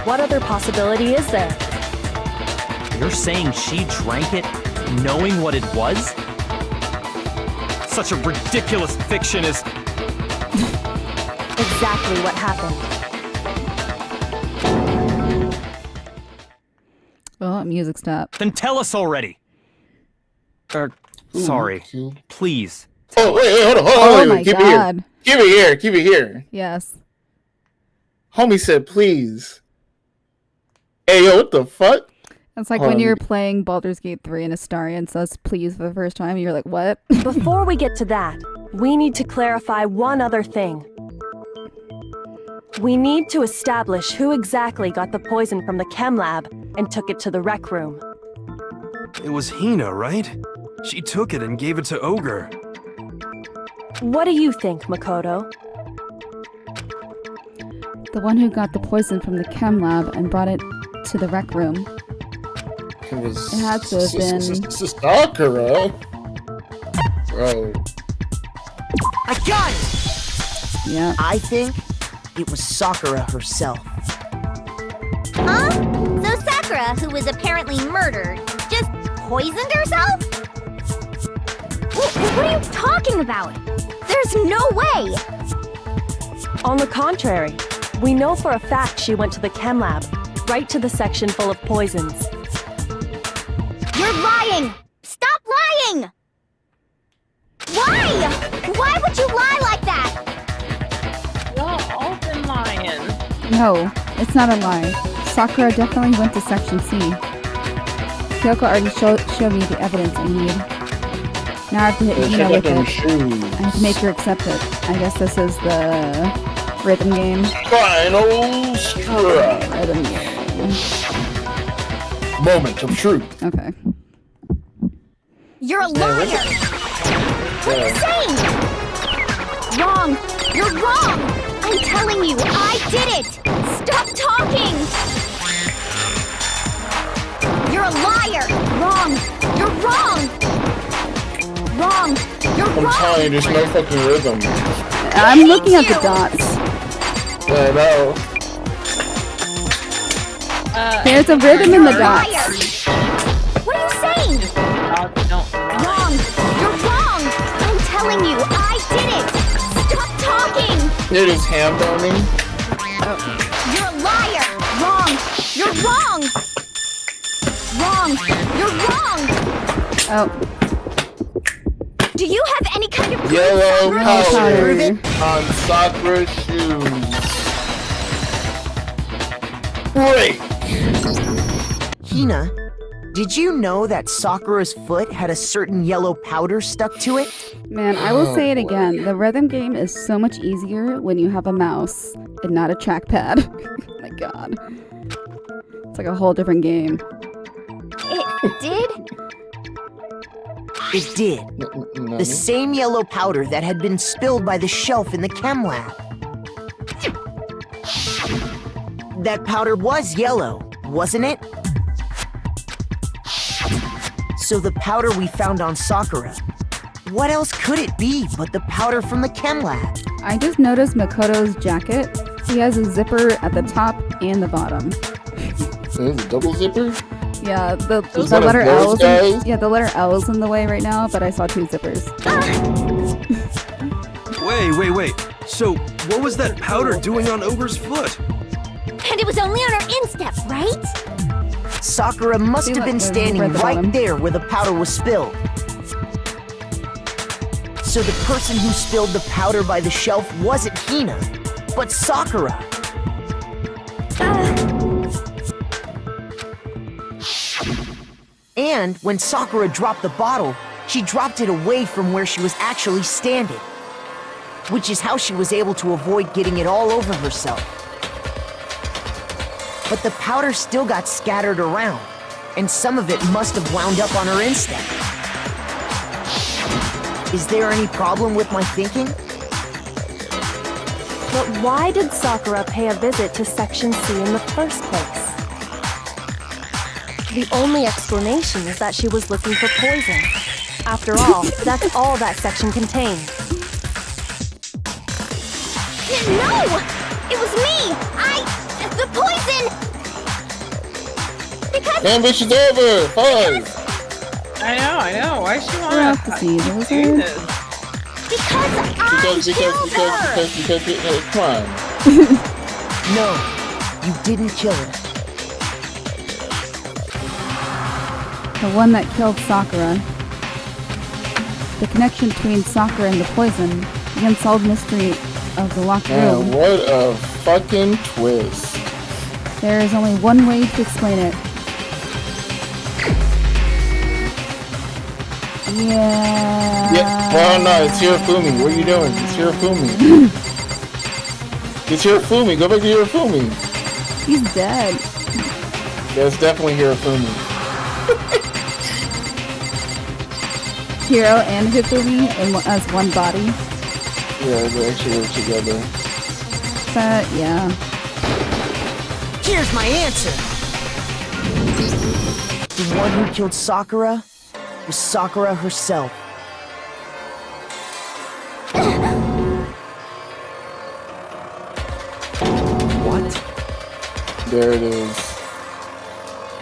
What other possibility is there? You're saying she drank it knowing what it was? Such a ridiculous fiction is... Exactly what happened. Oh, music stopped. Then tell us already! Sorry. Please. Oh, wait, hold on. Oh my Keep god. it here. Keep it here. Yes. Homie said, please. Hey, yo, what the fuck? It's like when you're playing Baldur's Gate 3 and Astarion says please for the first time, you're like, what? Before we get to that, we need to clarify one other thing. We need to establish who exactly got the poison from the chem lab and took it to the rec room. It was Hina, right? She took it and gave it to Ogre. What do you think, Makoto? The one who got the poison from the chem lab and brought it to the rec room. It had to have been Sakura. Bro. I got it! Yeah. I think it was Sakura herself. Huh? So Sakura, who was apparently murdered, just poisoned herself? What are you talking about? There's no way! On the contrary, we know for a fact she went to the chem lab, right to the section full of poisons. You're lying! Stop lying! Why? Why would you lie like that? Y'all all been lying. No, it's not a lie. Sakura definitely went to Section C. Kyoko already showed me the evidence I need. Now I have to hit Check Hina out with them it. shoes. I have to make her accept it. I guess this is the rhythm game. Final strike. Rhythm game. Moment of truth. Okay. You're a liar! What are you saying? Wrong! You're wrong! I'm telling you, I did it! Stop talking! You're a liar! Wrong! You're wrong! Wrong! You're I'm wrong! telling you, there's no fucking rhythm. I'm looking at the dots. Yeah, I know. There's a rhythm in the You're a liar! dots. What are you saying? Wrong! You're wrong! I'm telling you, I did it! Stop talking! It is ham boning. You're a liar! Wrong! You're wrong! Wrong! You're wrong! Oh. Do you have any kind of proof, Yellow Sakura? powder on Sakura's shoes. Break! Hina, did you know that Sakura's foot had a certain yellow powder stuck to it? Man, I will say it again. The rhythm game is so much easier when you have a mouse and not a trackpad. Oh my god. It's like a whole different game. It did? It did. The same yellow powder that had been spilled by the shelf in the chem lab. That powder was yellow, wasn't it? So the powder we found on Sakura, what else could it be but the powder from the chem lab? I just noticed Makoto's jacket. He has a zipper at the top and the bottom. So there's a double zipper? Yeah, the Is that letter a L ghost guy? yeah, the letter L is in the way right now, but I saw two zippers. Wait. So, what was that powder doing on Ogre's foot? And it was only on her instep, right? Sakura must See, have look, been there's a standing zipper at the right bottom. there where the powder was spilled. So the person who spilled the powder by the shelf wasn't Hina, but Sakura. And when Sakura dropped the bottle, she dropped it away from where she was actually standing, which is how she was able to avoid getting it all over herself. But the powder still got scattered around, and some of it must have wound up on her instep. Is there any problem with my thinking? But why did Sakura pay a visit to Section C in the first place? The only explanation is that she was looking for poison. After all, that's all that section contained. No! It was me! The poison! Because... Damn, bitch is over! Five! I know. Why she We're off to want see to those do are- this? Because Because, come on. No, you didn't kill her. The one that killed Sakura. The connection between Sakura and the poison. The unsolved mystery of the locked room. Man, what a fucking twist. There is only one way to explain it. Yeah. Well, no, it's Hirofumi. What are you doing? It's Hirofumi. It's Hirofumi. Go back to Hirofumi. He's dead. Yeah, it's definitely Hirofumi. Hiro and Hifumi as one body. Yeah, they actually work together. But yeah. Here's my answer. The one who killed Sakura was Sakura herself. What? There it is.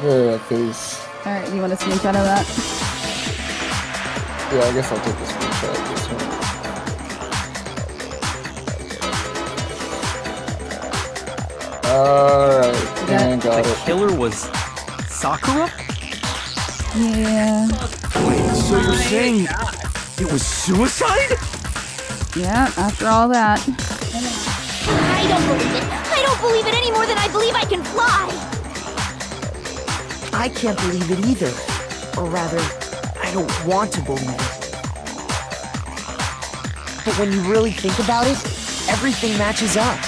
Look at that face. Alright, you want a screenshot of that? Yeah, I guess I'll take a screenshot of this one. Alright, and got The it. killer was Sakura? Yeah. Wait, so you're saying it was suicide? Yeah, after all that. I don't believe it. I don't believe it any more than I believe I can fly. I can't believe it either. Or rather, I don't want to believe it. But when you really think about it, everything matches up.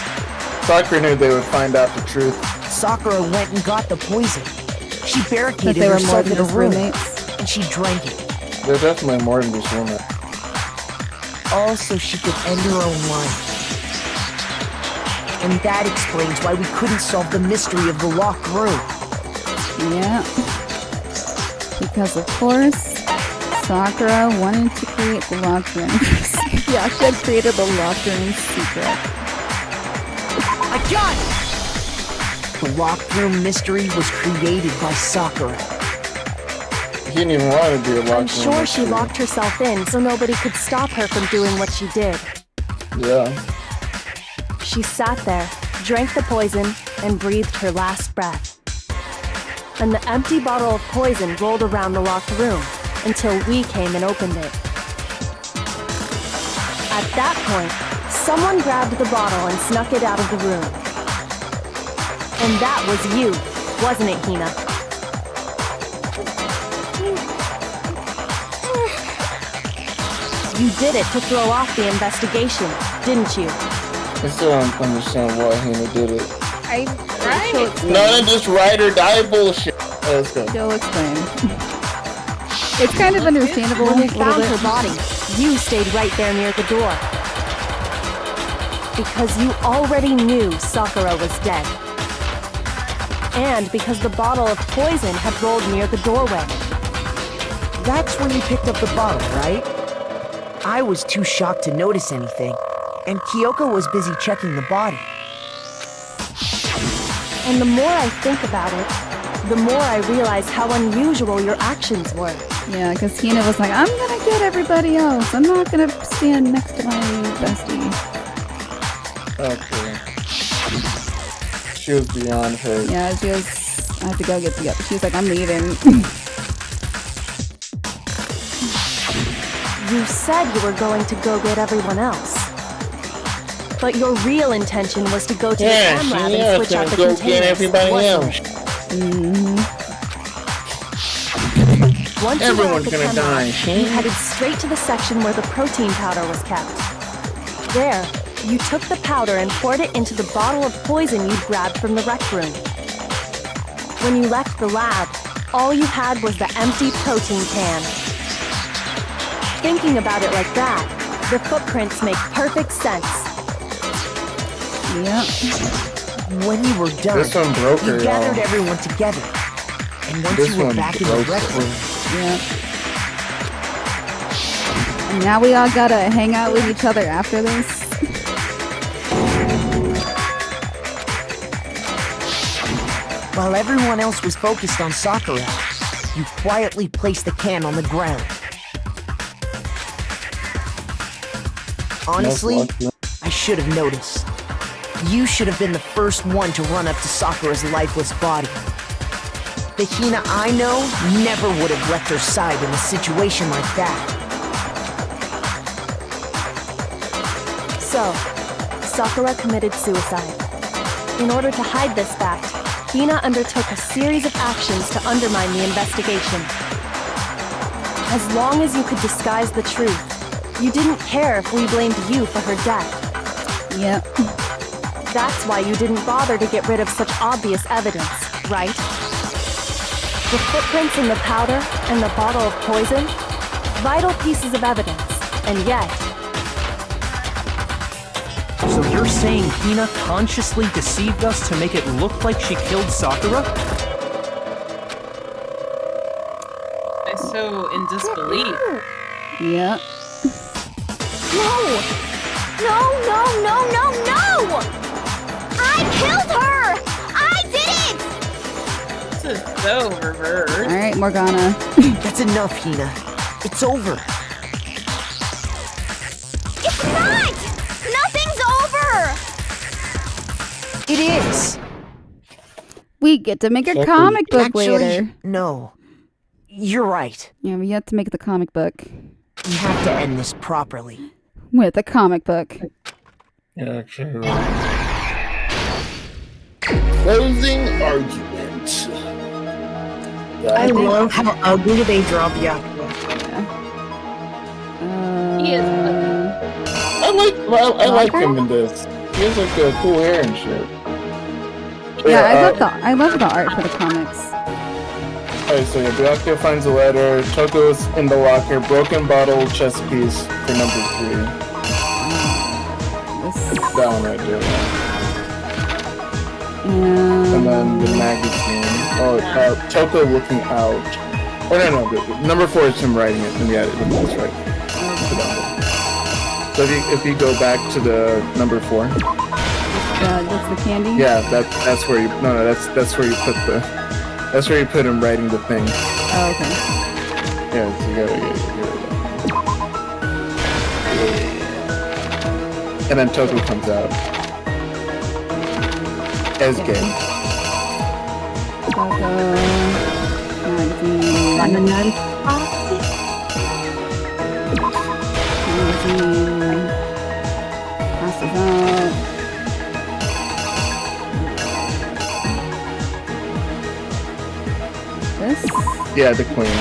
Sakura knew they would find out the truth. Sakura went and got the poison. She That barricaded they were more herself than in a just room, roommates. and she drank it. They're definitely more than just women. All so she could end her own life. And that explains why we couldn't solve the mystery of the locked room. Yeah. Because of course, Sakura wanted to create the locked room. Yeah, she had created the locked room secret. I got it! The locked room mystery was created by Sakura. He didn't even want to be a locked room. I'm sure she locked herself in so nobody could stop her from doing what she did. Yeah. She sat there, drank the poison, and breathed her last breath. And the empty bottle of poison rolled around the locked room until we came and opened it. At that point, someone grabbed the bottle and snuck it out of the room. And that was you, wasn't it, Hina? You did it to throw off the investigation, didn't you? I still don't understand why Hina did it. Right? None of this ride or die bullshit. Let's go. She'll explain. It's kind of understandable. When we a little found bit. her body, you stayed right there near the door. Because you already knew Sakura was dead. And because the bottle of poison had rolled near the doorway. That's when you picked up the bottle, right? I was too shocked to notice anything, and Kyoko was busy checking the body. And the more I think about it, the more I realize how unusual your actions were. Yeah, because Hina was like, I'm gonna get everybody else. I'm not gonna stand next to my bestie. Okay. She was beyond her. Yeah, she was. I have to go get together. She was like, I'm leaving. You said you were going to go get everyone else. But your real intention was to go to the chem lab and switch out the go containers. get everybody wasn't else. it? Once Everyone's you were at the gonna chem lab, die, you Shane. headed straight to the section where the protein powder was kept. There, you took the powder and poured it into the bottle of poison you'd grabbed from the rec room. When you left the lab, all you had was the empty protein can. Thinking about it like that, the footprints make perfect sense. Yep. When you were done, This one broke her, you gathered y'all. everyone together. And once This you were one back in the broke rec her. room, Yep. And now we all gotta hang out with each other after this. while everyone else was focused on Sakura, you quietly placed the can on the ground. Honestly, I should have noticed. You should have been the first one to run up to Sakura's lifeless body. The Hina I know never would have left her side in a situation like that. So, Sakura committed suicide. In order to hide this fact, Hina undertook a series of actions to undermine the investigation. As long as you could disguise the truth, you didn't care if we blamed you for her death. Yep. That's why you didn't bother to get rid of such obvious evidence, right? The footprints in the powder and the bottle of poison? Vital pieces of evidence, and yet... So you're saying Hina consciously deceived us to make it look like she killed Sakura? I'm so in disbelief. Yep. No! No, no, no, no, no! I killed her! I did it! This is so reversed. Alright, Morgana. That's enough, Hina. It's over. It's not! Nothing's over! It is! We get to make a comic book Actually, later. no. You're right. Yeah, we have to make the comic book. We have to end this properly. With a comic book. Yeah, true. Closing argument. I love how ugly they draw Byakuya. He is Uh, I like him in this. He has like cool hair and shit. Yeah, I love the art for the comics. Alright, so yeah, Byakuya finds a letter. Toko's in the locker. Broken bottle chess piece for number 3. That one right there. And then the magazine. Oh, Toko looking out. Oh no, number 4 is him writing it. And yeah, that's right. So if you go back to the number 4. That's the candy? Yeah, that's where you that's where you put that's where you put him writing the thing. Oh, okay. Yeah, so you gotta and then Toko comes out. As gay. Toko. Magazine. Passes out. This? Yeah, the queen.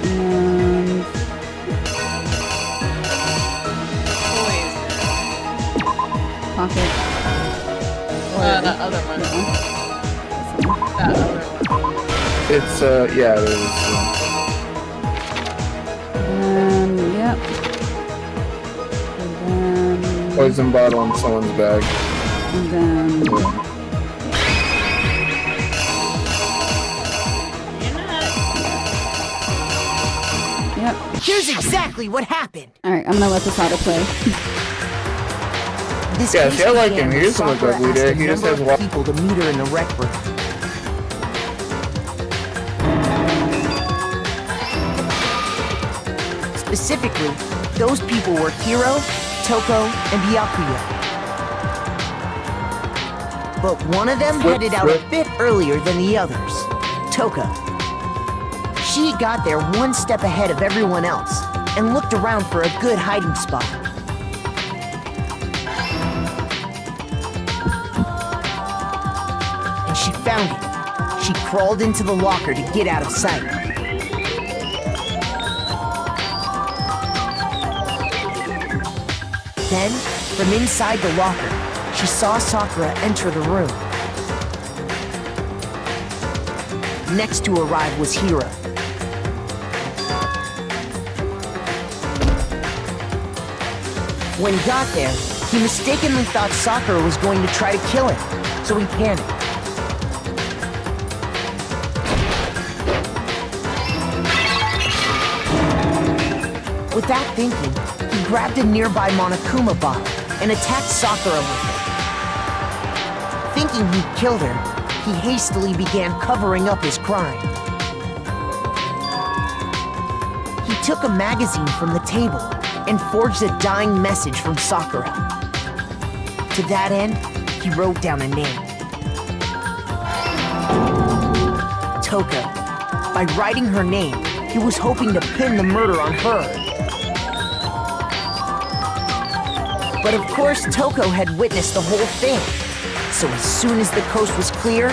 And pocket. That other one. That other one. It's yeah, it is. Yep. And then Poison bottle in someone's bag. And then Yep. Here's exactly what happened. Alright, I'm gonna let this autoplay. This Yeah, case see, I like began him. He when doesn't look Sakura ugly asked there. a He just number has of people to meet her in the rec room. Specifically, those people were Hiro, Toko, and Byakuya. But one of them headed out a bit earlier than the others, Toka. She got there one step ahead of everyone else and looked around for a good hiding spot. And she found it. She crawled into the locker to get out of sight. Then, from inside the locker, she saw Sakura enter the room. Next to arrive was Hiro. When he got there, he mistakenly thought Sakura was going to try to kill him, so he panicked. Without thinking, he grabbed a nearby Monokuma bottle and attacked Sakura with it. Thinking he'd killed her, he hastily began covering up his crime. He took a magazine from the table and forged a dying message from Sakura. To that end, he wrote down a name. Toka. By writing her name, he was hoping to pin the murder on her. But of course, Toko had witnessed the whole thing. So as soon as the coast was clear,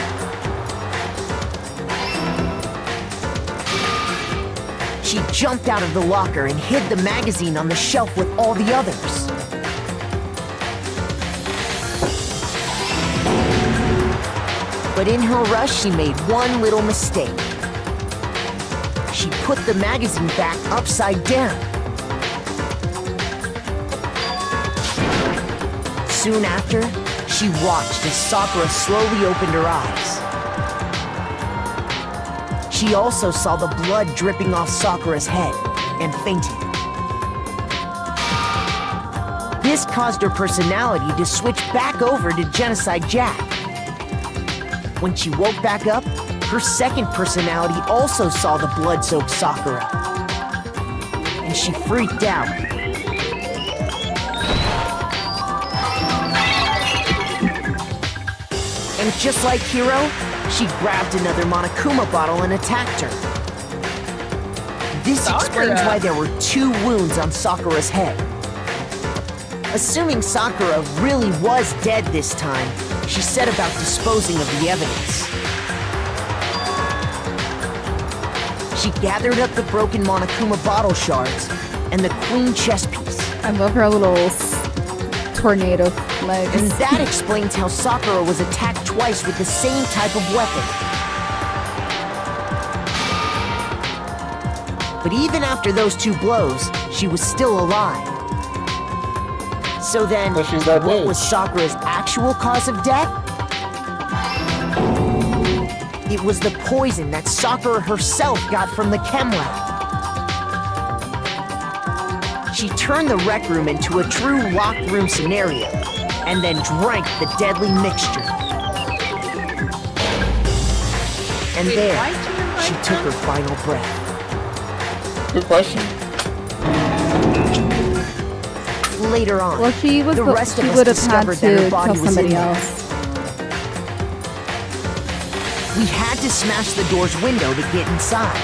she jumped out of the locker and hid the magazine on the shelf with all the others. But in her rush, she made one little mistake. She put the magazine back upside down. Soon after, she watched as Sakura slowly opened her eyes. She also saw the blood dripping off Sakura's head and fainted. This caused her personality to switch back over to Genocide Jack. When she woke back up, her second personality also saw the blood-soaked Sakura. And she freaked out. And just like Hiro, she grabbed another Monokuma bottle and attacked her. This explains why there were 2 wounds on Sakura's head. Assuming Sakura really was dead this time, she set about disposing of the evidence. She gathered up the broken Monokuma bottle shards and the queen chess piece I love her little tornado legs. And that explains how Sakura was attacked twice with the same type of weapon. But even after those 2 blows, she was still alive. So then, But she's that what bitch. was Sakura's actual cause of death? It was the poison that Sakura herself got from the chem lab. She turned the rec room into a true locked room scenario, and then drank the deadly mixture. And Wait, there, why did you invite she took them? her final breath. Good question. Later on, Well, she was the rest of she us would have had discovered that her to body kill was somebody in there. else. We had to smash the door's window to get inside.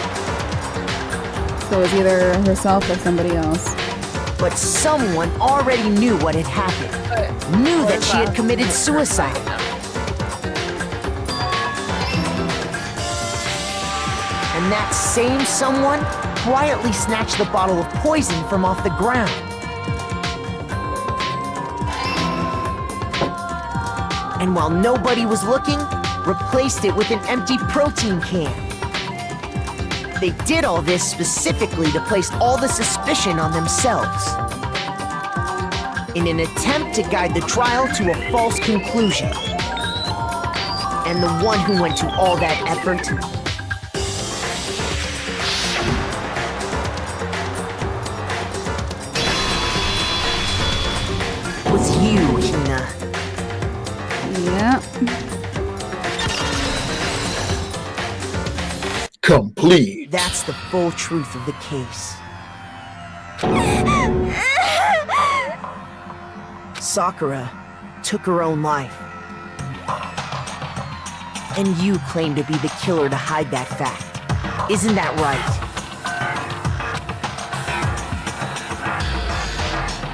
So it was either herself or somebody else. But someone already knew what had happened. Knew that she had committed suicide. And that same someone quietly snatched the bottle of poison from off the ground. And while nobody was looking, replaced it with an empty protein can. They did all this specifically to place all the suspicion on themselves, in an attempt to guide the trial to a false conclusion. And the one who went to all that effort was you, Hina. Yeah. Complete. That's the full truth of the case. Sakura took her own life. And you claim to be the killer to hide that fact. Isn't that right?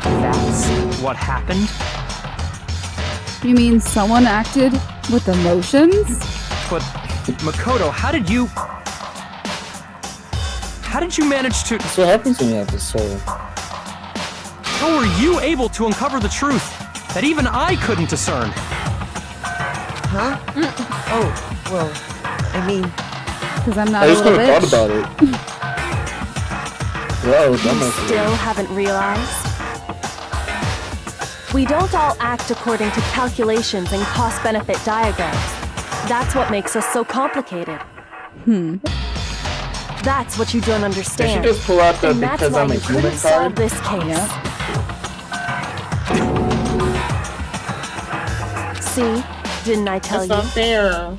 That's what happened? You mean someone acted with emotions? But, Makoto, how did you manage to... That's what happens when you have this soul. How were you able to uncover the truth that even I couldn't discern? Huh? Oh, well, I mean... Because I'm not I a just little never bitch. thought about it. Wow, You dumbass. still haven't realized? We don't all act according to calculations and cost-benefit diagrams. That's what makes us so complicated. That's what you don't Did she understand. just pull out the And that's because why I'm a you human couldn't solve card? this case. See? Didn't I tell That's you? not fair.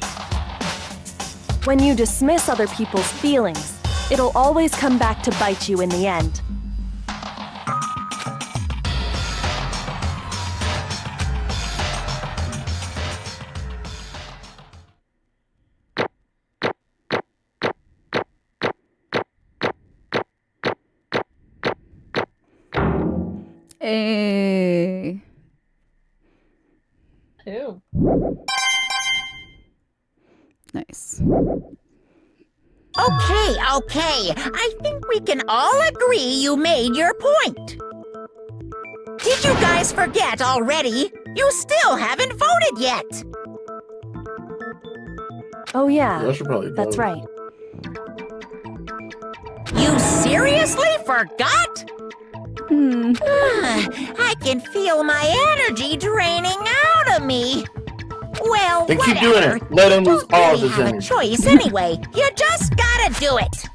When you dismiss other people's feelings, it'll always come back to bite you in the end. Hey. Ew. Nice. Okay. I think we can all agree you made your point. Did you guys forget already? You still haven't voted yet. Oh yeah, I should probably that's vote. right. You seriously forgot? I can feel my energy draining out of me. Well, Then keep whatever. doing it. Let him lose Don't all of really his have a energy. choice anyway. You just gotta do it.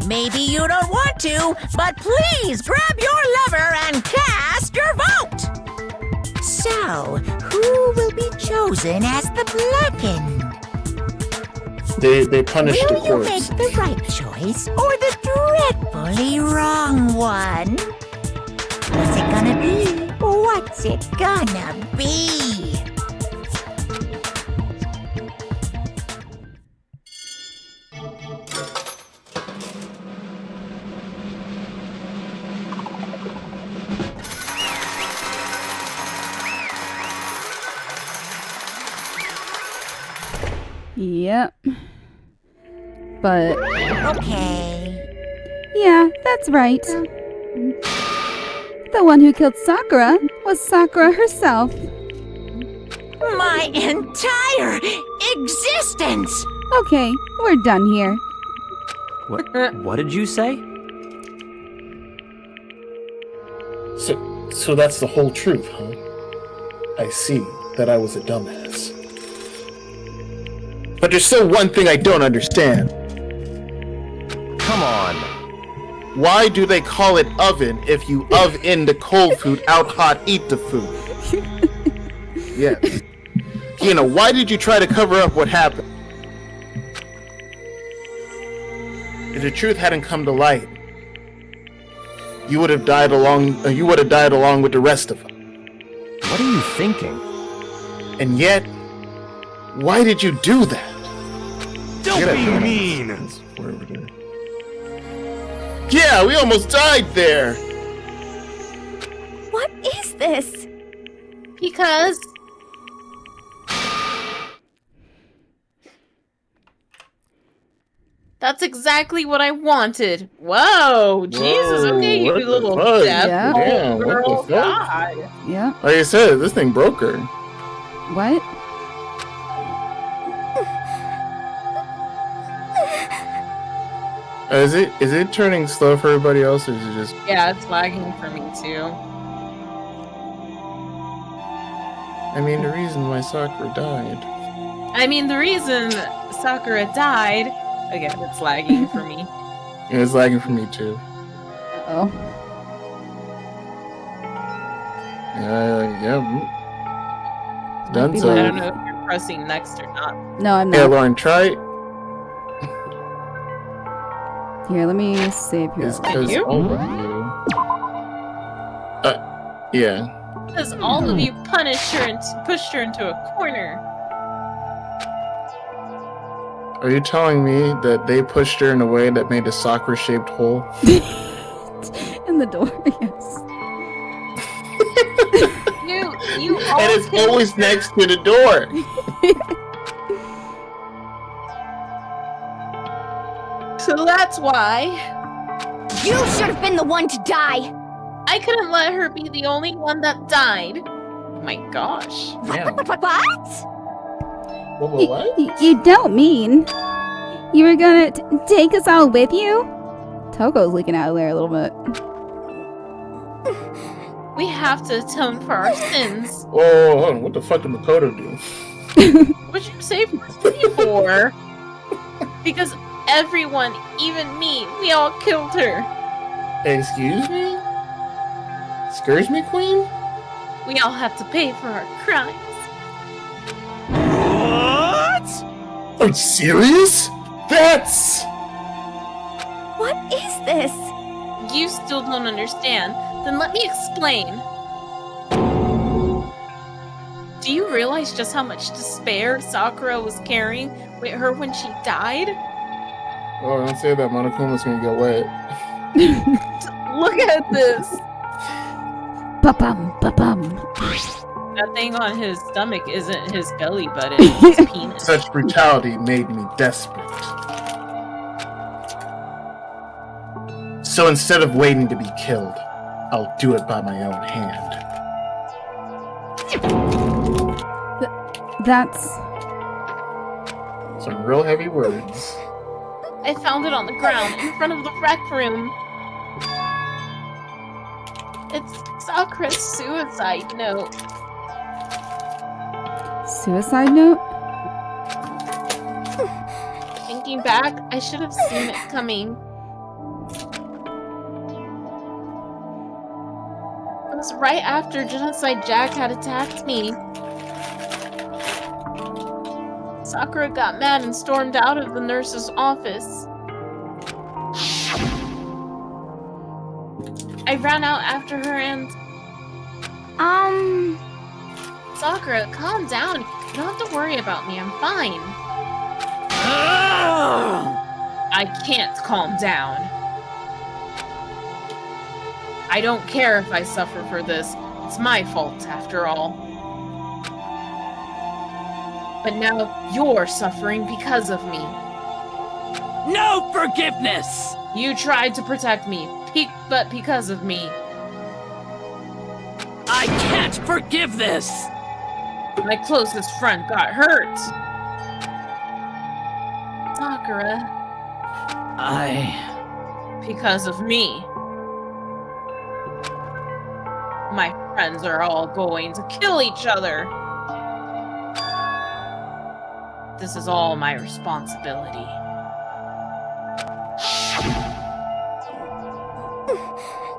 Maybe you don't want to, but please grab your lever and cast your vote. So, who will be chosen as the Blackened? They punished the Will you make corpse. the right choice or the dreadfully wrong one? What's it gonna be? What's it gonna be? Yep. But Okay. yeah, that's right. The one who killed Sakura was Sakura herself. My entire existence! Okay, we're done here. What did you say? So that's the whole truth, huh? I see that I was a dumbass. But there's still one thing I don't understand. Come on. Why do they call it oven if you in the cold food, out hot, eat the food? Yes. Hina, why did you try to cover up what happened? If the truth hadn't come to light, you would have died along with the rest of them. What are you thinking? And yet, why did you do that? Don't be mean! Yeah, we almost died there! What is this? Because that's exactly what I wanted. Whoa, Jesus, okay, you what the little fuck? deaf Yeah. Damn, what the girl. fuck? God. Yeah. Like I said, this thing broke her. What? Is it turning slow for everybody else, or is it just... Yeah, it's lagging for me too. I mean, the reason why Sakura died. I mean, the reason Sakura died, again, it's lagging for me. It's lagging for me too. Uh-oh. Yeah. Done be so. I don't know if you're pressing next or not. No, I'm Yeah, not. Lauren, try it. Here, let me save here. It's because you? all of you. Yeah. Because all of you punished her and pushed her into a corner. Are you telling me that they pushed her in a way that made a Sakura-shaped hole? In the door, yes. You all And it's killed always her. next to the door. So that's why You should have been the one to die! I couldn't let her be the only one that died. Oh my gosh. Damn. What? What? You don't mean you were gonna take us all with you? Togo's leaking out of there a little bit. We have to atone for our sins. Oh, hold on. What the fuck did Makoto do? What'd you save me for? Because everyone, even me, we all killed her. Excuse me? Excuse me, Queen? We all have to pay for our crimes. What? Are you serious? That's... What is this? You still don't understand? Then let me explain. Do you realize just how much despair Sakura was carrying with her when she died? Oh, don't say that. Monokuma's gonna get wet. Look at this. Ba-bum, ba-bum. That thing on his stomach isn't his belly button, it's his penis. Such brutality made me desperate. So instead of waiting to be killed, I'll do it by my own hand. That's... Some real heavy words. I found it on the ground in front of the rec room. It's Sakura's suicide note. Suicide note? Thinking back, I should have seen it coming. It was right after Genocide Jack had attacked me. Sakura got mad and stormed out of the nurse's office. I ran out after her and... Sakura, calm down. You don't have to worry about me. I'm fine. I can't calm down. I don't care if I suffer for this. It's my fault, after all. But now you're suffering because of me. No forgiveness! You tried to protect me, but because of me. can't forgive this! My closest friend got hurt. Sakura, because of me. My friends are all going to kill each other. This is all my responsibility.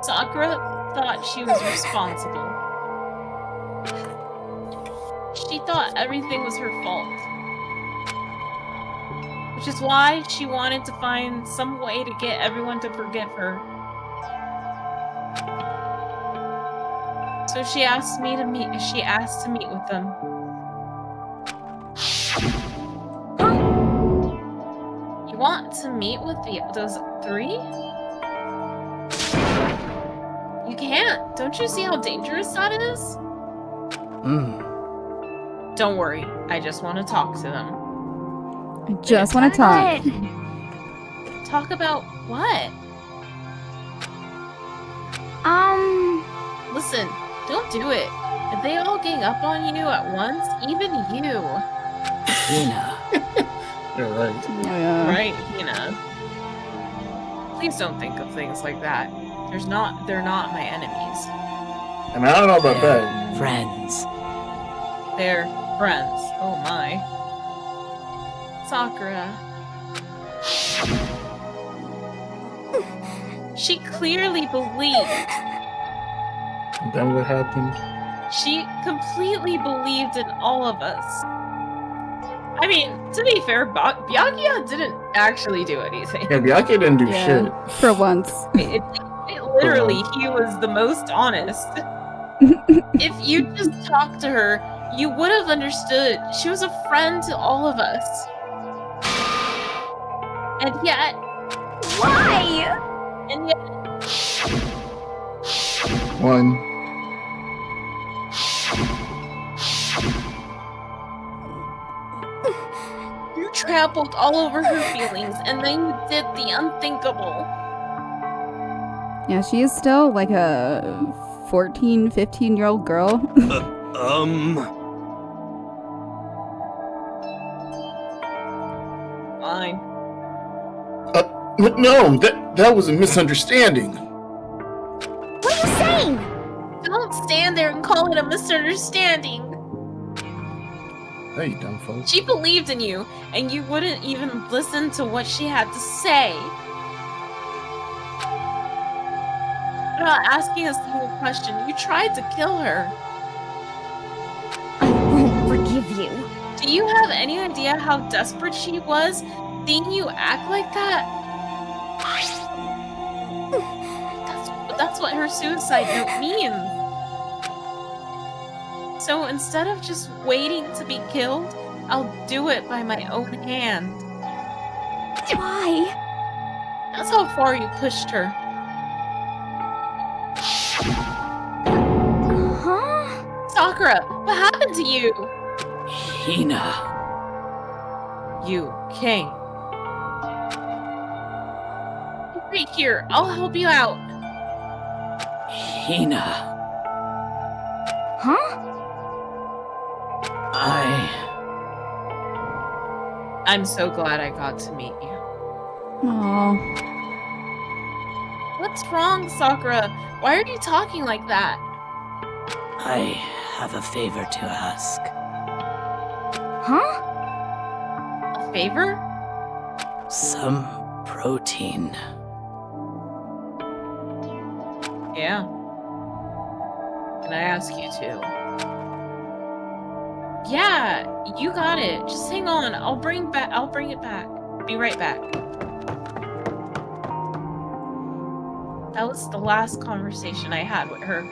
Sakura thought she was responsible. She thought everything was her fault. Which is why she wanted to find some way to get everyone to forgive her. So she asked to meet with them. You want to meet with those three? You can't. Don't you see how dangerous that is? Don't worry. I just want to talk to them. I just want to talk. Talk about what? Listen, don't do it. If they all gang up on you at once, even you. Hina. You're right. Oh, yeah. Right, Hina. Please don't think of things like that. They're not my enemies. And I don't know about that. Friends. They're friends. Oh my. Sakura. She clearly believed. And then what happened? She completely believed in all of us. I mean, to be fair, Byakuya didn't actually do anything. Yeah, Byakuya didn't do shit. For once. It literally, he was the most honest. If you just talked to her, you would have understood. She was a friend to all of us. And yet... Why? And yet... One. You trampled all over her feelings, and then you did the unthinkable. Yeah, she is still like a 14, 15-year-old girl. Fine. No, that was a misunderstanding. What are you saying? Don't stand there and call it a misunderstanding. Hey, you dumb folks. She believed in you, and you wouldn't even listen to what she had to say. Without asking a single question, you tried to kill her. I won't forgive you. Do you have any idea how desperate she was, seeing you act like that? That's what her suicide note means. So instead of just waiting to be killed, I'll do it by my own hand. Why? That's how far you pushed her. Huh? Sakura, what happened to you? Hina. You came. Right here, I'll help you out. Hina. Huh? I'm so glad I got to meet you. Aww. What's wrong, Sakura? Why are you talking like that? I have a favor to ask. Huh? A favor? Some protein. Yeah. Can I ask you to? Yeah, you got it. Just hang on. I'll bring it back. Be right back. That was the last conversation I had with her.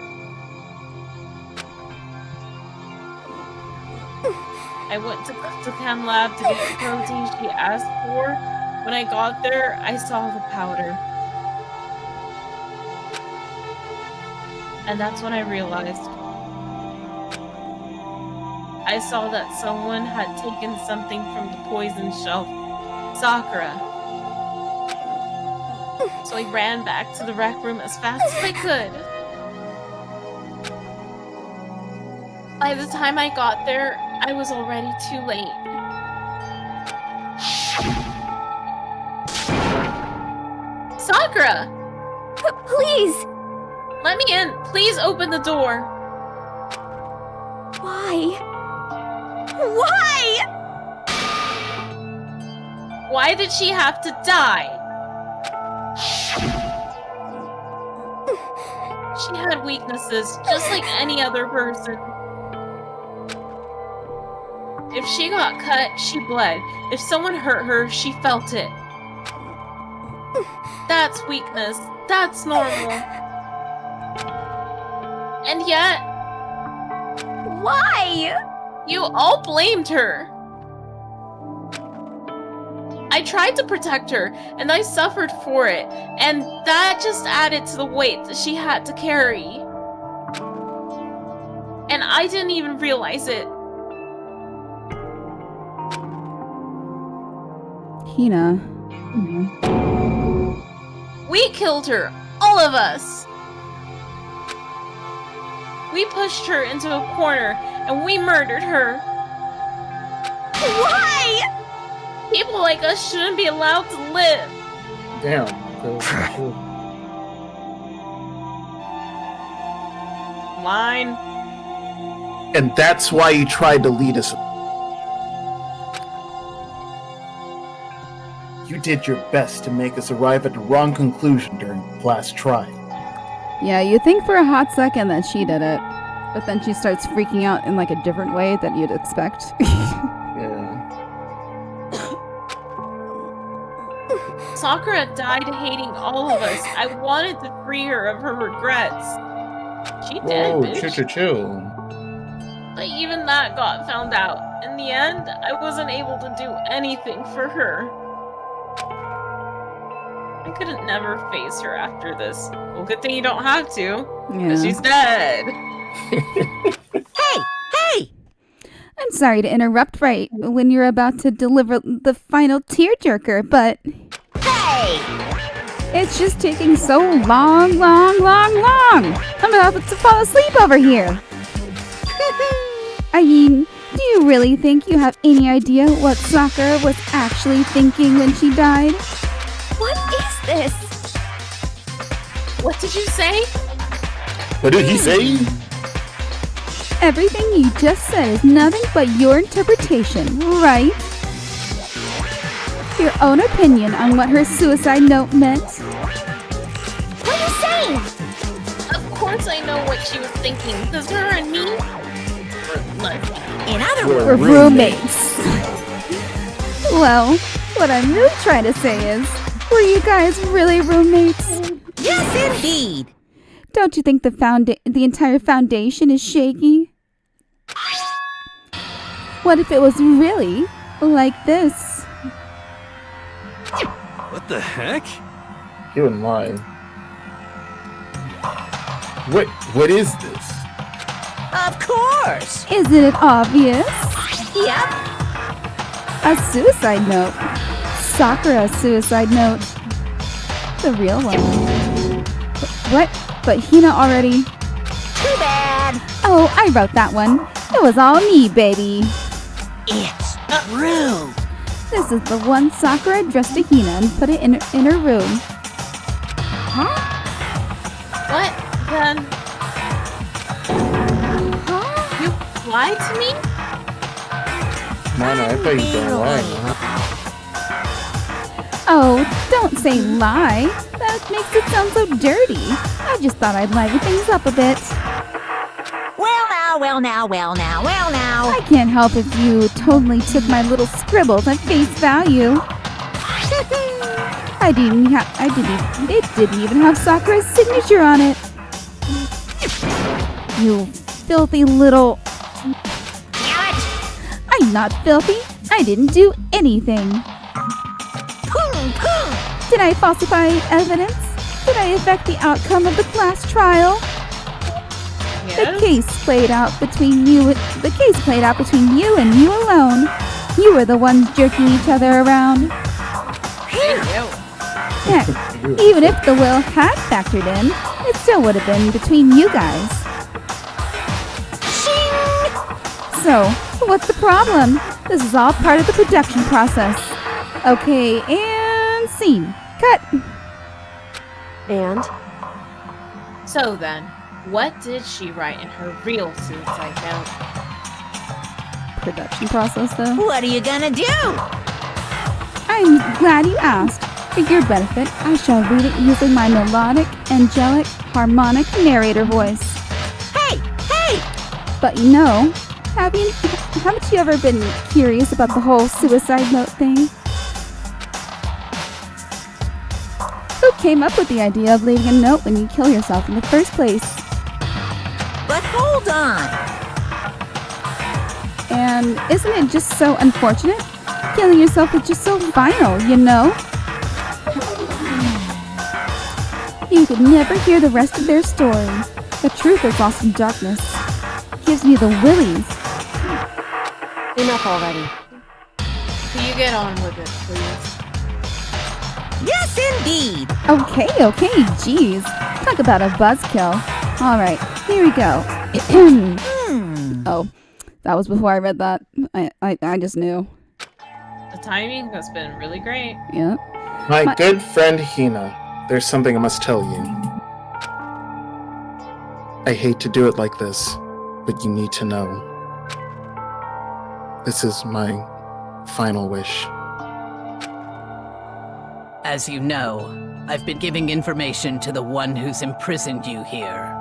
I went to the chem lab to get the protein she asked for. When I got there, I saw the powder. And that's when I realized. I saw that someone had taken something from the poison shelf. Sakura. So I ran back to the rec room as fast as I could. By the time I got there, I was already too late. Sakura! Please! Let me in! Please open the door! Why? Why? Why did she have to die? She had weaknesses, just like any other person. If she got cut, she bled. If someone hurt her, she felt it. That's weakness. That's normal. And yet... Why? You all blamed her. I tried to protect her, and I suffered for it, and that just added to the weight that she had to carry. And I didn't even realize it. Hina. We killed her, all of us. We pushed her into a corner, and we murdered her. Why? People like us shouldn't be allowed to live. Damn. Line. And that's why you tried to lead us. You did your best to make us arrive at the wrong conclusion during the class trial. Yeah, you think for a hot second that she did it, but then she starts freaking out in like a different way than you'd expect. Yeah. Sakura died hating all of us. I wanted to free her of her regrets. She did, Whoa, bitch. chill. But even that got found out. In the end, I wasn't able to do anything for her. I couldn't never face her after this. Well, good thing you don't have to. Because she's dead. Hey! I'm sorry to interrupt right when you're about to deliver the final tearjerker, but... Hey! It's just taking so long. I'm about to fall asleep over here. I mean, do you really think you have any idea what Sakura was actually thinking when she died? What is this? What did you say? What did he say? Everything you just said is nothing but your interpretation, right? Your own opinion on what her suicide note meant. What are you saying? Of course I know what she was thinking. Because her and me were lesbians. In other We're words, roommates. Well, what I'm really trying to say is, were you guys really roommates? yes, indeed. Don't you think the entire foundation is shaky? What if it was really like this? What the heck? You wouldn't lie. What is this? Of course. Isn't it obvious? Yep. A suicide note. Sakura's suicide note. The real one. What? But Hina already... Too bad. Oh, I wrote that one. It was all me, baby. It's true. This is the one Sakura addressed to Hina and put it in her room. Huh? What? Then... Huh? You lied to me? Mana, I thought you don't lie. Oh, don't say lie. That makes it sound so dirty. I just thought I'd liven things up a bit. Well now. I can't help if you totally took my little scribbles at face value. It didn't even have Sakura's signature on it. You filthy little... Damn it. I'm not filthy. I didn't do anything. Did I falsify evidence? Did I affect the outcome of the class trial? Yes. The case played out between you and you alone. You were the ones jerking each other around. Heck, even if the will had factored in, it still would have been between you guys. Shing! so. What's the problem? This is all part of the production process. Okay, and scene. Cut. And? So then, what did she write in her real suicide note? Production process, though. What are you gonna do? I'm glad you asked. For your benefit, I shall read it using my melodic, angelic, harmonic narrator voice. Hey! Hey! But you know, haven't you ever been curious about the whole suicide note thing? Who came up with the idea of leaving a note when you kill yourself in the first place? But hold on! And isn't it just so unfortunate? Killing yourself is just so final, you know? You could never hear the rest of their story. The truth is lost in darkness. Gives me the willies. Enough already. Can you get on with it, please? Yes, indeed! Okay, jeez. Talk about a buzzkill. Alright, here we go. Oh, that was before I read that. I just knew. The timing has been really great. Yeah. My good friend Hina, there's something I must tell you. I hate to do it like this, but you need to know. This is my final wish. As you know, I've been giving information to the one who's imprisoned you here.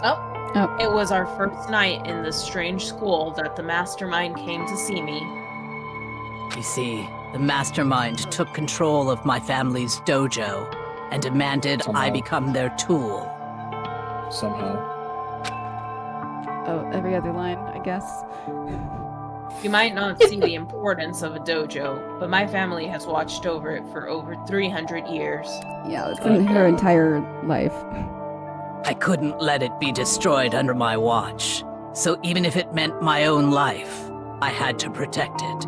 Oh, it was our first night in this strange school that the mastermind came to see me. You see, the mastermind took control of my family's dojo and demanded I become their tool. Somehow. Oh, every other line, I guess. You might not see the importance of a dojo, but my family has watched over it for over 300 years. Yeah, it's in her entire life. I couldn't let it be destroyed under my watch, so even if it meant my own life, I had to protect it.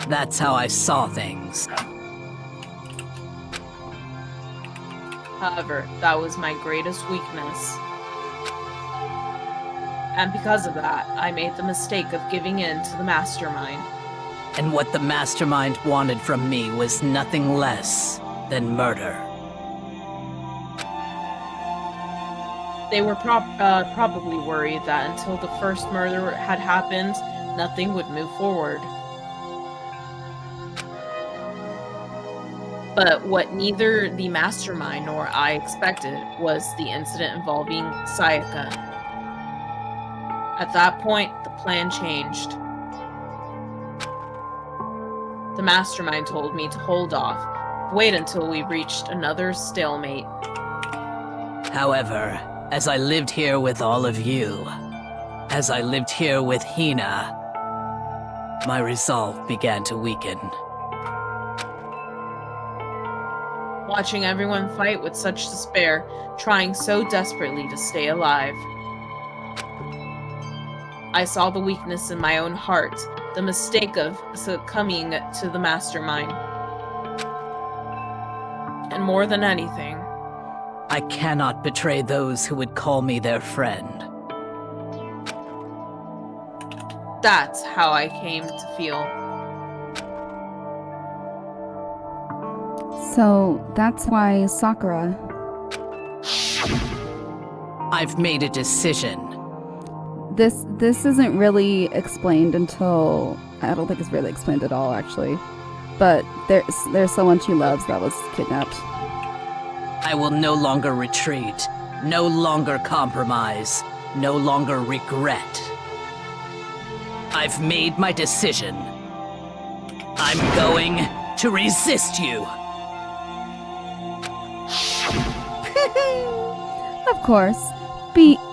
That's how I saw things. However, that was my greatest weakness. And because of that, I made the mistake of giving in to the mastermind. And what the mastermind wanted from me was nothing less than murder. They were probably worried that until the first murder had happened, nothing would move forward. But what neither the mastermind nor I expected was the incident involving Sayaka. At that point, the plan changed. The mastermind told me to hold off, wait until we reached another stalemate. However, as I lived here with all of you, as I lived here with Hina, my resolve began to weaken. Watching everyone fight with such despair, trying so desperately to stay alive. I saw the weakness in my own heart, the mistake of succumbing to the mastermind. And more than anything, I cannot betray those who would call me their friend. that's how I came to feel. So that's why Sakura. I've made a decision. This isn't really explained until I don't think it's really explained at all, actually. But there's someone she loves that was kidnapped. I will no longer retreat, no longer compromise, no longer regret. I've made my decision. I'm going to resist you. Of course.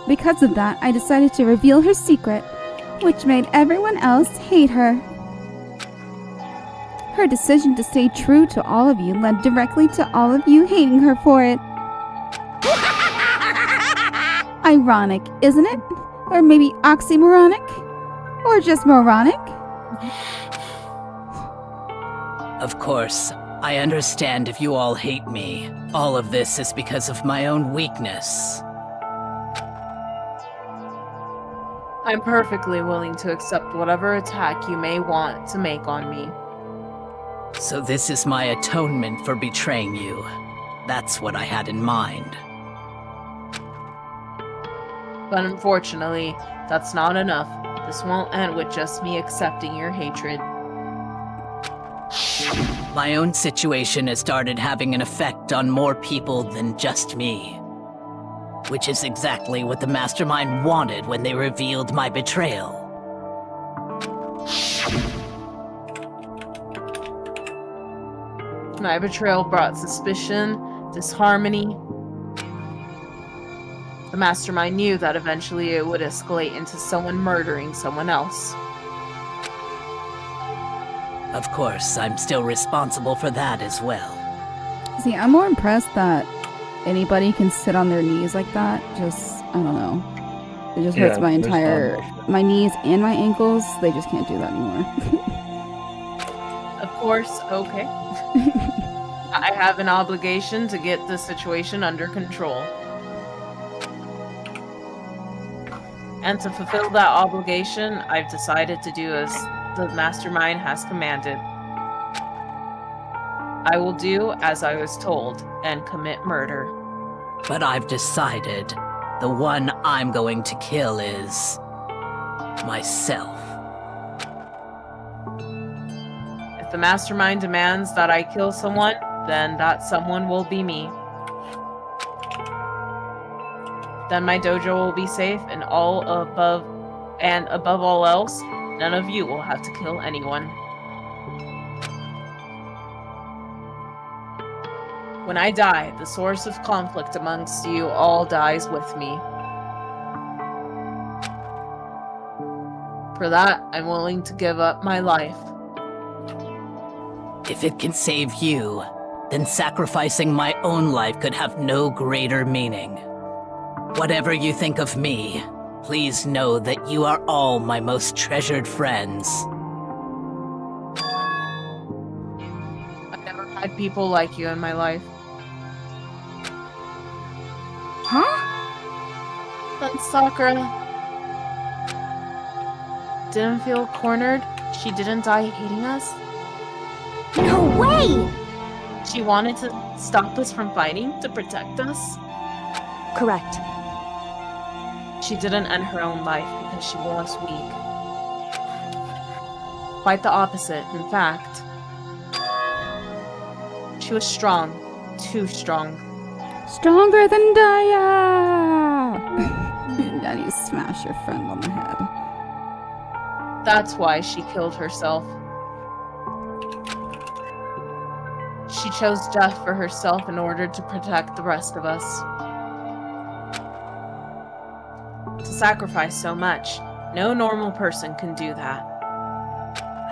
Because of that, I decided to reveal her secret, which made everyone else hate her. Her decision to stay true to all of you led directly to all of you hating her for it. Ironic, isn't it? Or maybe oxymoronic? Or just moronic? Of course, I understand if you all hate me, All of this is because of my own weakness. I'm perfectly willing to accept whatever attack you may want to make on me. So this is my atonement for betraying you. That's what I had in mind. But unfortunately, that's not enough. This won't end with just me accepting your hatred. My own situation has started having an effect on more people than just me. Which is exactly what the Mastermind wanted when they revealed my betrayal. My betrayal brought suspicion, disharmony. The Mastermind knew that eventually it would escalate into someone murdering someone else. Of course, I'm still responsible for that as well. See, I'm more impressed that anybody can sit on their knees like that. Just, I don't know. It just hurts my my knees and my ankles. They just can't do that anymore. Of course, okay. I have an obligation to get the situation under control. And to fulfill that obligation, I've decided to do as the Mastermind has commanded. I will do as I was told and commit murder. But I've decided the one I'm going to kill is myself. If the Mastermind demands that I kill someone, then that someone will be me. Then my dojo will be safe, and above all else, none of you will have to kill anyone. When I die, the source of conflict amongst you all dies with me. For that, I'm willing to give up my life. If it can save you, then sacrificing my own life could have no greater meaning. Whatever you think of me, please know that you are all my most treasured friends. I've never had people like you in my life. Huh? Then Sakura didn't feel cornered. She didn't die hating us. No way! She wanted to stop us from fighting, to protect us. Correct. She didn't end her own life because she was weak. Quite the opposite, in fact. She was strong. Too strong. Stronger than Daya! And then you smash your friend on the head. That's why she killed herself. She chose death for herself in order to protect the rest of us. To sacrifice so much, no normal person can do that.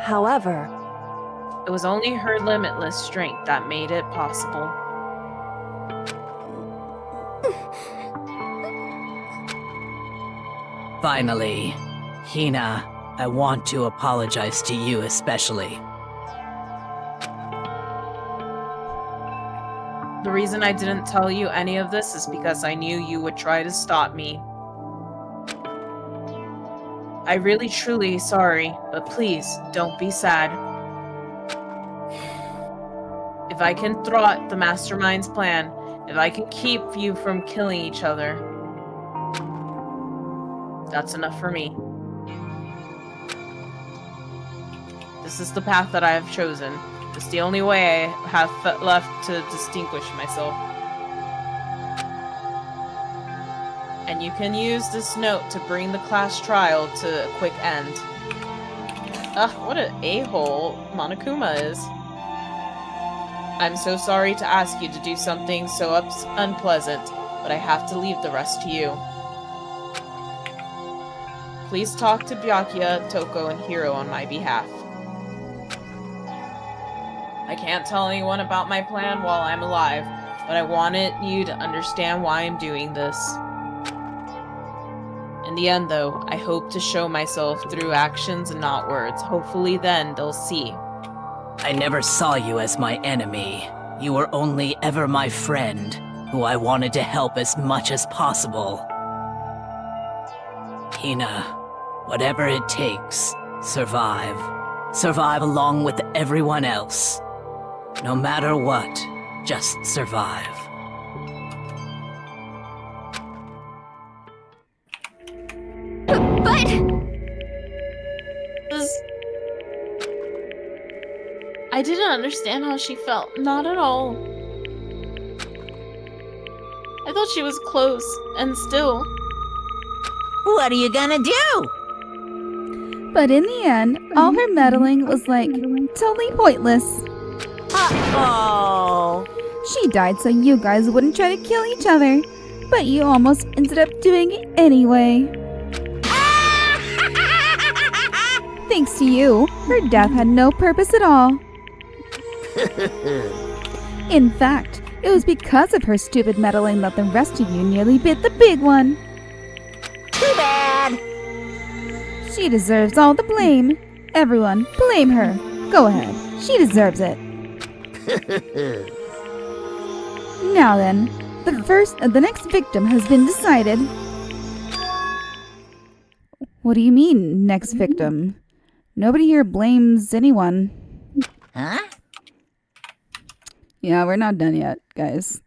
However, it was only her limitless strength that made it possible. Finally, Hina, I want to apologize to you especially. The reason I didn't tell you any of this is because I knew you would try to stop me. I'm really truly sorry, but please, don't be sad. If I can thwart the Mastermind's plan, if I can keep you from killing each other, that's enough for me. This is the path that I have chosen. It's the only way I have left to distinguish myself. And you can use this note to bring the class trial to a quick end. Ugh, what an a-hole Monokuma is. I'm so sorry to ask you to do something so unpleasant, but I have to leave the rest to you. Please talk to Byakuya, Toko, and Hiro on my behalf. I can't tell anyone about my plan while I'm alive, but I wanted you to understand why I'm doing this. In the end, though, I hope to show myself through actions and not words. Hopefully then they'll see. I never saw you as my enemy. You were only ever my friend, who I wanted to help as much as possible. Hina, whatever it takes, survive. Survive along with everyone else. No matter what, just survive. But I didn't understand how she felt. Not at all. I thought she was close and still. What are you gonna do? But in the end, all her meddling was like totally pointless. Uh-oh. She died so you guys wouldn't try to kill each other, but you almost ended up doing it anyway. Thanks to you, her death had no purpose at all. In fact, it was because of her stupid meddling that the rest of you nearly bit the big one. Too bad. She deserves all the blame. Everyone, blame her. Go ahead. She deserves it. Now then, the next victim has been decided. What do you mean, next victim? Nobody here blames anyone. Huh? Yeah, we're not done yet, guys.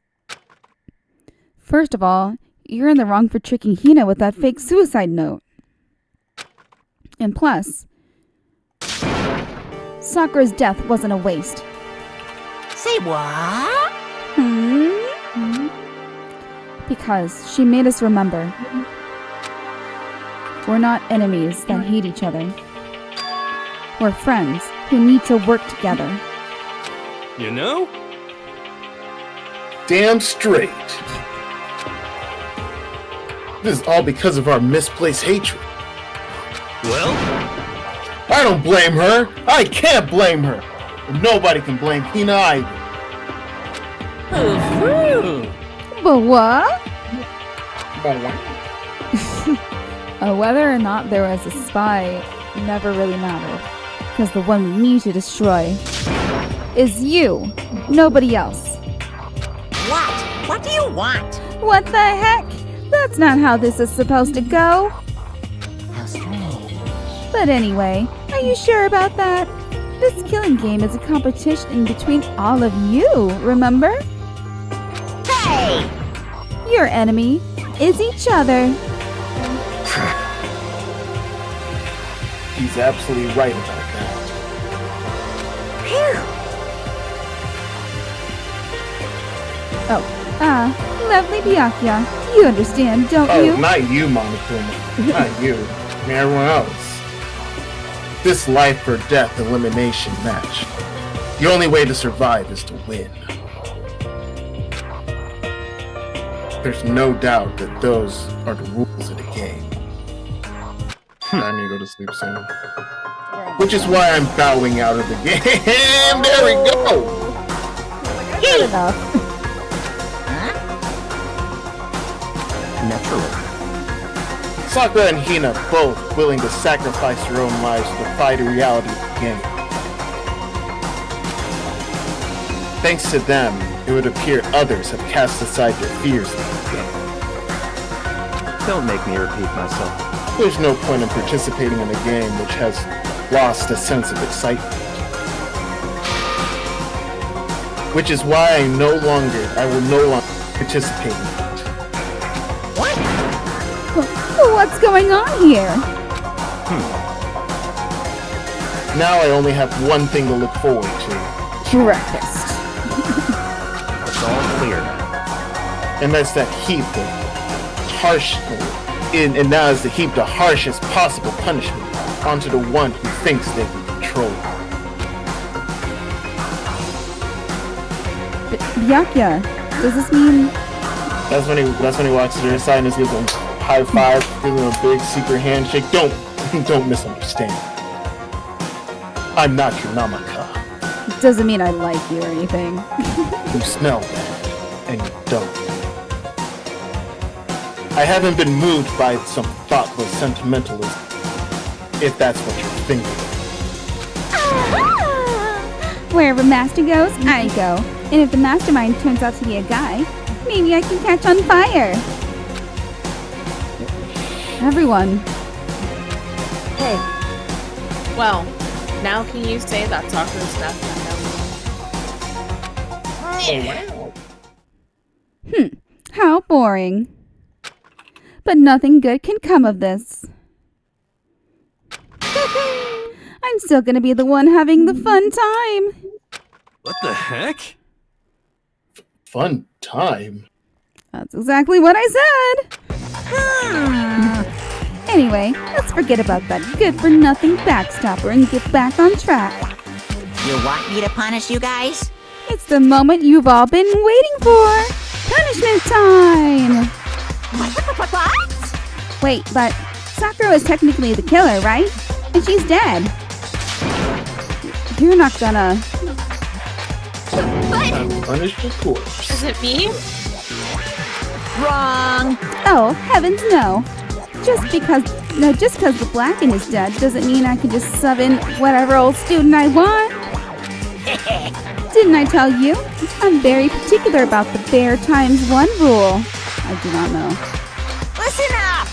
First of all, you're in the wrong for tricking Hina with that fake suicide note. And plus, Sakura's death wasn't a waste. Say what? Because she made us remember. We're not enemies that hate each other. We're friends who need to work together. You know? Damn straight. This is all because of our misplaced hatred. Well? I don't blame her. I can't blame her. And nobody can blame Hina either. But what? Whether or not there was a spy never really mattered. Because the one we need to destroy is you, nobody else. What? What do you want? What the heck? That's not how this is supposed to go. How strange. But anyway, are you sure about that? This killing game is a competition between all of you, remember? Hey! Your enemy is each other. He's absolutely right about that. Oh, lovely Byakuya. You understand, don't you? Oh, not you, Monokuma. Not you. I mean, everyone else. This life or death elimination match. The only way to survive is to win. There's no doubt that those are the rules of the game. I need to go to sleep soon. Which is why I'm bowing out of the game. There we go. Good enough. Naturally. Sakura and Hina both willing to sacrifice their own lives to defy the reality of the game. Thanks to them, it would appear others have cast aside their fears of the game. Don't make me repeat myself. There's no point in participating in a game which has lost a sense of excitement. Which is why I will no longer participate in it. What's going on here? Now I only have one thing to look forward to. Breakfast. It's all clear now. And that's that heap of harsh, and now is to heap the harshest possible punishment onto the one who thinks they can control it. Byakuya, does this mean... That's when he walks to their side and gives them a high five, gives them a big secret handshake. Don't misunderstand. I'm not your Namaka. Doesn't mean I like you or anything. You smell bad, and you don't. I haven't been moved by some thoughtless sentimentalism, if that's what you're thinking. Wherever Master goes, I go. And if the mastermind turns out to be a guy, maybe I can catch on fire. Everyone. Hey. Well, now can you say that Sakura's death Hmm. How boring. But nothing good can come of this. I'm still gonna be the one having the fun time. What the heck? Fun time. That's exactly what I said. Anyway, let's forget about that good-for-nothing backstopper and get back on track. You want me to punish you guys? It's the moment you've all been waiting for. Punishment time! What? Wait, but Sakura is technically the killer, right? And she's dead. You're not gonna... I'm punished, of course. Is it me? Wrong. Oh, heavens no. Just because the Blacken is dead doesn't mean I can just sub in whatever old student I want. Didn't I tell you? I'm very particular about the bare times one rule. I do not know. Listen up.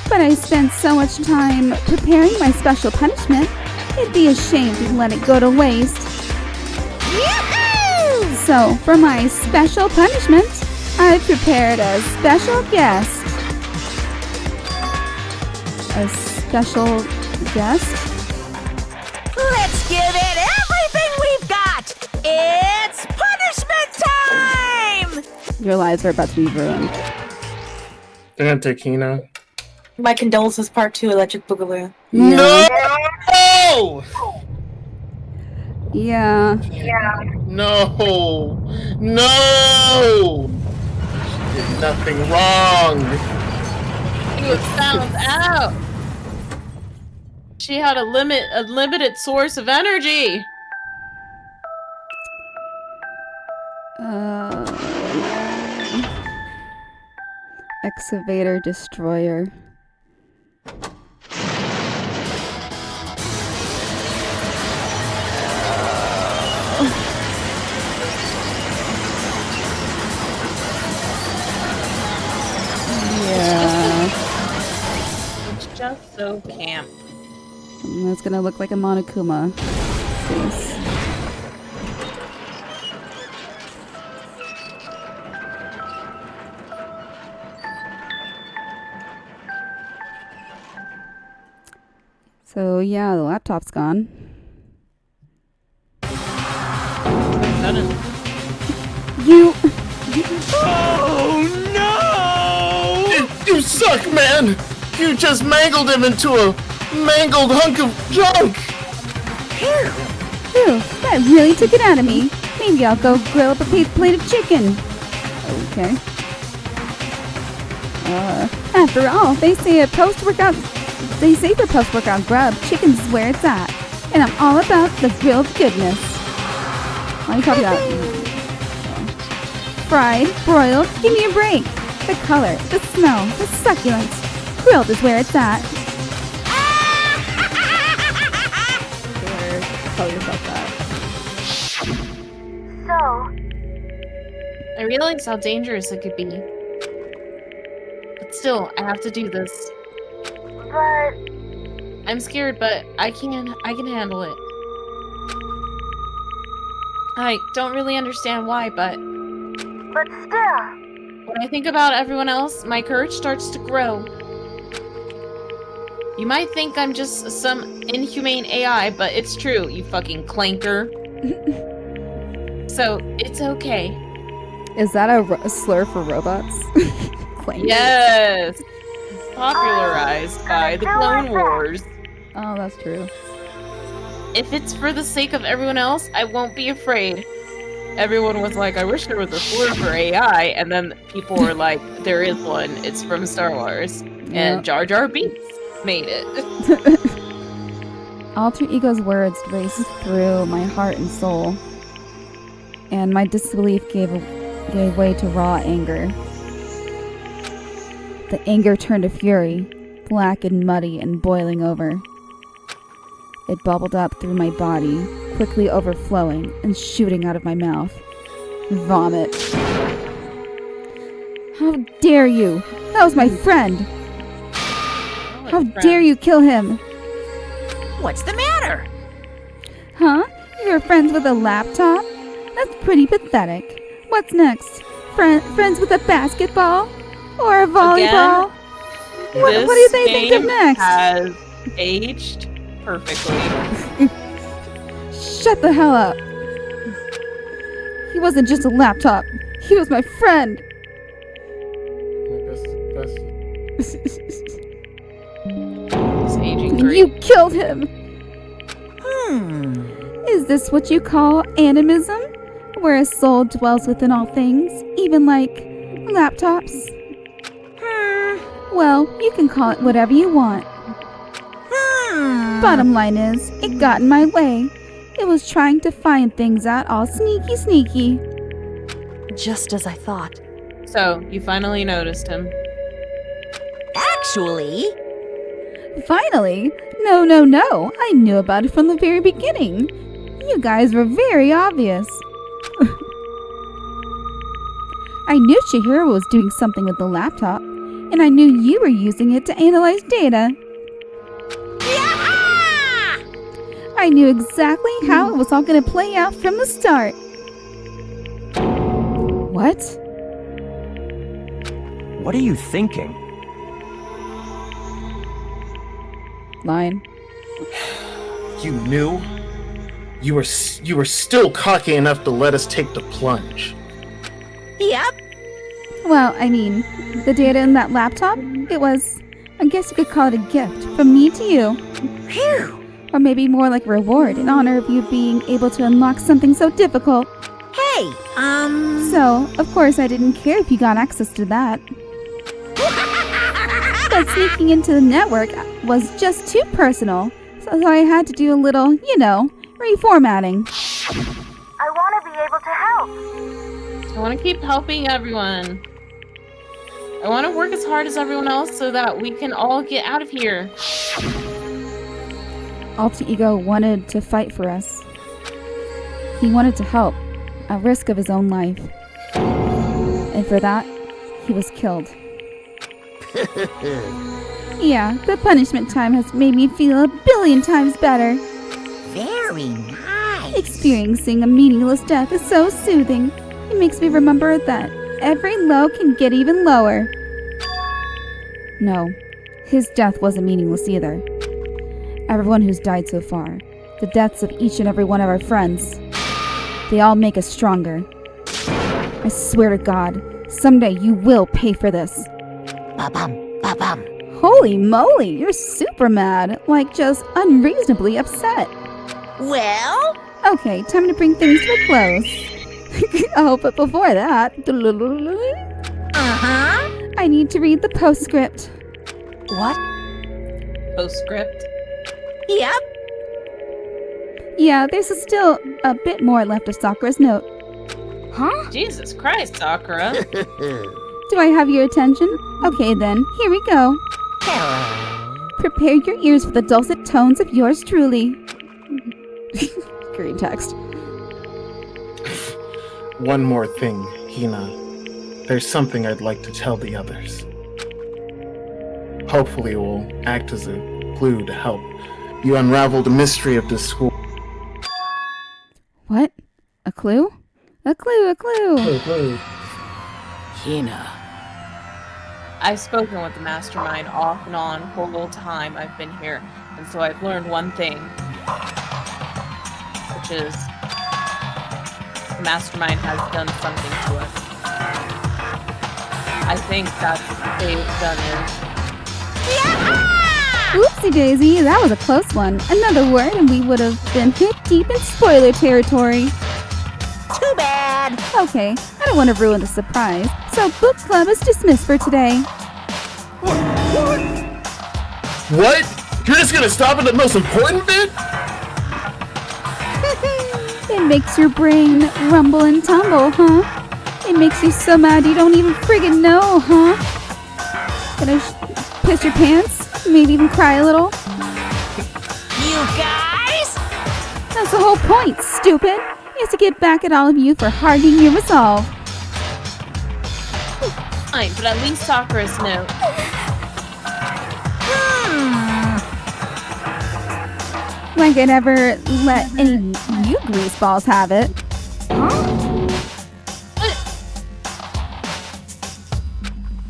But I spent so much time preparing my special punishment, it'd be a shame to let it go to waste. Yoo-hoo! So, for my special punishment, I've prepared a special guest. A special guest? Let's give it everything we've got. It's punishment time. Your lives are about to be ruined. They're gonna take Hina. My condolences, part 2, Electric Boogaloo. No! Yeah. No! No! She did nothing wrong. She was found out. She had a limited source of energy. Excavator destroyer. Yeah. It's just so camp. That's gonna look like a Monokuma face. So yeah, the laptop's gone. You... Oh no! You suck, man! You just mangled him into a mangled hunk of junk! Phew, that really took it out of me. Maybe I'll go grill up a plate of chicken. Okay. After all, they say for post-workout grub, chicken's where it's at. And I'm all about the grilled goodness. Why are you talking about? Fried, broiled, give me a break. The color, the smell, the succulence. Grilled is where it's at. Tell yourself that. So, I realize how dangerous it could be. But still, I have to do this. but I'm scared, but I can handle it. I don't really understand why, but still. when I think about everyone else, my courage starts to grow. You might think I'm just some inhumane AI, but it's true, you fucking clanker. So, it's okay. Is that a slur for robots? Yes! Popularized by the Clone Wars. Oh, that's true. If it's for the sake of everyone else, I won't be afraid. Everyone was like, I wish there was a slur for AI, and then people were like, there is one, it's from Star Wars. And Jar Jar Binks made it. Alter Ego's words raced through my heart and soul, and my disbelief gave way to raw anger. The anger turned to fury, black and muddy and boiling over. It bubbled up through my body, quickly overflowing and shooting out of my mouth. Vomit. How dare you? That was my friend. How dare you kill him? What's the matter? Huh? You're friends with a laptop? That's pretty pathetic. What's next? Friends with a basketball? Or a volleyball? What do they think of next? Has aged perfectly. Shut the hell up. He wasn't just a laptop. He was my friend. He's aging great. You killed him. Hmm. Is this what you call animism? Where a soul dwells within all things, even like laptops? Well, you can call it whatever you want. Bottom line is, it got in my way. It was trying to find things out all sneaky. Just as I thought. So, you finally noticed him. Actually, Finally? No. I knew about it from the very beginning. You guys were very obvious. I knew Chihiro was doing something with the laptop, and I knew you were using it to analyze data. I knew exactly how it was all going to play out from the start. What? What are you thinking? Line. You knew? You were still cocky enough to let us take the plunge. yep. Well, I mean, the data in that laptop, it was, I guess you could call it a gift from me to you. Phew. Or maybe more like a reward in honor of you being able to unlock something so difficult. Hey, So, of course, I didn't care if you got access to that. But sneaking into the network was just too personal, so I had to do a little, reformatting. I want to be able to help. I want to keep helping everyone. I want to work as hard as everyone else so that we can all get out of here. Alter Ego wanted to fight for us. He wanted to help, at risk of his own life. And for that, he was killed. Yeah, the punishment time has made me feel 1,000,000,000 times better. Very nice. Experiencing a meaningless death is so soothing. It makes me remember that every low can get even lower. No, his death wasn't meaningless either. Everyone who's died so far, the deaths of each and every one of our friends, they all make us stronger. I swear to God, someday you will pay for this. Ba-bum, ba-bum. Holy moly, you're super mad, like just unreasonably upset. Well? Okay, time to bring things to a close. Oh, but before that, Uh-huh. I need to read the postscript. What? Postscript. Yep. Yeah, there's still a bit more left of Sakura's note. Huh? Jesus Christ, Sakura. Do I have your attention? Okay then, here we go. Hello. Prepare your ears for the dulcet tones of yours truly. Great text. One more thing, Hina. There's something I'd like to tell the others. Hopefully it will act as a clue to help you unravel the mystery of this school. What? A clue? A clue. Hina. I've spoken with the mastermind off and on the whole time I've been here, and so I've learned one thing, which is the mastermind has done something to us. I think that's what they've done Oopsie daisy, that was a close one. Another word and we would have been hip deep in spoiler territory. Too bad. Okay, I don't want to ruin the surprise, so book club is dismissed for today. What? You're just gonna stop at the most important bit? It makes your brain rumble and tumble, huh? It makes you so mad you don't even friggin' know, huh? Gonna piss your pants? Maybe even cry a little? You guys? That's the whole point, stupid! is to get back at all of you for hardening your resolve. Fine, but at least Sakura's note. Like I never let any you greaseballs have it.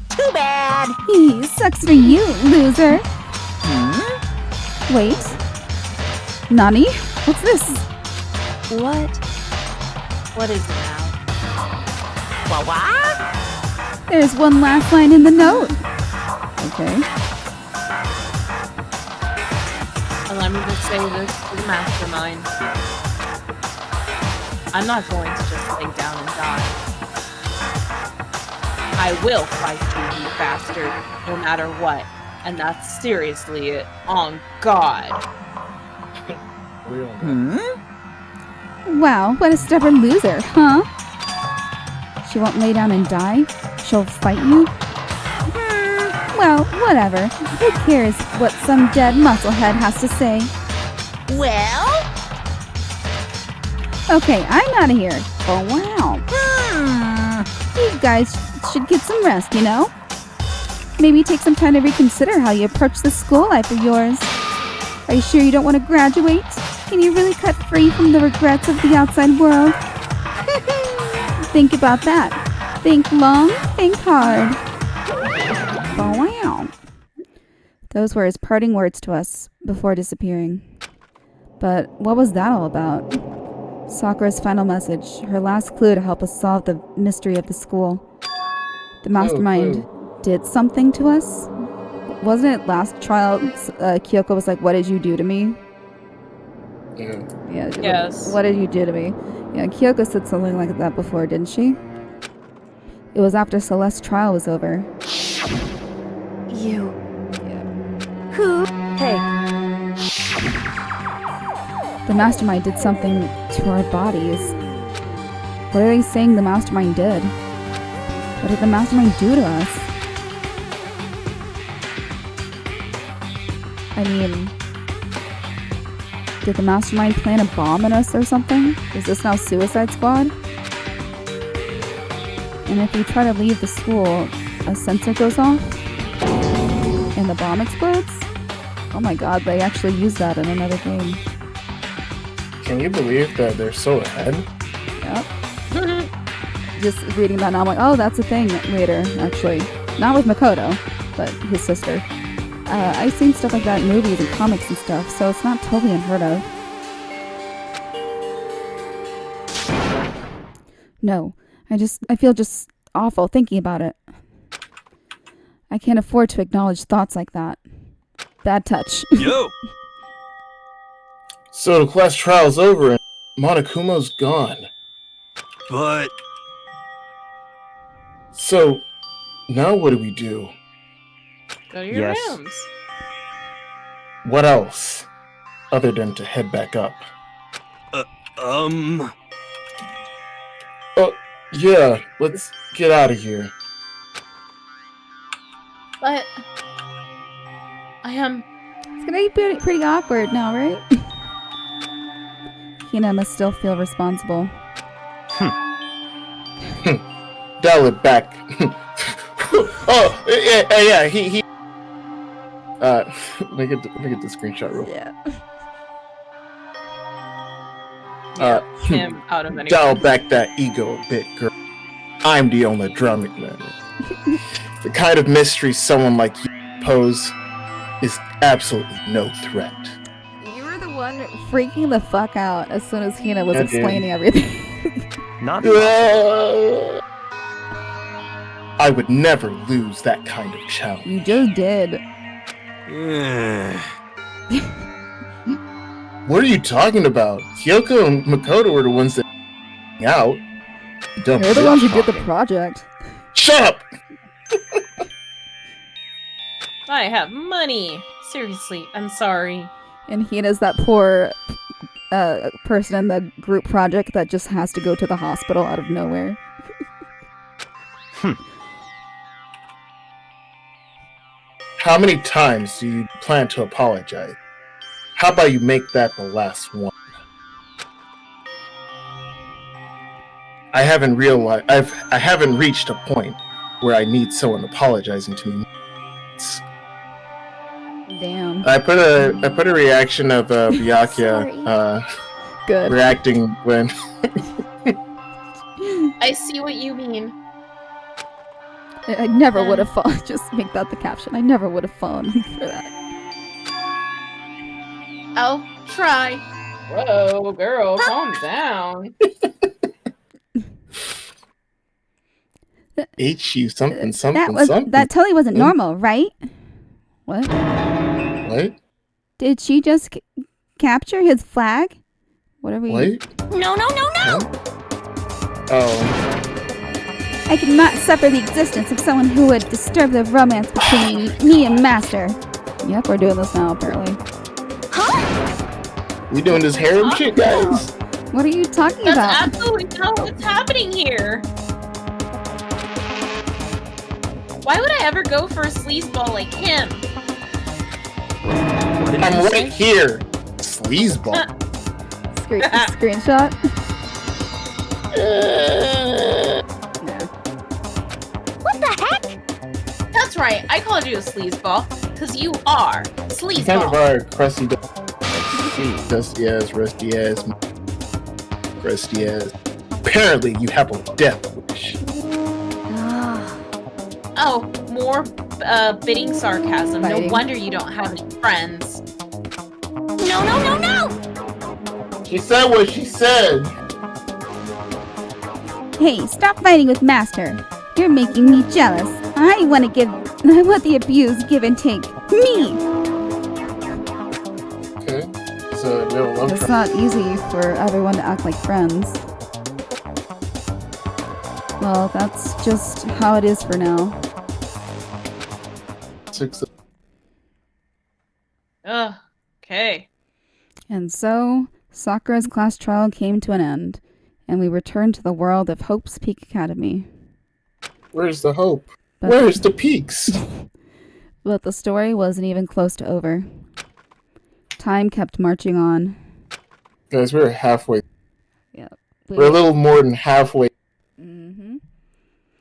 Too bad. Sucks for you, loser. Wait. Nani? What's this? What? What is it now? What? There's one last line in the note. Okay. Allow me to say this to the mastermind. I'm not going to just lay down and die. I will fight you, you bastard, no matter what. And that's seriously it. On God. Wow, what a stubborn loser, huh? She won't lay down and die? She'll fight you? Well, whatever. Who cares what some dead musclehead has to say? Well? Okay, I'm out of here. Oh, wow. You guys should get some rest, you know? Maybe take some time to reconsider how you approach this school life of yours. Are you sure you don't want to graduate? Can you really cut free from the regrets of the outside world? Think about that. Think long, think hard. Oh, wow. Those were his parting words to us before disappearing. But what was that all about? Sakura's final message, her last clue to help us solve the mystery of the school. The mastermind did something to us? Wasn't it last trial Kyoko was like, what did you do to me? Yeah. Yes. What did you do to me? Yeah, Kyoko said something like that before, didn't she? It was after Celeste's trial was over. You. Who? Hey. The mastermind did something to our bodies. What are they saying the mastermind did? What did the mastermind do to us? I mean, did the mastermind plant a bomb in us or something? Is this now Suicide Squad? And if we try to leave the school, a sensor goes off? And the bomb explodes? Oh my god, they actually used that in another game. Can you believe that they're so ahead? Yep. Just reading that now, I'm like, oh, that's a thing later, actually. Not with Makoto, but his sister. I've seen stuff like that in movies and comics and stuff, so it's not totally unheard of. No, I feel just awful thinking about it. I can't afford to acknowledge thoughts like that. Bad touch. Yo! So the class trial's over and Monokumo's gone. But... So, now what do we do? Go to your Yes. rooms. What else? Other than to head back up. Oh, yeah, let's get out of here. But... I am... It's gonna be pretty awkward now, right? Hina must still feel responsible. Dial it back. Oh, yeah, he let me get the screenshot real quick. him out of any Dial back that ego a bit, girl. I'm the only drumming man. The kind of mystery someone like you pose is absolutely no threat. You were the one freaking the fuck out as soon as Hina was Yeah, dude. explaining everything. Not I would never lose that kind of challenge. You just did. What are you talking about? Kyoko and Makoto were the ones that out. Dumb They're the bitch ones who did the talking. project. Shut up! I have money. Seriously, I'm sorry. And Hina's that poor person in the group project that just has to go to the hospital out of nowhere. How many times do you plan to apologize? How about you make that the last one? I haven't realized I haven't reached a point where I need someone apologizing to me. Damn. I put a reaction of Byakuya Good. reacting when I see what you mean. I never would have fallen. Just make that the caption. I never would have fallen for that. I'll try. Whoa, girl, calm down. HU something something That something. that totally wasn't normal, right? What? What? Did she just capture his flag? What are we? What? No. Oh. I cannot suffer the existence of someone who would disturb the romance between me and Master. Yep, we're doing this now, apparently. We doing this harem shit, guys? What are you talking That's about? absolutely not what's happening here. Why would I ever go for a sleazeball like him? I'm right here. Sleazeball. Screenshot. What the heck? That's right, I called you a sleazeball, because you are sleazeball. Kind of are crusty, dusty ass, rusty ass, crusty ass. Apparently, you have a death wish. Oh, more bidding sarcasm. Biting. No wonder you don't have any friends. No. She said what she said. Hey, stop fighting with Master. You're making me jealous. I want the abuse, give and take. Me! Okay. So, we have a love It's triangle. not easy for everyone to act like friends. Well, that's just how it is for now. Okay. And so, Sakura's class trial came to an end, and we returned to the world of Hope's Peak Academy. Where's the hope? But- Where's the peaks? But the story wasn't even close to over. Time kept marching on. Guys, we're halfway. Yeah. We're a little more than halfway. Mm-hmm.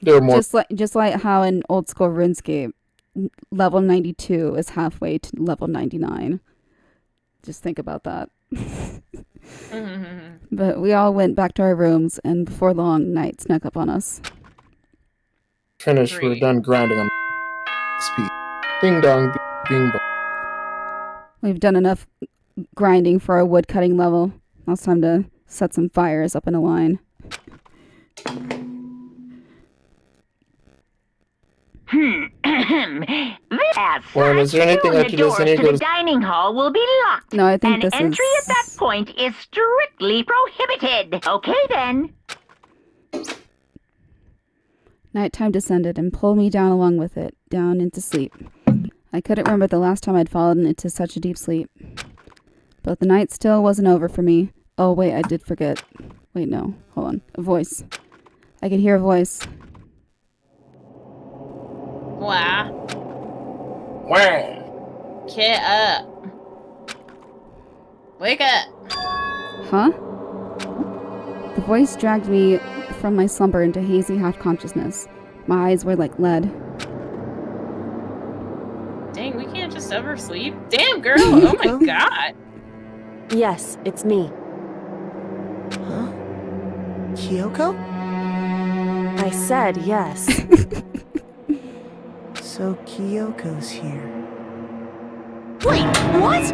There are more. Just like how in old school RuneScape, level 92 is halfway to level 99. Just think about that. But we all went back to our rooms, and before long, night snuck up on us. Finished. We're done grinding on speed. Ding dong, bing bong. We've done enough grinding for our wood cutting level. Now it's time to set some fires up in a line. Warren, is there anything that you doors listen to to? the dining hall will be locked. No, I think and this entry is... at that point is strictly prohibited. Okay, then. Nighttime descended and pulled me down along with it, down into sleep. I couldn't remember the last time I'd fallen into such a deep sleep. But the night still wasn't over for me. Oh, wait, I did forget. Wait, no. Hold on. A voice. I could hear a voice. Wow. Wow. Get up. Wake up. Huh? The voice dragged me from my slumber into hazy half-consciousness. My eyes were like lead. Dang, we can't just ever sleep. Damn, girl. Oh my god. Yes, it's me. Huh? Kyoko? I said yes. So Kyoko's here. Wait, what?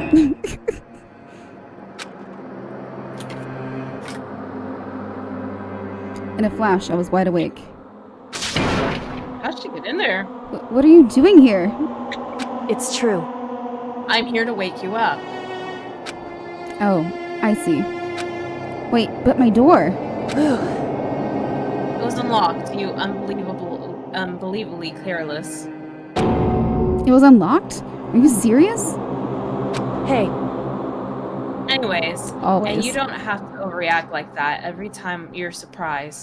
In a flash, I was wide awake. How'd she get in there? What are you doing here? It's true. I'm here to wake you up. Oh, I see. Wait, but my door. It was unlocked, you unbelievably careless. It was unlocked? Are you serious? Hey. Anyways, Always. and you don't have to overreact like that every time you're surprised.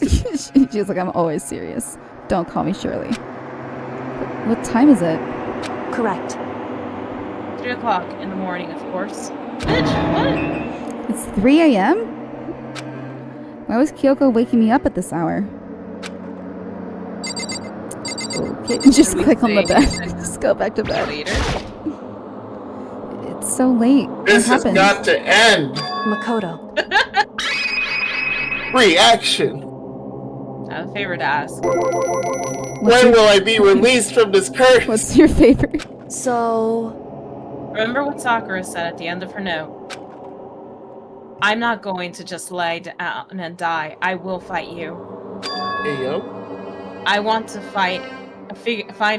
She's like, I'm always serious. Don't call me Shirley. What time is it? Correct. 3 o'clock in the morning, of course. Bitch, what? It's 3 a.m.? Why was Kyoko waking me up at this hour? Okay, just click on the bed. Just go back to bed. It's so late. This what has got to end. Makoto. Reaction. I have a favor to ask. When will I be released from this curse? What's your favorite? So... Remember what Sakura said at the end of her note. I'm not going to just lay down and die. I will fight you. Hey, yo. I want to find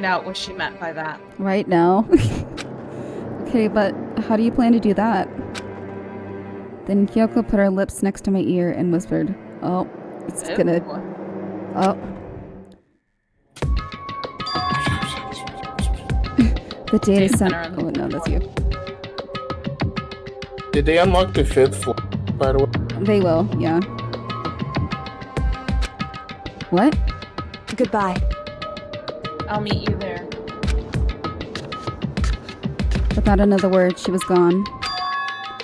out what she meant by that. Right now. Okay, but how do you plan to do that? Then Kyoko put her lips next to my ear and whispered, "Oh, it's gonna... Oh." The data center... Oh, no, that's you. Did they unlock the 5th floor, by the way? They will, yeah. What? Goodbye. I'll meet you there. Without another word, she was gone.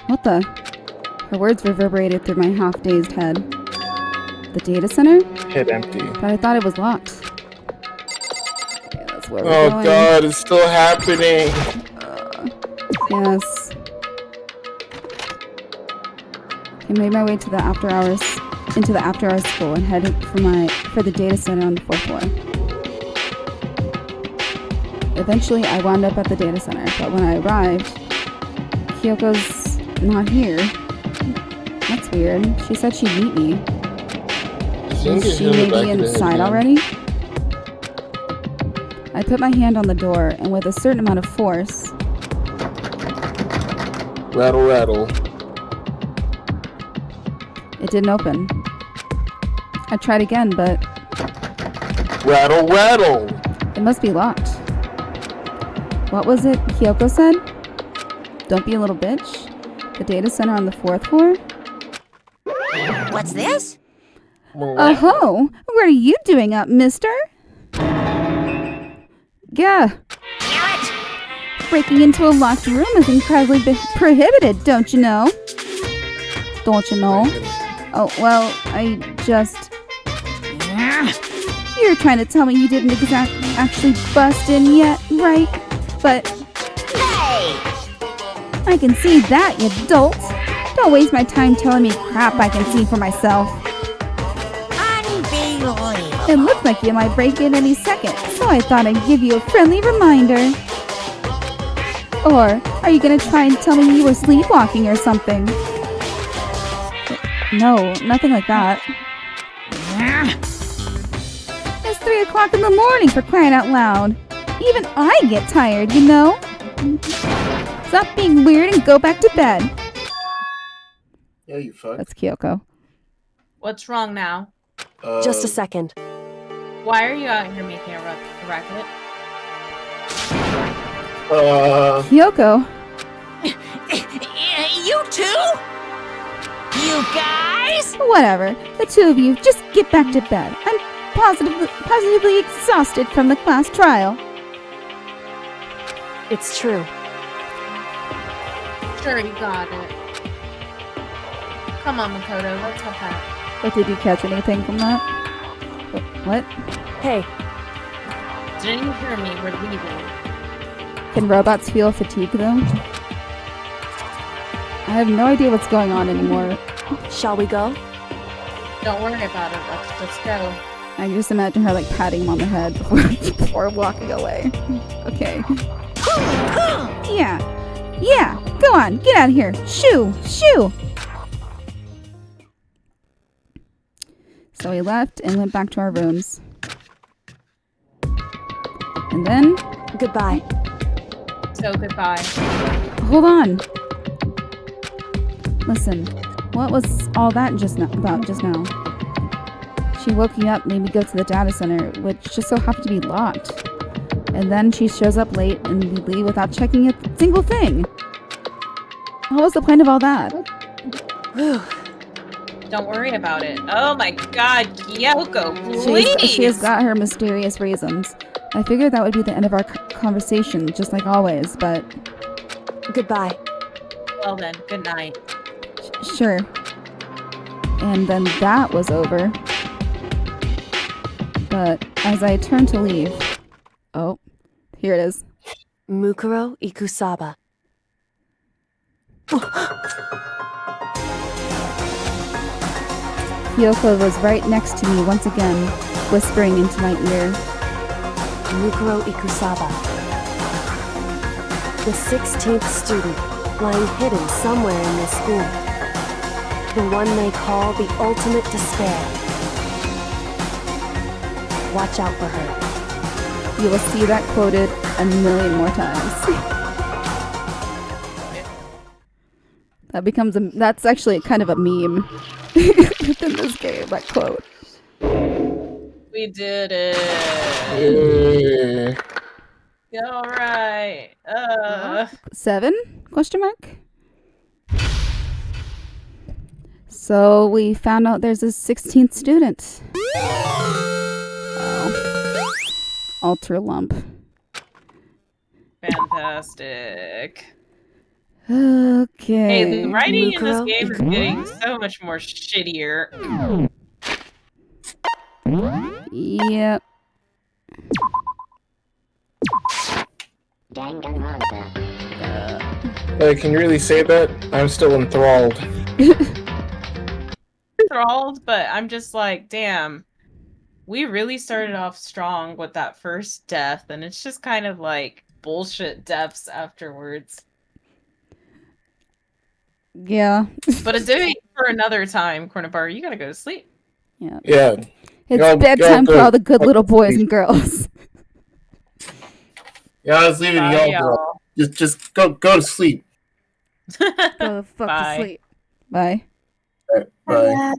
What the? Her words reverberated through my half-dazed head. The data center? Head empty. But I thought it was locked. Okay, that's where we're going. Oh god, it's still happening. Yes. I made my way to the after-hours school and headed for the data center on the 4th floor. Eventually, I wound up at the data center, but when I arrived, Kyoko's not here. That's weird. She said she'd meet me. Is she maybe inside already? I put my hand on the door, and with a certain amount of force... Rattle, rattle. It didn't open. I tried again, but... Rattle, rattle! It must be locked. What was it Kyoko said? Don't be a little bitch? The data center on the 4th floor? What's this? Oh-ho! What are you doing up, mister? Yeah. Breaking into a locked room is incredibly prohibited, don't you know? Don't you know? Oh, well, I just... You're trying to tell me you didn't actually bust in yet, right? But... Hey! I can see that, you dolt! Don't waste my time telling me crap I can see for myself. Unbelievable. It looks like you might break in any second, so I thought I'd give you a friendly reminder. Or, are you gonna try and tell me you were sleepwalking or something? No, nothing like that. It's 3 o'clock in the morning, for crying out loud. Even I get tired, you know? Stop being weird and go back to bed. Yeah, you fuck. That's Kyoko. What's wrong now? Just a second. Why are you out here making a racket? Kyoko? You too? You guys? Whatever. The two of you, just get back to bed. I'm positively exhausted from the class trial. It's true. Sure, you got it. Come on, Makoto, let's have that. But did you catch anything from that? What? Hey. Didn't you hear me? We're leaving. Can robots feel fatigue, though? I have no idea what's going on anymore. Shall we go? Don't worry about it. Let's just go. I just imagine her, like, patting him on the head before walking away. Okay. Yeah. Yeah. Go on. Get out of here. Shoo. Shoo. So we left and went back to our rooms. And then... Goodbye. So goodbye. Hold on. Listen, what was all that about just now? She woke me up, made me go to the data center, which just so happened to be locked. And then she shows up late and we leave without checking a single thing. What was the point of all that? Don't worry about it. Oh my god, Kyoko, please! She has got her mysterious reasons. I figured that would be the end of our conversation, just like always, but... Goodbye. Well then, good night. Sure. And then that was over. But as I turned to leave... Oh, here it is. Mukuro Ikusaba. Kyoko was right next to me once again, whispering into my ear. Mukuro Ikusaba. The 16th student, lying hidden somewhere in this school. The one they call the ultimate despair. Watch out for her. You will see that quoted a million more times. That's actually kind of a meme within this game, that quote. We did it. All right. 7? Question mark? So we found out there's a 16th student. Oh. Alter lump. Fantastic. Okay. Hey, the writing in this Mukuro game is getting so much more shittier. Yep. Can you really say that? I'm still enthralled. Enthralled, but I'm just like, damn. We really started off strong with that first death, and it's just kind of like bullshit deaths afterwards. Yeah. But a day for another time, Cornabar. You gotta go to sleep. Yeah. Yeah. It's bedtime for all the good little boys and girls. Yeah, I was leaving Bye, y'all, girl. Just go to sleep. Go the fuck to Bye. sleep. Bye. Bye.